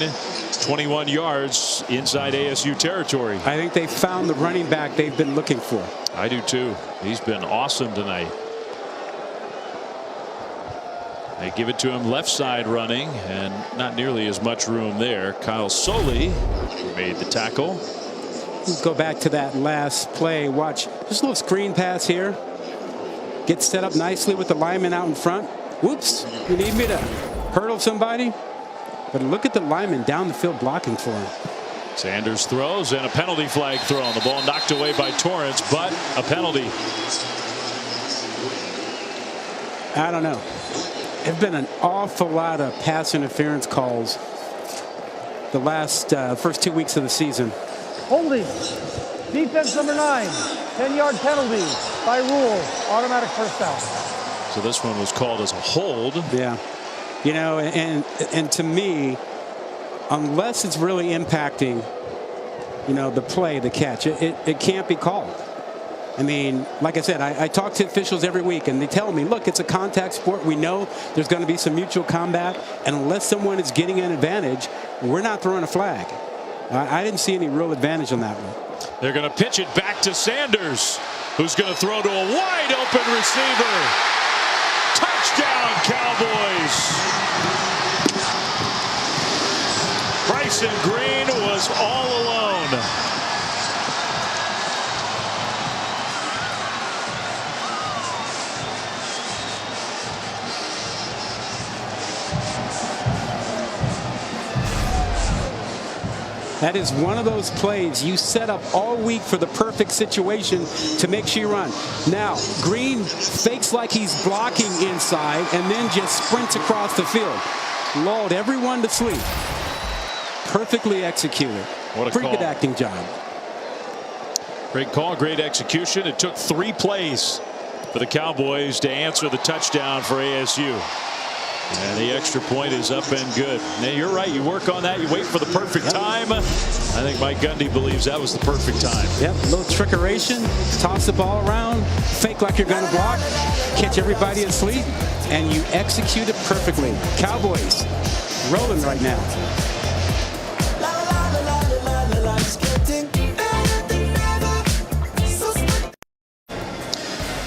21 yards inside ASU territory. I think they found the running back they've been looking for. I do too. He's been awesome tonight. They give it to him left side running, and not nearly as much room there. Kyle Soley made the tackle. Let's go back to that last play. Watch just a little screen pass here. Gets set up nicely with the lineman out in front. Whoops, you need me to hurdle somebody? But look at the lineman down the field blocking for him. Sanders throws, and a penalty flag thrown. The ball knocked away by Torrance, but a penalty. I don't know. There've been an awful lot of pass interference calls the last first 2 weeks of the season. Holding. Defense number 9. 10-yard penalty by rule. Automatic first down. So this one was called as a hold. Yeah. You know, and to me, unless it's really impacting, you know, the play, the catch, it can't be called. I mean, like I said, I talk to officials every week, and they tell me, look, it's a contact sport. We know there's going to be some mutual combat, and unless someone is getting an advantage, we're not throwing a flag. I didn't see any real advantage on that one. They're going to pitch it back to Sanders, who's going to throw to a wide open receiver. Touchdown, Cowboys. Bryson Green was all alone. That is one of those plays you set up all week for the perfect situation to make sure you run. Now, Green fakes like he's blocking inside and then just sprints across the field. Lulled everyone to sleep. Perfectly executed. What a Pretty call. good acting job. Great call, great execution. It took 3 plays for the Cowboys to answer the touchdown for ASU. And the extra point is up and good. Now, you're right. You work on that. You wait for the perfect time. I think Mike Gundy believes that was the perfect time. Yep, a little trickeration. Toss the ball around. Fake like you're going to block. Catch everybody asleep. And you execute it perfectly. Cowboys rolling right now.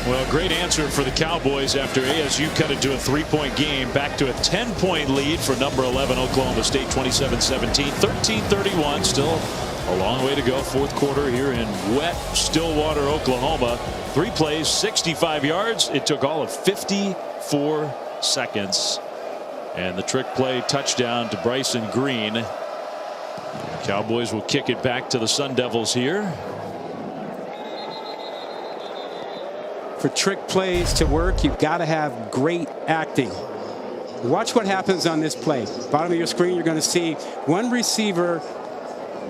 Well, great answer for the Cowboys after ASU cut it to a 3-point game, back to a 10-point lead for number 11 Oklahoma State, 27-17, 13-31. Still a long way to go. Fourth quarter here in wet Stillwater, Oklahoma. 3 plays, 65 yards. It took all of 54 seconds. And the trick play touchdown to Bryson Green. The Cowboys will kick it back to the Sun Devils here. For trick plays to work, you've got to have great acting. Watch what happens on this play. Bottom of your screen, you're going to see one receiver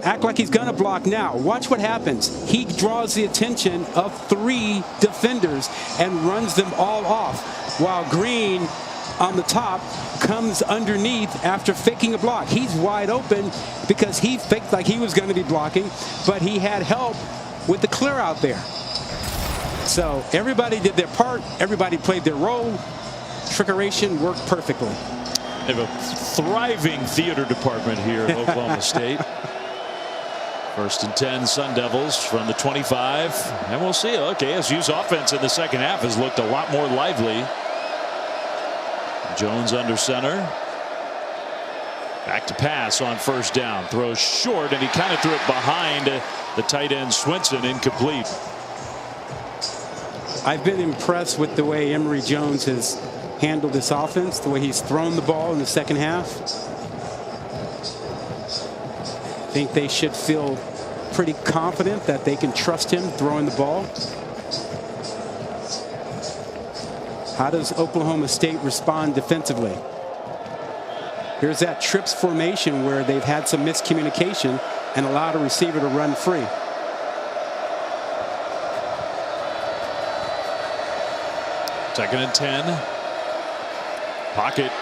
act like he's going to block now. Watch what happens. He draws the attention of 3 defenders and runs them all off, while Green on the top comes underneath after faking a block. He's wide open because he faked like he was going to be blocking, but he had help with the clear out there. So everybody did their part. Everybody played their role. Trickeration worked perfectly. They have a thriving theater department here at Oklahoma State. 1st and 10 Sun Devils from the 25. And we'll see. Look, ASU's offense in the second half has looked a lot more lively. Jones under center. Back to pass on first down. Throws short, and he kind of threw it behind the tight end Swinson, incomplete. I've been impressed with the way Emory Jones has handled this offense, the way he's thrown the ball in the second half. I think they should feel pretty confident that they can trust him throwing the ball. How does Oklahoma State respond defensively? Here's that trips formation where they've had some miscommunication and allowed a receiver to run free. Second and 10. Pocket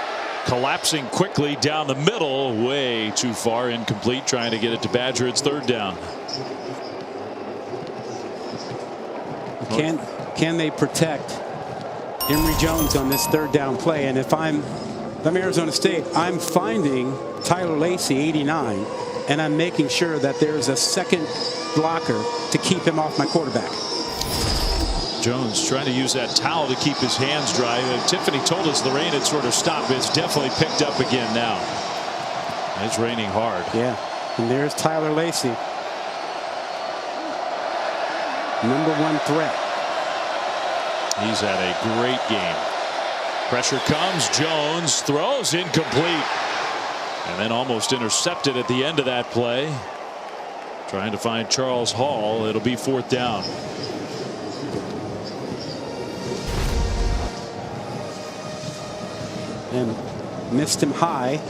collapsing quickly down the middle, way too far, incomplete, trying to get it to Badger. It's third down. Can they protect Emory Jones on this third down play? And if I'm Arizona State, I'm finding Tyler Lacey, 89, and I'm making sure that there's a second blocker to keep him off my quarterback. Jones trying to use that towel to keep his hands dry. Tiffany told us the rain had sort of stopped. It's definitely picked up again now. It's raining hard. Yeah, and there's Tyler Lacey, #1 threat. He's had a great game. Pressure comes. Jones throws incomplete. And then almost intercepted at the end of that play. Trying to find Charles Hall. It'll be fourth down. And missed him high.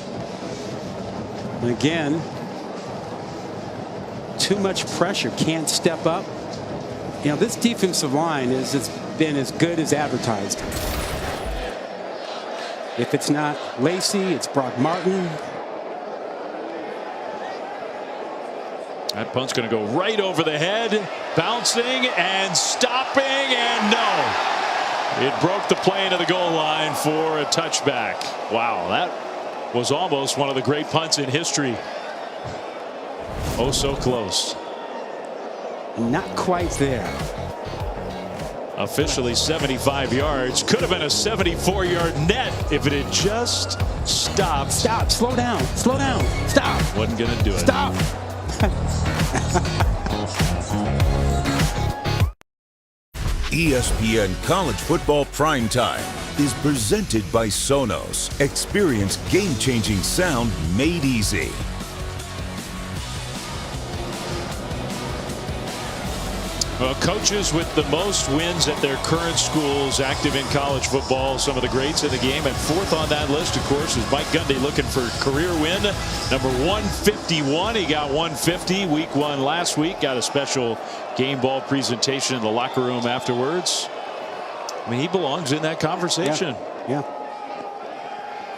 And again, too much pressure. Can't step up. You know, this defensive line has been as good as advertised. If it's not Lacey, it's Brock Martin. That punt's going to go right over the head, bouncing and stopping, and no. It broke the plane of the goal line for a touchback. Wow, that was almost one of the great punts in history. Oh, so close. Not quite there. Officially 75 yards. Could have been a 74-yard net if it had just stopped. Stop. Slow down. Slow down. Stop. Wasn't going to do it. Stop. ESPN College Football Primetime is presented by Sonos. Experience game-changing sound made easy. Well, coaches with the most wins at their current schools active in college football, some of the greats in the game, and fourth on that list, of course, is Mike Gundy looking for career win number 151. He got 150 week 1 last week. Got a special game ball presentation in the locker room afterwards. I mean, he belongs in that conversation. Yeah.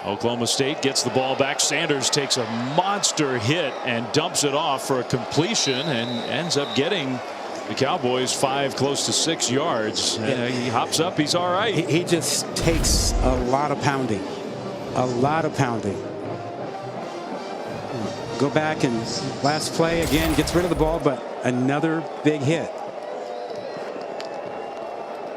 Oklahoma State gets the ball back. Sanders takes a monster hit and dumps it off for a completion and ends up getting the Cowboys 5, close to 6 yards. He hops up. He's all right. He just takes a lot of pounding. A lot of pounding. Go back and last play again, gets rid of the ball, but another big hit.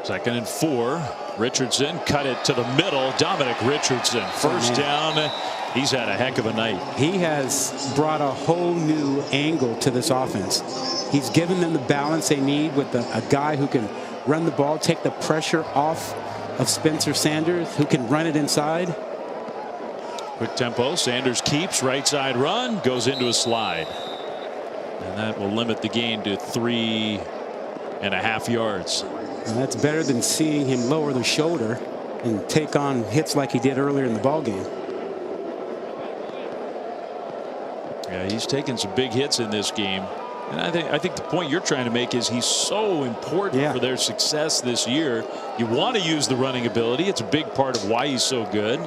Second and 4. Richardson cut it to the middle. Dominic Richardson, first down. He's had a heck of a night. He has brought a whole new angle to this offense. He's given them the balance they need with a guy who can run the ball, take the pressure off of Spencer Sanders, who can run it inside. Quick tempo. Sanders keeps right side run, goes into a slide. And that will limit the gain to 3.5 yards. And that's better than seeing him lower the shoulder and take on hits like he did earlier in the ball game. Yeah, he's taken some big hits in this game. And I think the point you're trying to make is he's so important for their success this year. You want to use the running ability. It's a big part of why he's so good.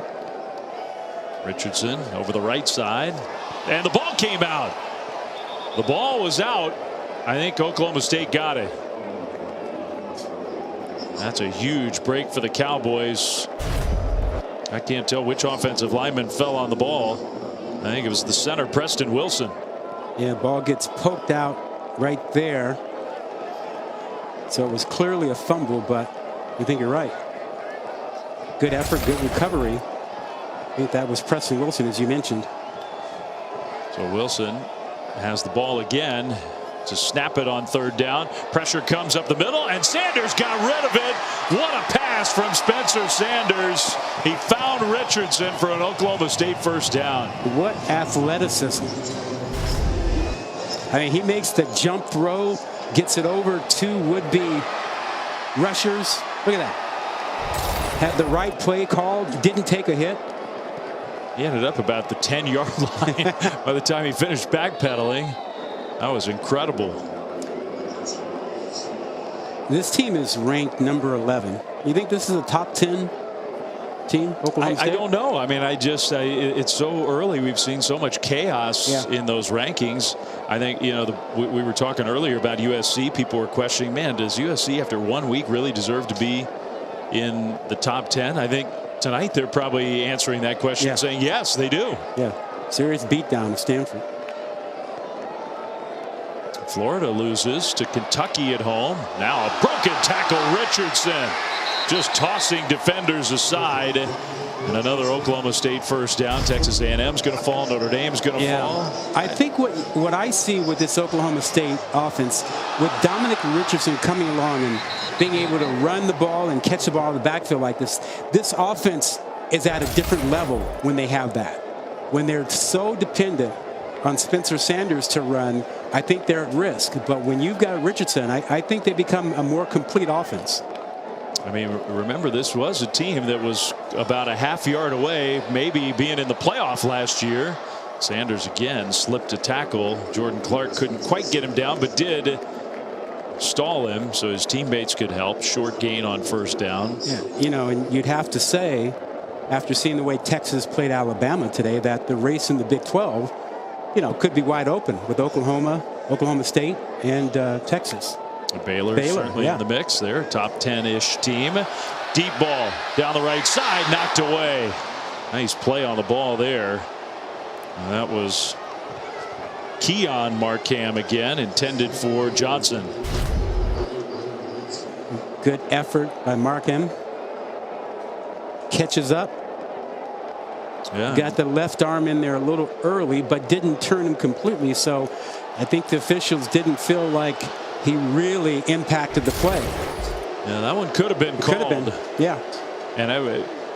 Richardson over the right side. And the ball came out. The ball was out. I think Oklahoma State got it. That's a huge break for the Cowboys. I can't tell which offensive lineman fell on the ball. I think it was the center, Preston Wilson. Yeah, ball gets poked out right there. So it was clearly a fumble, but I think you're right. Good effort, good recovery. I think that was Preston Wilson, as you mentioned. So Wilson has the ball again to snap it on third down. Pressure comes up the middle, and Sanders got rid of it. What a pass from Spencer Sanders. He found Richardson for an Oklahoma State first down. What athleticism. I mean, he makes the jump throw, gets it over to would-be rushers. Look at that. Had the right play called, didn't take a hit. He ended up about the 10-yard line by the time he finished backpedaling. That was incredible. This team is ranked number 11. You think this is a top 10 team, Oklahoma State? I don't know. I mean, it's so early. We've seen so much chaos in those rankings. I think, you know, we were talking earlier about USC. People were questioning, man, does USC after 1 week really deserve to be in the top 10? I think tonight they're probably answering that question, saying yes, they do. Yeah, serious beatdown of Stanford. Florida loses to Kentucky at home. Now a broken tackle, Richardson just tossing defenders aside. And another Oklahoma State first down. Texas A&M's going to fall. Notre Dame's going to fall. I think what I see with this Oklahoma State offense, with Dominic Richardson coming along and being able to run the ball and catch the ball in the backfield like this offense is at a different level when they have that. When they're so dependent on Spencer Sanders to run, I think they're at risk. But when you've got Richardson, I think they become a more complete offense. I mean, remember, this was a team that was about a half-yard away, maybe being in the playoff last year. Sanders again slipped a tackle. Jordan Clark couldn't quite get him down, but did stall him so his teammates could help. Short gain on first down. Yeah, you know, and you'd have to say, after seeing the way Texas played Alabama today, that the race in the Big 12, you know, could be wide open with Oklahoma State, and Texas. Baylor certainly in the mix there. Top 10-ish team. Deep ball down the right side, knocked away. Nice play on the ball there. And that was Keon Markham again, intended for Johnson. Good effort by Markham. Catches up. Yeah. Got the left arm in there a little early, but didn't turn him completely. So I think the officials didn't feel like he really impacted the play. Yeah, that one could have been called. Could have been, yeah. And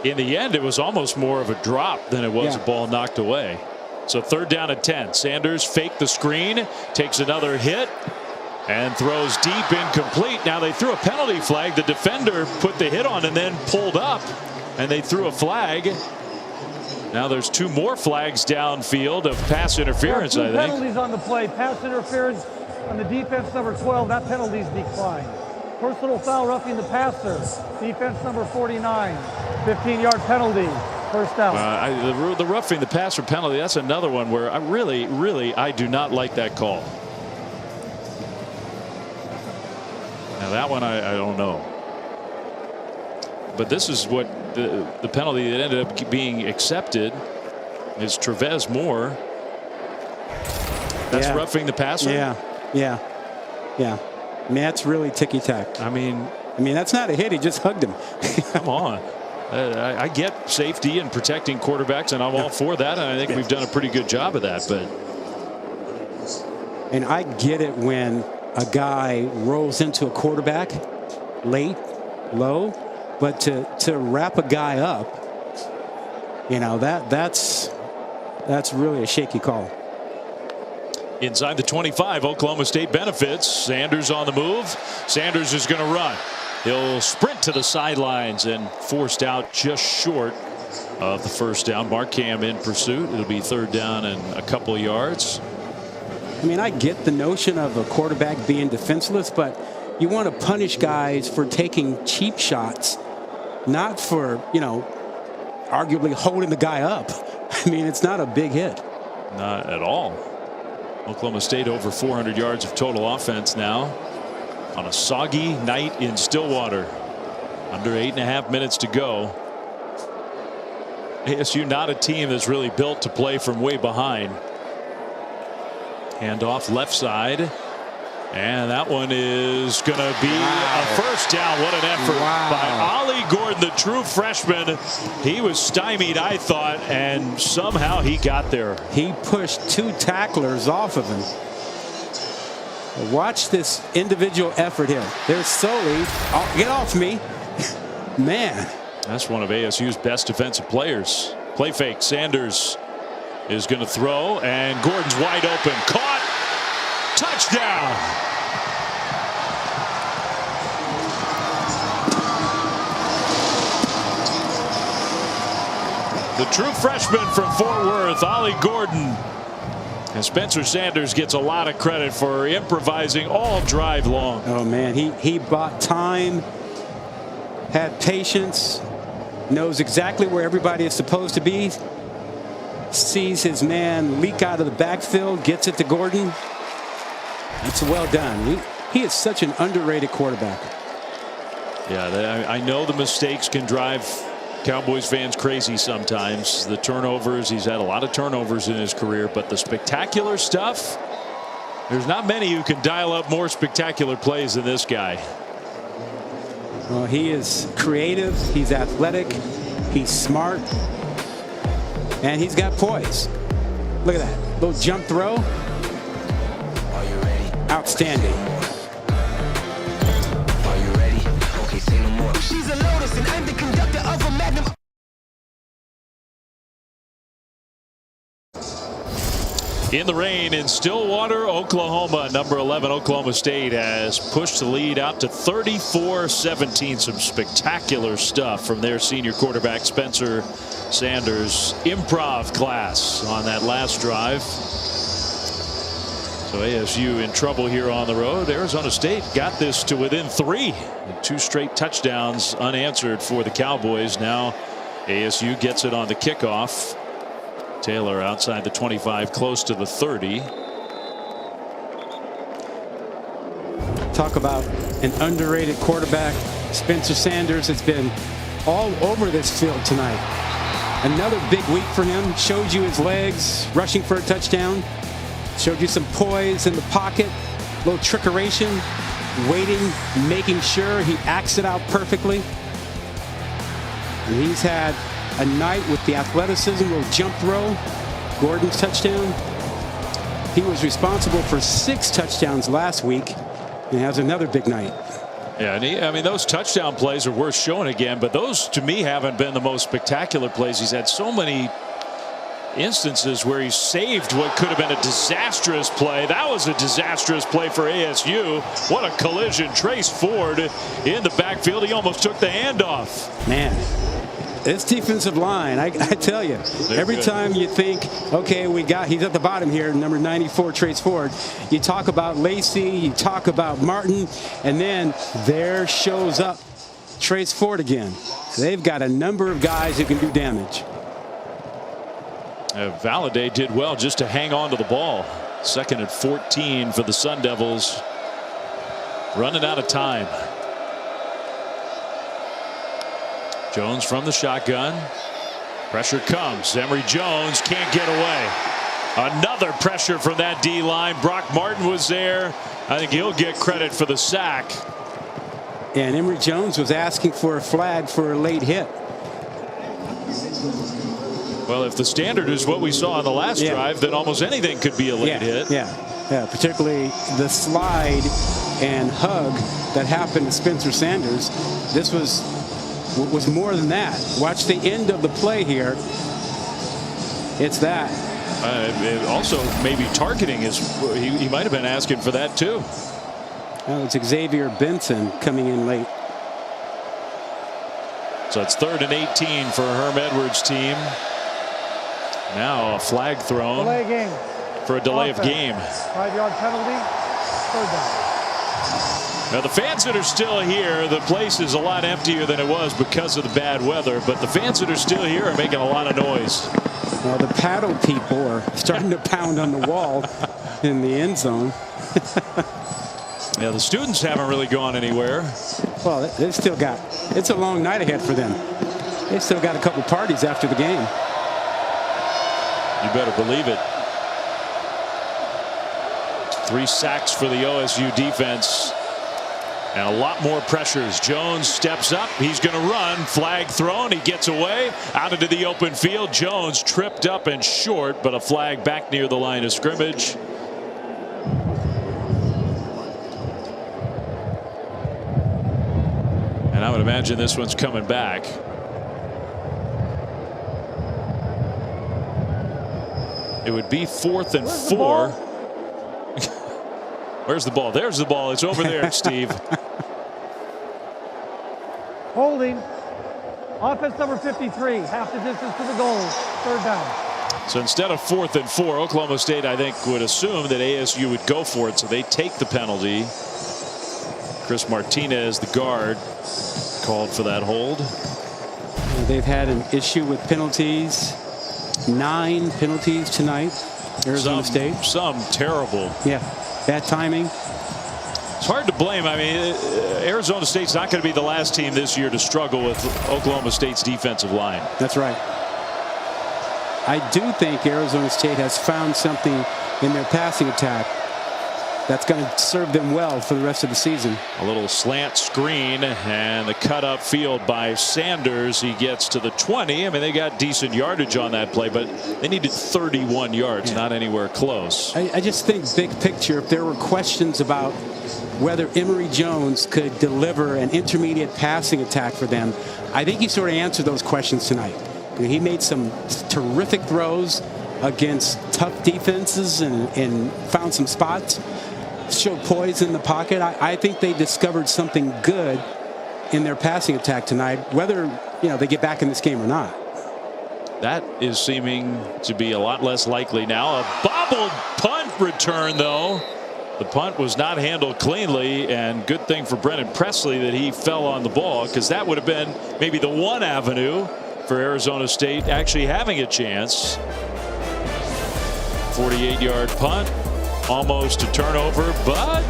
in the end, it was almost more of a drop than it was a ball knocked away. So third down and 10. Sanders faked the screen, takes another hit, and throws deep, incomplete. Now they threw a penalty flag. The defender put the hit on and then pulled up, and they threw a flag. Now there's two more flags downfield of pass interference, I think. Penalties on the play. Pass interference on the defense number 12. That penalty's declined. Personal foul, roughing the passer. Defense number 49. 15-yard penalty. First down. The roughing the passer penalty, that's another one where I really do not like that call. Now that one I don't know. But this is what the penalty that ended up being accepted is Trevez Moore. That's roughing the passer. Yeah. I mean, that's really ticky-tack. I mean, that's not a hit. He just hugged him. Come on. I get safety and protecting quarterbacks, and I'm all for that, and I think we've done a pretty good job of that. And I get it when a guy rolls into a quarterback late, low, but to wrap a guy up, you know, that's really a shaky call. Inside the 25, Oklahoma State benefits. Sanders on the move. Sanders is going to run. He'll sprint to the sidelines and forced out just short of the first down. Markham in pursuit. It'll be third down and a couple of yards. I mean, I get the notion of a quarterback being defenseless, but you want to punish guys for taking cheap shots, not for, you know, arguably holding the guy up. I mean, it's not a big hit. Not at all. Oklahoma State over 400 yards of total offense now on a soggy night in Stillwater. Under 8.5 minutes to go. ASU not a team that's really built to play from way behind. Handoff left side. And that one is going to be a first down. What an effort by Ollie Gordon, the true freshman. He was stymied, I thought, and somehow he got there. He pushed two tacklers off of him. Watch this individual effort here. There's Sully. Oh, get off me. Man. That's one of ASU's best defensive players. Play fake. Sanders is going to throw, and Gordon's wide open. Caught. Touchdown. The true freshman from Fort Worth, Ollie Gordon. And Spencer Sanders gets a lot of credit for improvising all drive long. Oh man, he bought time, had patience, knows exactly where everybody is supposed to be, sees his man leak out of the backfield, gets it to Gordon. It's well done. He is such an underrated quarterback. Yeah, I know the mistakes can drive Cowboys fans crazy sometimes. The turnovers, he's had a lot of turnovers in his career, but the spectacular stuff, there's not many who can dial up more spectacular plays than this guy. Well, he is creative, he's athletic, he's smart, and he's got poise. Look at that little jump throw. Are you ready? Outstanding. Are you ready? Okay, say no more. She's a lotus and I'm the conductor of a magnum. In the rain in Stillwater, Oklahoma, number 11 Oklahoma State has pushed the lead out to 34-17. Some spectacular stuff from their senior quarterback Spencer Sanders. Improv class on that last drive. So ASU in trouble here on the road. Arizona State got this to within 3. 2 straight touchdowns unanswered for the Cowboys. Now ASU gets it on the kickoff. Taylor outside the 25, close to the 30. Talk about an underrated quarterback. Spencer Sanders has been all over this field tonight. Another big week for him. Showed you his legs rushing for a touchdown. Showed you some poise in the pocket. A little trickeration. Waiting, making sure he acts it out perfectly. And he's had a night with the athleticism, little jump throw, Gordon's touchdown. He was responsible for 6 touchdowns last week and has another big night. Yeah, and I mean, those touchdown plays are worth showing again, but those to me haven't been the most spectacular plays. He's had so many instances where he saved what could have been a disastrous play. That was a disastrous play for ASU. What a collision. Trace Ford in the backfield. He almost took the handoff. Man. This defensive line, I tell you, every time you think, okay, he's at the bottom here, number 94, Trace Ford. You talk about Lacey, you talk about Martin, and then there shows up Trace Ford again. They've got a number of guys who can do damage. Valladay did well just to hang on to the ball. 2nd and 14 for the Sun Devils. Running out of time. Jones from the shotgun. Pressure comes. Emory Jones can't get away. Another pressure from that D line. Brock Martin was there. I think he'll get credit for the sack. And Emory Jones was asking for a flag for a late hit. Well, if the standard is what we saw on the last drive, then almost anything could be a late hit. Yeah, particularly the slide and hug that happened to Spencer Sanders. This was more than that. Watch the end of the play here. It's that. Also, maybe targeting is. He might have been asking for that too. Oh, it's Xavier Benson coming in late. So it's 3rd and 18 for Herm Edwards' team. Now a flag thrown for a delay of game. 5-yard penalty. 3rd down. Now the fans that are still here, the place is a lot emptier than it was because of the bad weather, but the fans that are still here are making a lot of noise. Well, the paddle people are starting to pound on the wall in the end zone. Yeah, the students haven't really gone anywhere. Well, they've still got, it's a long night ahead for them. They've still got a couple parties after the game. You better believe it. 3 sacks for the OSU defense. And a lot more pressures. Jones steps up. He's going to run. Flag thrown. He gets away out into the open field. Jones tripped up and short, but a flag back near the line of scrimmage. And I would imagine this one's coming back. It would be 4th and 4. Where's the ball? There's the ball. It's over there, Steve. Holding. Offense number 53, half the distance to the goal, 3rd down. So instead of 4th and 4, Oklahoma State, I think, would assume that ASU would go for it, so they take the penalty. Chris Martinez, the guard, called for that hold. They've had an issue with penalties. 9 penalties tonight. Arizona State. Some terrible. Yeah, bad timing. It's hard to blame. I mean, Arizona State's not going to be the last team this year to struggle with Oklahoma State's defensive line. That's right. I do think Arizona State has found something in their passing attack that's going to serve them well for the rest of the season. A little slant screen and the cut up field by Sanders. He gets to the 20. I mean, they got decent yardage on that play, but they needed 31 yards, not anywhere close. I just think big picture, if there were questions about whether Emory Jones could deliver an intermediate passing attack for them, I think he sort of answered those questions tonight. I mean, he made some terrific throws against tough defenses and found some spots. Showed poise in the pocket. I think they discovered something good in their passing attack tonight, whether they get back in this game or not. That is seeming to be a lot less likely now. A bobbled punt return, though. The punt was not handled cleanly, and good thing for Brennan Presley that he fell on the ball, because that would have been maybe the one avenue for Arizona State actually having a chance. 48-yard punt. Almost a turnover, but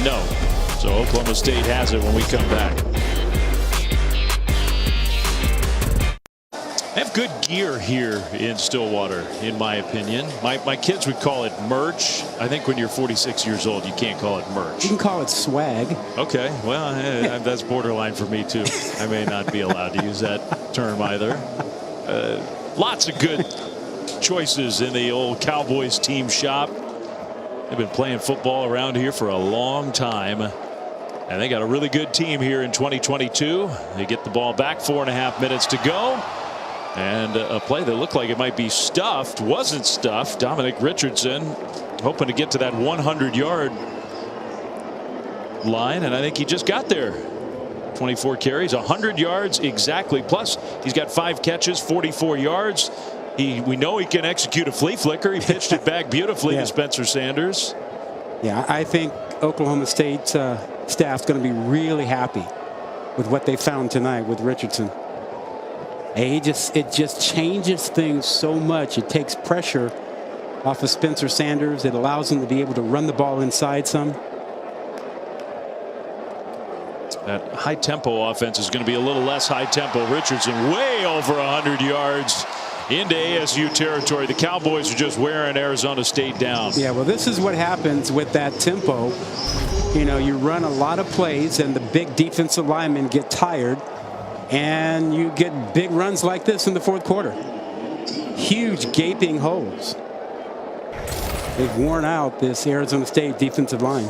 no. So Oklahoma State has it when we come back. They have good gear here in Stillwater, in my opinion. My kids would call it merch. I think when you're 46 years old, you can't call it merch. You can call it swag. Okay, well, that's borderline for me, too. I may not be allowed to use that term either. Lots of good choices in the old Cowboys team shop. They've been playing football around here for a long time, and they got a really good team here in 2022. They get the ball back, 4.5 minutes to go, and a play that looked like it might be stuffed wasn't stuffed. Dominic Richardson hoping to get to that 100-yard line, and I think he just got there. 24 carries, 100 yards exactly, plus he's got 5 catches, 44 yards. We know he can execute a flea flicker. He pitched it back beautifully to Spencer Sanders. Yeah, I think Oklahoma State staff's going to be really happy with what they found tonight with Richardson. It just changes things so much. It takes pressure off of Spencer Sanders. It allows him to be able to run the ball inside some. That high tempo offense is going to be a little less high tempo. Richardson way over 100 yards into ASU territory. The Cowboys are just wearing Arizona State down. Yeah, well, this is what happens with that tempo. You run a lot of plays and the big defensive linemen get tired, and you get big runs like this in the 4th quarter. Huge gaping holes. They've worn out this Arizona State defensive line.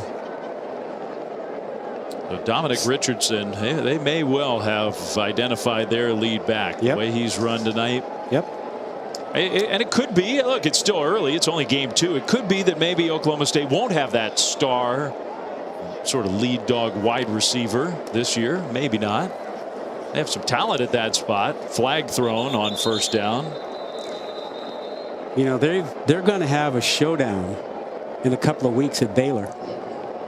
So Dominic Richardson, they may well have identified their lead back. The way he's run tonight. Yep. And it could be, look, it's still early. It's only game 2. It could be that maybe Oklahoma State won't have that star sort of lead dog wide receiver this year. Maybe not. They have some talent at that spot. Flag thrown on 1st down. They're going to have a showdown in a couple of weeks at Baylor.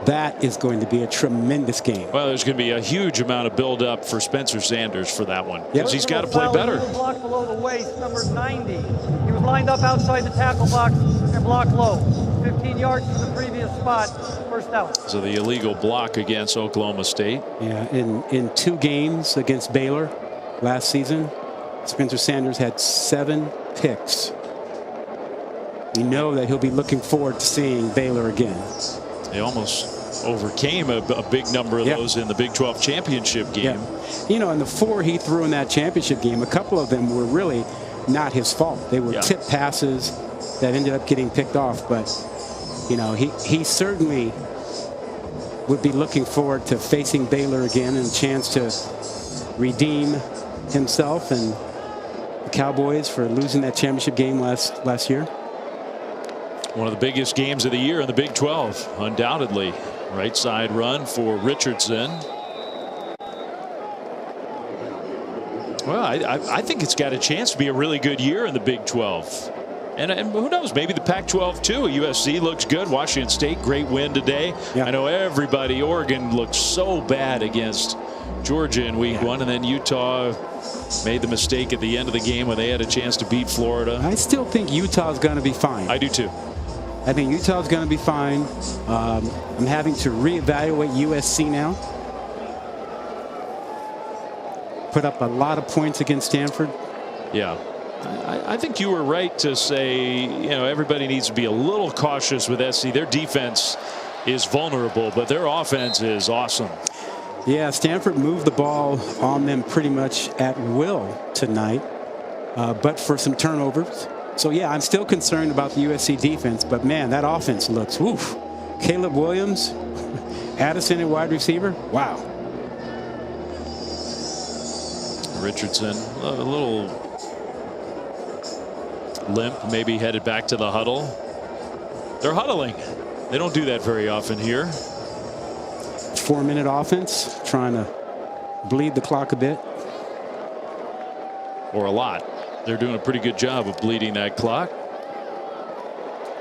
That is going to be a tremendous game. Well, there's going to be a huge amount of build-up for Spencer Sanders for that one, because he's got to play better. Block below the waist, number 90. He was lined up outside the tackle box and blocked low. 15 yards from the previous spot, 1st down. So the illegal block against Oklahoma State. Yeah, in 2 games against Baylor last season, Spencer Sanders had 7 picks. We know that he'll be looking forward to seeing Baylor again. They almost overcame a big number of those in the Big 12 championship game. Yeah. And the 4 he threw in that championship game, a couple of them were really not his fault. They were tip passes that ended up getting picked off. But, he certainly would be looking forward to facing Baylor again and a chance to redeem himself and the Cowboys for losing that championship game last year. One of the biggest games of the year in the Big 12, undoubtedly. Right side run for Richardson. Well, I think it's got a chance to be a really good year in the Big 12. And who knows, maybe the Pac-12 too. USC looks good. Washington State, great win today. Yeah. I know everybody, Oregon looked so bad against Georgia in week 1, and then Utah made the mistake at the end of the game when they had a chance to beat Florida. I still think Utah's going to be fine. I do too. I think Utah's going to be fine. I'm having to reevaluate USC now. Put up a lot of points against Stanford. Yeah. I think you were right to say, everybody needs to be a little cautious with SC. Their defense is vulnerable, but their offense is awesome. Yeah, Stanford moved the ball on them pretty much at will tonight, but for some turnovers. So, yeah, I'm still concerned about the USC defense, but, man, that offense looks, woof. Caleb Williams, Addison at wide receiver, wow. Richardson, a little limp, maybe headed back to the huddle. They're huddling. They don't do that very often here. 4-minute offense, trying to bleed the clock a bit. Or a lot. They're doing a pretty good job of bleeding that clock.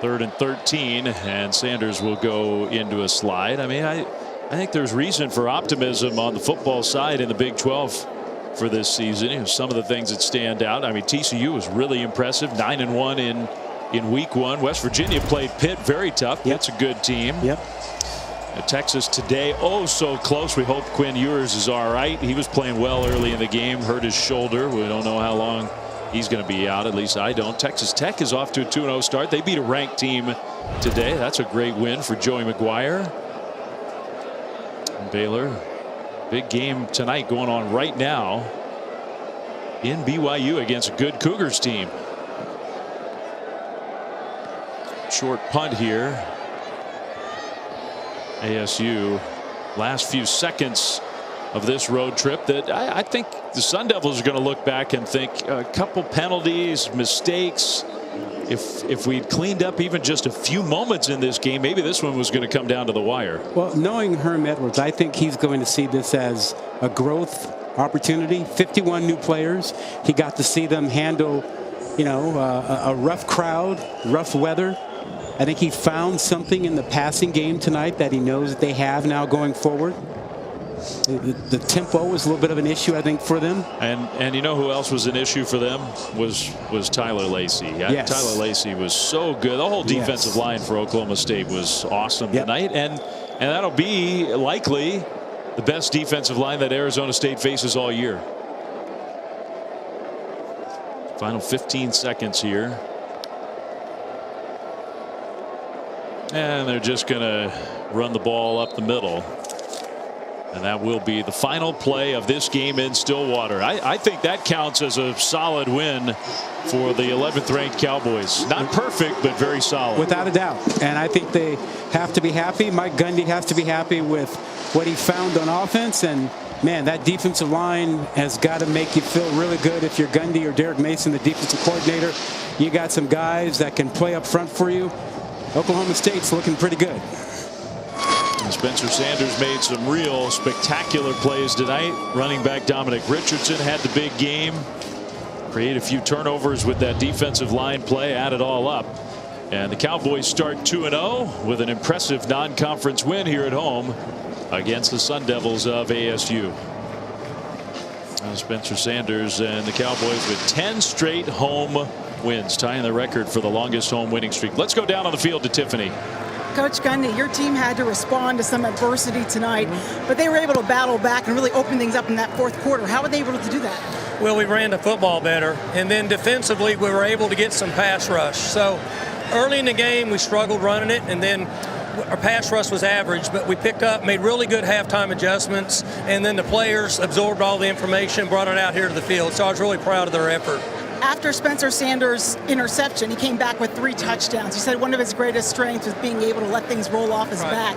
3rd and 13, and Sanders will go into a slide. I mean, I think there's reason for optimism on the football side in the Big 12 for this season. Some of the things that stand out. I mean, TCU was really impressive, 9-1 in week 1. West Virginia played Pitt very tough. Yep. That's a good team. Yep. Texas today, oh so close. We hope Quinn Ewers is all right. He was playing well early in the game, hurt his shoulder. We don't know how long he's going to be out. At least I don't. Texas Tech is off to a 2-0 start. They beat a ranked team today. That's a great win for Joey McGuire. And Baylor, big game tonight going on right now in BYU against a good Cougars team. Short punt here. ASU, last few seconds of this road trip that I think the Sun Devils are going to look back and think a couple penalties, mistakes. If we'd cleaned up even just a few moments in this game, maybe this one was going to come down to the wire. Well, knowing Herm Edwards, I think he's going to see this as a growth opportunity. 51 new players. He got to see them handle, a rough crowd, rough weather. I think he found something in the passing game tonight that he knows that they have now going forward. The tempo was a little bit of an issue, I think, for them. And you know who else was an issue for them was Tyler Lacey. Yes. Tyler Lacey was so good. The whole defensive line for Oklahoma State was awesome tonight, and that'll be likely the best defensive line that Arizona State faces all year. Final 15 seconds here. And they're just going to run the ball up the middle. And that will be the final play of this game in Stillwater. I think that counts as a solid win for the 11th ranked Cowboys. Not perfect, but very solid. Without a doubt. And I think they have to be happy. Mike Gundy has to be happy with what he found on offense. And, man, that defensive line has got to make you feel really good if you're Gundy or Derek Mason, the defensive coordinator. You got some guys that can play up front for you. Oklahoma State's looking pretty good. Spencer Sanders made some real spectacular plays tonight. Running back Dominic Richardson had the big game. Create a few turnovers with that defensive line play. Add it all up. And the Cowboys start 2-0 with an impressive non-conference win here at home against the Sun Devils of ASU. Spencer Sanders and the Cowboys with 10 straight home wins, tying the record for the longest home winning streak. Let's go down on the field to Tiffany. Coach Gundy, your team had to respond to some adversity tonight, but they were able to battle back and really open things up in that fourth quarter. How were they able to do that? Well, we ran the football better, and then defensively we were able to get some pass rush. So early in the game we struggled running it, and then our pass rush was average, but we picked up, made really good halftime adjustments, and then the players absorbed all the information, brought it out here to the field. So I was really proud of their effort. After Spencer Sanders' interception, he came back with 3 touchdowns. He said one of his greatest strengths was being able to let things roll off his back.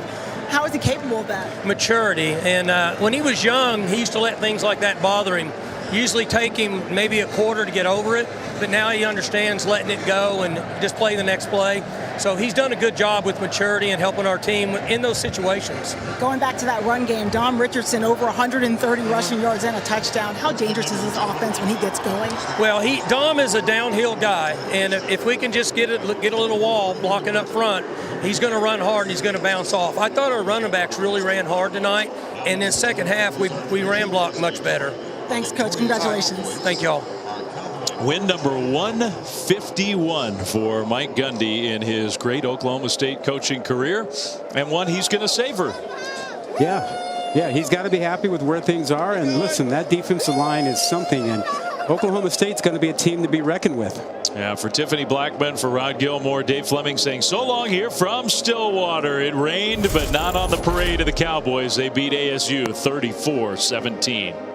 How is he capable of that? Maturity. And when he was young, he used to let things like that bother him. Usually take him maybe a quarter to get over it, but now he understands letting it go and just play the next play. So he's done a good job with maturity and helping our team in those situations. Going back to that run game, Dom Richardson over 130 rushing yards and a touchdown. How dangerous is this offense when he gets going? Well, Dom is a downhill guy, and if we can just get a little wall blocking up front, he's going to run hard and he's going to bounce off. I thought our running backs really ran hard tonight, and in the second half we ran block much better. Thanks, Coach. Congratulations. Thank y'all. Win number 151 for Mike Gundy in his great Oklahoma State coaching career, and one he's going to savor. Yeah, he's got to be happy with where things are. And listen, that defensive line is something, and Oklahoma State's going to be a team to be reckoned with. Yeah, for Tiffany Blackman, for Rod Gilmore, Dave Fleming saying so long here from Stillwater. It rained, but not on the parade of the Cowboys. They beat ASU 34-17.